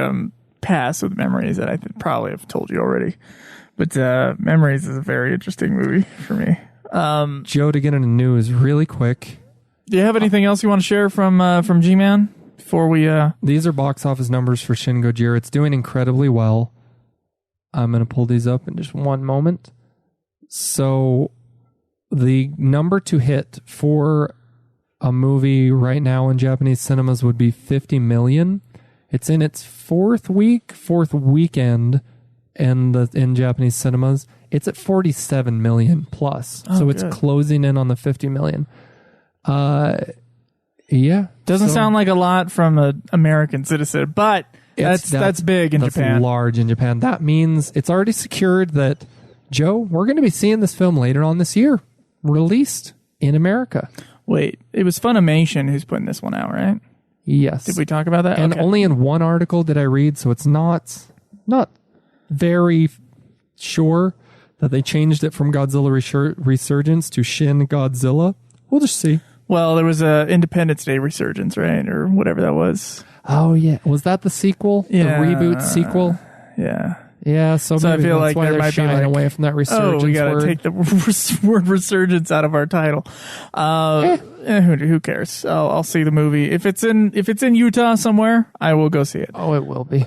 pass with Memories that I probably have told you already. But Memories is a very interesting movie for me. Joe, to get into news really quick. Do you have anything else you want to share from G-Man before we... These are box office numbers for Shin Gojira. It's doing incredibly well. I'm going to pull these up in just one moment. So the number to hit for a movie right now in Japanese cinemas would be 50 million. It's in its fourth weekend in Japanese cinemas. It's at 47 million plus. So it's closing in on the 50 million. Yeah. Doesn't sound like a lot from an American citizen, but that's big in Japan. That's large in Japan. That means it's already secured that, Joe, we're going to be seeing this film later on this year, released in America. Wait, it was Funimation who's putting this one out, right? Yes. Did we talk about that? And only in one article did I read, so it's not very sure that they changed it from Godzilla Resurgence to Shin Godzilla. We'll just see. Well, there was a Independence Day Resurgence, right? Or whatever that was. Oh, yeah. Was that the sequel? Yeah. The reboot sequel? Yeah. Yeah, so I feel like there might be away from that resurgence. Oh, we got to take the word resurgence out of our title. Who cares? I'll see the movie if it's in Utah somewhere. I will go see it. Oh, it will be.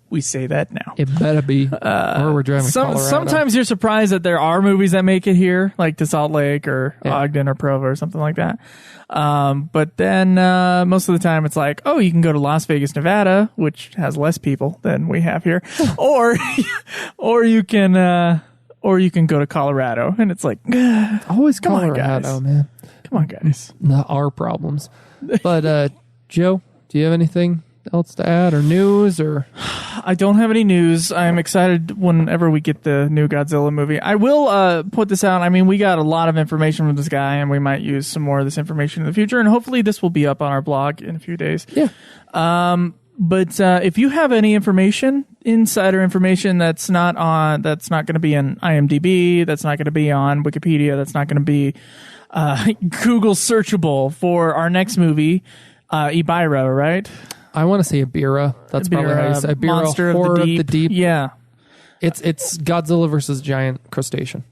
We say that now. It better be. Or we're driving Colorado. Sometimes you're surprised that there are movies that make it here, like to Salt Lake or Ogden or Provo or something like that. But then most of the time it's like, oh, you can go to Las Vegas, Nevada, which has less people than we have here, or you can go to Colorado, and it's like, always Colorado, man. Come on, guys. Not our problems. But Joe, do you have anything else to add or news or? I don't have any news. I'm excited whenever we get the new Godzilla movie. I will put this out. I mean, we got a lot of information from this guy, and we might use some more of this information in the future, and hopefully this will be up on our blog in a few days. Yeah. But if you have any information, insider information that's not going to be in IMDb, that's not going to be on Wikipedia, that's not going to be Google searchable for our next movie, Ibira, right? I want to say Ibira. That's probably how you say it. Ibira, Monster Horror of the Deep. Yeah. It's Godzilla versus giant crustacean.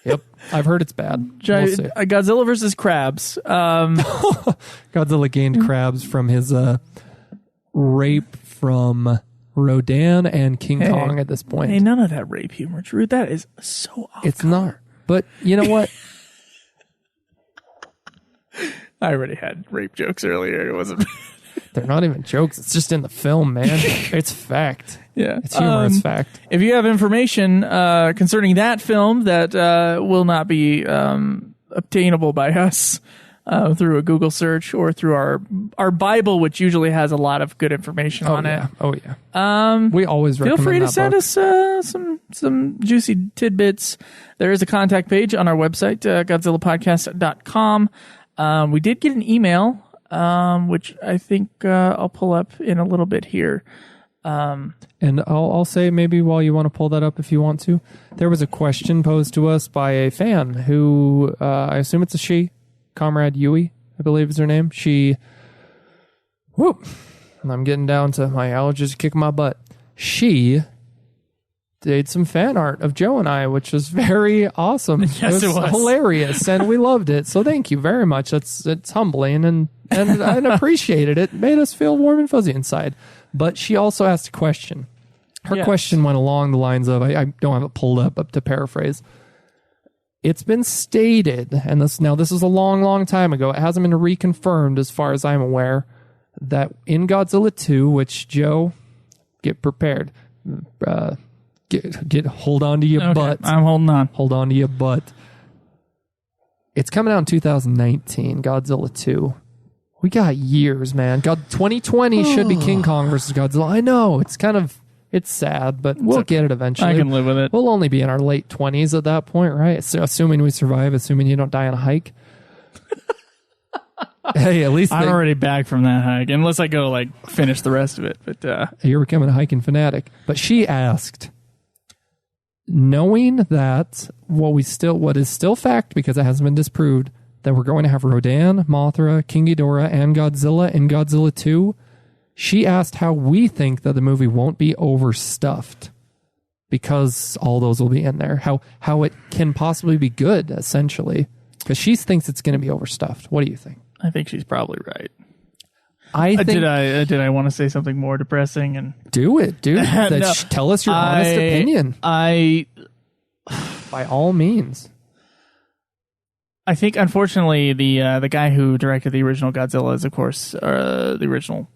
Yep. I've heard it's bad. Godzilla versus crabs. Godzilla gained crabs from his rape from Rodan and King Kong at this point. Hey, none of that rape humor, Drew. That is so off It's not. But you know what? I already had rape jokes earlier. It wasn't... They're not even jokes. It's just in the film, man. It's fact. Yeah. It's humorous fact. If you have information concerning that film that will not be obtainable by us through a Google search or through our Bible, which usually has a lot of good information on it. Oh, yeah. We always recommend feel free to that send book. us some juicy tidbits. There is a contact page on our website, GodzillaPodcast.com. We did get an email, which I think I'll pull up in a little bit here. And I'll say maybe while you want to pull that up if you want to, there was a question posed to us by a fan who, I assume it's a she, Comrade Yui, I believe is her name. I'm getting down to my allergies kicking my butt. She did some fan art of Joe and I, which was very awesome. Yes, it was hilarious, and we loved it. So thank you very much. It's humbling, and I appreciated it. It made us feel warm and fuzzy inside. But she also asked a question. Her question went along the lines of, I don't have it pulled up to paraphrase. It's been stated, and this is a long, long time ago. It hasn't been reconfirmed as far as I'm aware, that in Godzilla 2, which Joe, get prepared. Hold on to your butt. I'm holding on. Hold on to your butt. It's coming out in 2019, Godzilla 2. We got years, man. 2020 should be King Kong versus Godzilla. I know, it's sad, but we'll get it eventually. I can live with it. We'll only be in our late 20s at that point, right? So, assuming we survive, assuming you don't die on a hike. Hey, at least I'm already back from that hike, unless I go finish the rest of it. But you're becoming a hiking fanatic. But she asked, knowing that what is still fact because it hasn't been disproved, that we're going to have Rodan, Mothra, King Ghidorah, and Godzilla in Godzilla 2, she asked how we think that the movie won't be overstuffed because all those will be in there. How it can possibly be good, essentially, because she thinks it's going to be overstuffed. What do you think? I think she's probably right. I think, did I want to say something more depressing and do it, dude? Tell us your honest opinion. By all means. I think, unfortunately, the guy who directed the original Godzilla is, of course, the original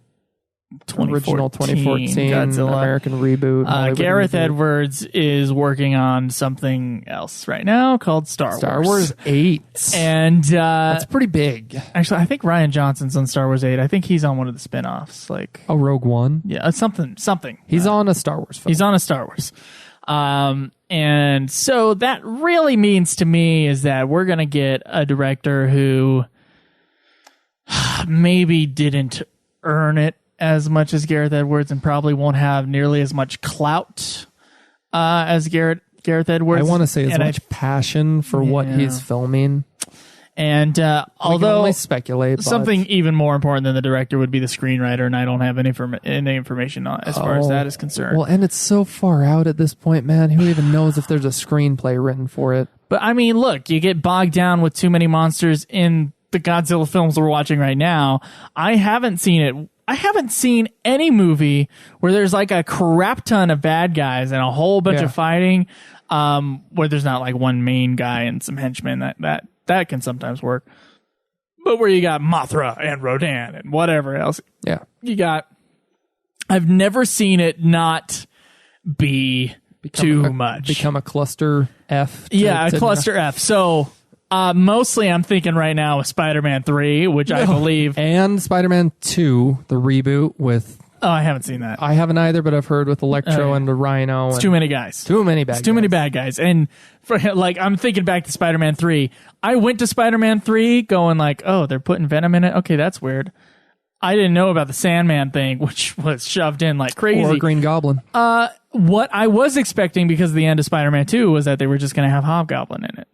original 2014 Godzilla. American reboot. Hollywood Gareth reboot. Edwards is working on something else right now called Star Wars 8. And That's pretty big. actually, I think Ryan Johnson's on Star Wars 8. I think he's on one of the spin-offs. Like, Oh, Rogue One. yeah, something. He's on a Star Wars film. He's on a Star Wars. And so that really means to me is that we're going to get a director who maybe didn't earn it as much as Gareth Edwards and probably won't have nearly as much clout as Gareth Edwards. I want to say as And much passion for what he's filming. And We can although only speculate, but something even more important than the director would be the screenwriter, and I don't have any information on as far as that is concerned. Well, and it's so far out at this point, man. Who even knows if there's a screenplay written for it? But I mean, look, you get bogged down with too many monsters in the Godzilla films we're watching right now. I haven't seen any movie where there's like a crap ton of bad guys and a whole bunch of fighting, where there's not like one main guy and some henchmen. That can sometimes work. But where you got Mothra and Rodan and whatever else. Yeah. I've never seen it not be too much. Become a cluster F. A cluster F. So mostly I'm thinking right now of Spider-Man 3, which I believe. And Spider-Man 2, the reboot with... Oh, I haven't seen that. I haven't either, but I've heard with Electro and the Rhino. It's too many guys. Too many bad guys. Too many bad guys. And I'm thinking back to Spider-Man 3. I went to Spider-Man 3 going like, oh, they're putting Venom in it? Okay, that's weird. I didn't know about the Sandman thing, which was shoved in like crazy. Or Green Goblin. What I was expecting because of the end of Spider-Man 2 was that they were just going to have Hobgoblin in it.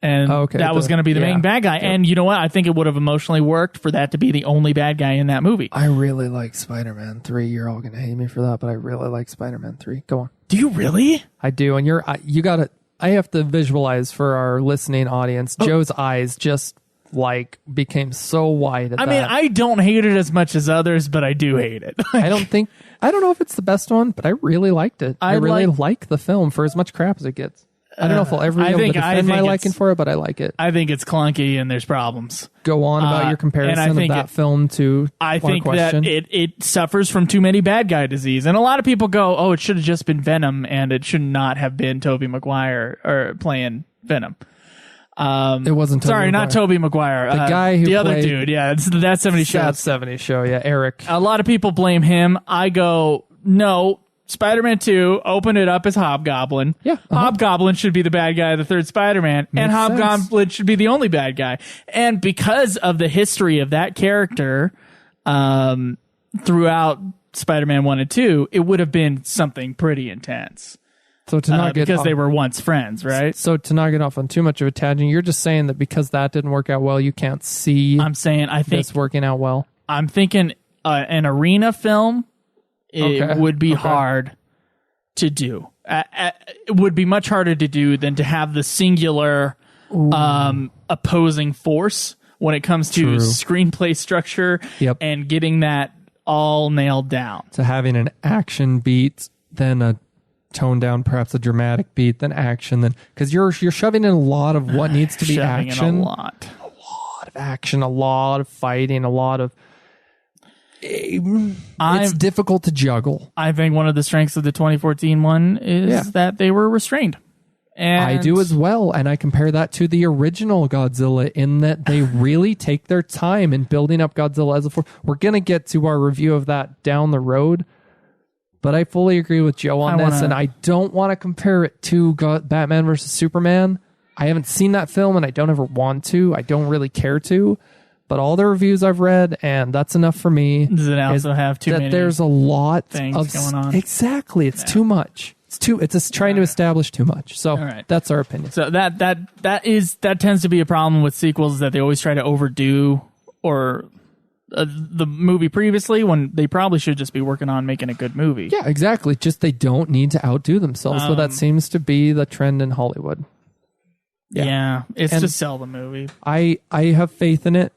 And that was going to be the main bad guy. Yep. And you know what? I think it would have emotionally worked for that to be the only bad guy in that movie. I really like Spider-Man 3. You're all going to hate me for that, but I really like Spider-Man 3. Go on. Do you really? I do. And you got to... I have to visualize for our listening audience. Joe's eyes just became so wide at I mean, I don't hate it as much as others, but I do hate it. I don't know if it's the best one, but I really liked it. I really like the film for as much crap as it gets. I don't know if I'll ever be able to defend my liking for it, but I like it. I think it's clunky and there's problems. Go on about your comparison of that film to I think that it suffers from too many bad guy disease. And a lot of people go, oh, it should have just been Venom and it should not have been Tobey Maguire or playing Venom. It wasn't Tobey Maguire. Not Tobey Maguire. The guy who the other dude. Yeah, it's That 70s Show. That 70s Show, yeah, Eric. A lot of people blame him. I go, no. Spider-Man 2 opened it up as Hobgoblin. Yeah. Hobgoblin should be the bad guy of the third Spider-Man. And Hobgoblin should be the only bad guy. And because of the history of that character throughout Spider-Man 1 and 2, it would have been something pretty intense. So to not get because they were once friends, right? So to not get off on too much of a tangent, you're just saying that because that didn't work out well, you can't see I think this working out well. I'm thinking an arena film it would be hard to do. It would be much harder to do than to have the singular opposing force when it comes to screenplay structure and getting that all nailed down. So having an action beat, then a toned down, perhaps a dramatic beat, then action, then because you're shoving in a lot of what needs to be action, a lot of action, a lot of fighting, a lot of. It's difficult to juggle. I think one of the strengths of the 2014 one is that they were restrained. And I do as well, and I compare that to the original Godzilla in that they really take their time in building up Godzilla as a force. We're going to get to our review of that down the road, but I fully agree with Joe on this, and I don't want to compare it to Batman versus Superman. I haven't seen that film, and I don't ever want to. I don't really care to. But all the reviews I've read, and that's enough for me. Does it also have too many there's a lot things of going on? Exactly. It's too much. It's just trying to establish too much. So that's our opinion. So that tends to be a problem with sequels, is that they always try to overdo or the movie previously when they probably should just be working on making a good movie. Yeah, exactly. Just they don't need to outdo themselves. So that seems to be the trend in Hollywood. Yeah, it's to sell the movie. I have faith in it.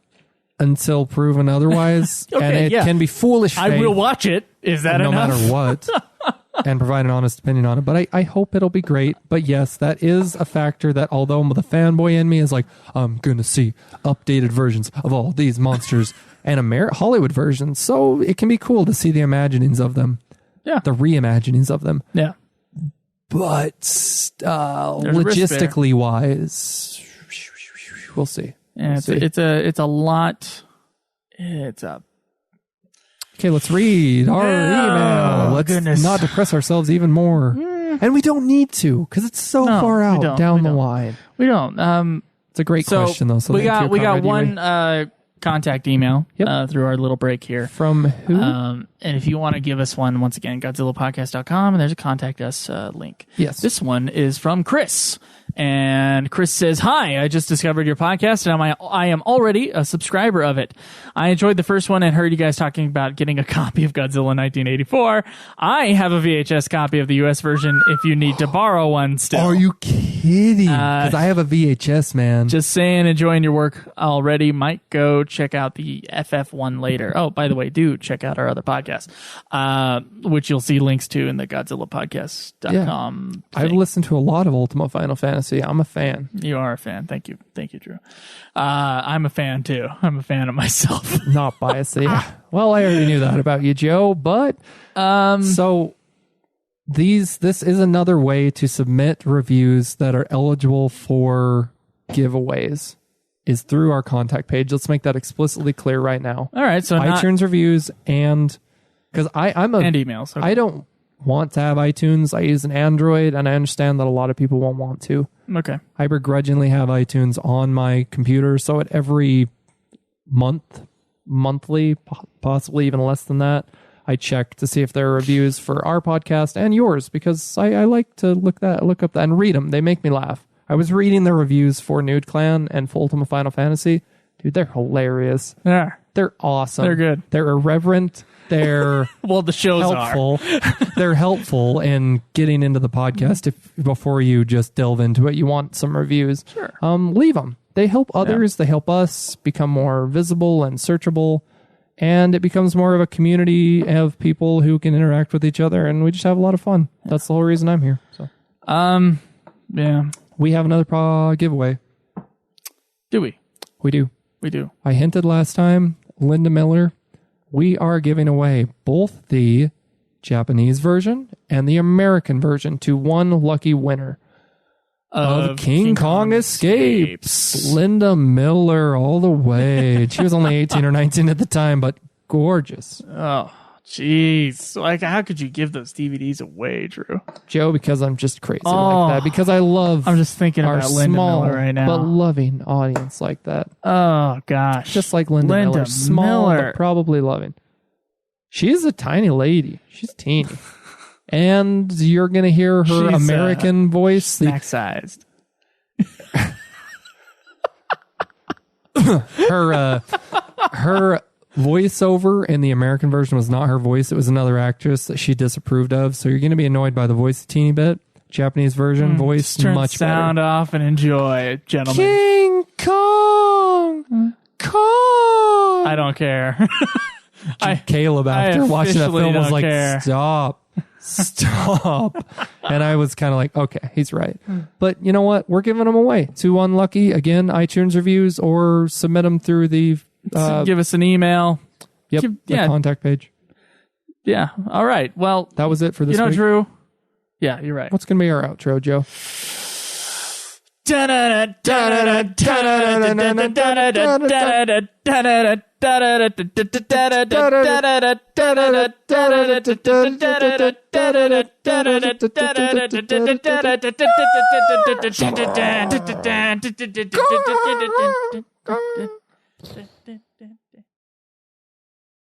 Until proven otherwise, and it can be foolish faith. I will watch it. Is that no enough? matter what. and provide an honest opinion on it. But I hope it'll be great. But yes, that is a factor that although the fanboy in me is like, I'm going to see updated versions of all these monsters and Hollywood versions. So it can be cool to see the imaginings of them. Yeah. The reimaginings of them. Yeah. But logistically wise, we'll see. Yeah, it's a lot. Okay, let's read our email. Let's not depress ourselves even more. And we don't need to, because it's so far out down the line. We don't. It's a great question, though. So we got one contact email through our little break here. From who? And if you want to give us one, once again, GodzillaPodcast.com, and there's a contact us link. Yes. This one is from Chris. And Chris says, "Hi, I just discovered your podcast, and I am already a subscriber of it. I enjoyed the first one and heard you guys talking about getting a copy of Godzilla 1984. I have a VHS copy of the US version if you need to borrow one still." Are you kidding? Because I have a VHS, man. Just saying, enjoying your work already. Might go check out the FF one later. Oh, by the way, do check out our other podcast, which you'll see links to in the GodzillaPodcast.com. I've listened to a lot of Ultima Final Fantasy. I'm a fan. You are a fan. Thank you, Drew. I'm a fan too. I'm a fan of myself. Not biased. Yeah. Well, I already knew that about you, Joe. But so this is another way to submit reviews that are eligible for giveaways. Is through our contact page. Let's make that explicitly clear right now. All right. So iTunes reviews and because and emails. Okay. I don't want to have iTunes. I use an Android, and I understand that a lot of people won't want to. Okay. I begrudgingly have iTunes on my computer, so at every monthly, possibly even less than that, I check to see if there are reviews for our podcast and yours, because I like to look up that and read them. They make me laugh. I was reading the reviews for Nude Clan and for Ultima Final Fantasy. Dude, they're hilarious. Yeah. They're awesome. They're good. They're irreverent. They're well, the shows helpful. They're helpful in getting into the podcast. If before you just delve into it, you want some reviews. Sure. Leave them. They help others. They help us become more visible and searchable, and it becomes more of a community of people who can interact with each other, and we just have a lot of fun. Yeah. That's the whole reason I'm here. So, yeah, we have another giveaway. Do we? We do. We do. I hinted last time, Linda Miller. We are giving away both the Japanese version and the American version to one lucky winner of King Kong Escapes. Linda Miller all the way. She was only 18 or 19 at the time, but gorgeous. Oh, jeez. Like, how could you give those DVDs away, Drew? Joe, because I'm just crazy like that. Because I love I'm just thinking about Linda Miller right now. But loving audience like that. Oh, gosh. Just like Linda Miller. Small, but probably loving. She's a tiny lady. She's teeny. And you're going to hear her American voice. Snack-sized. Her voiceover in the American version was not her voice. It was another actress that she disapproved of. So you're going to be annoyed by the voice a teeny bit. Japanese version voice turn much better. Sound off and enjoy, gentlemen. King Kong! Kong! I don't care. Caleb, after watching that film, was like, care. Stop. And I was kind of like, okay, he's right. But you know what? We're giving them away to unlucky. Again, iTunes reviews, or submit them through the... give us an email. Yep, the contact page. Yeah, all right. Well, that was it for this week. Drew? Yeah, you're right. What's going to be our outro, Joe?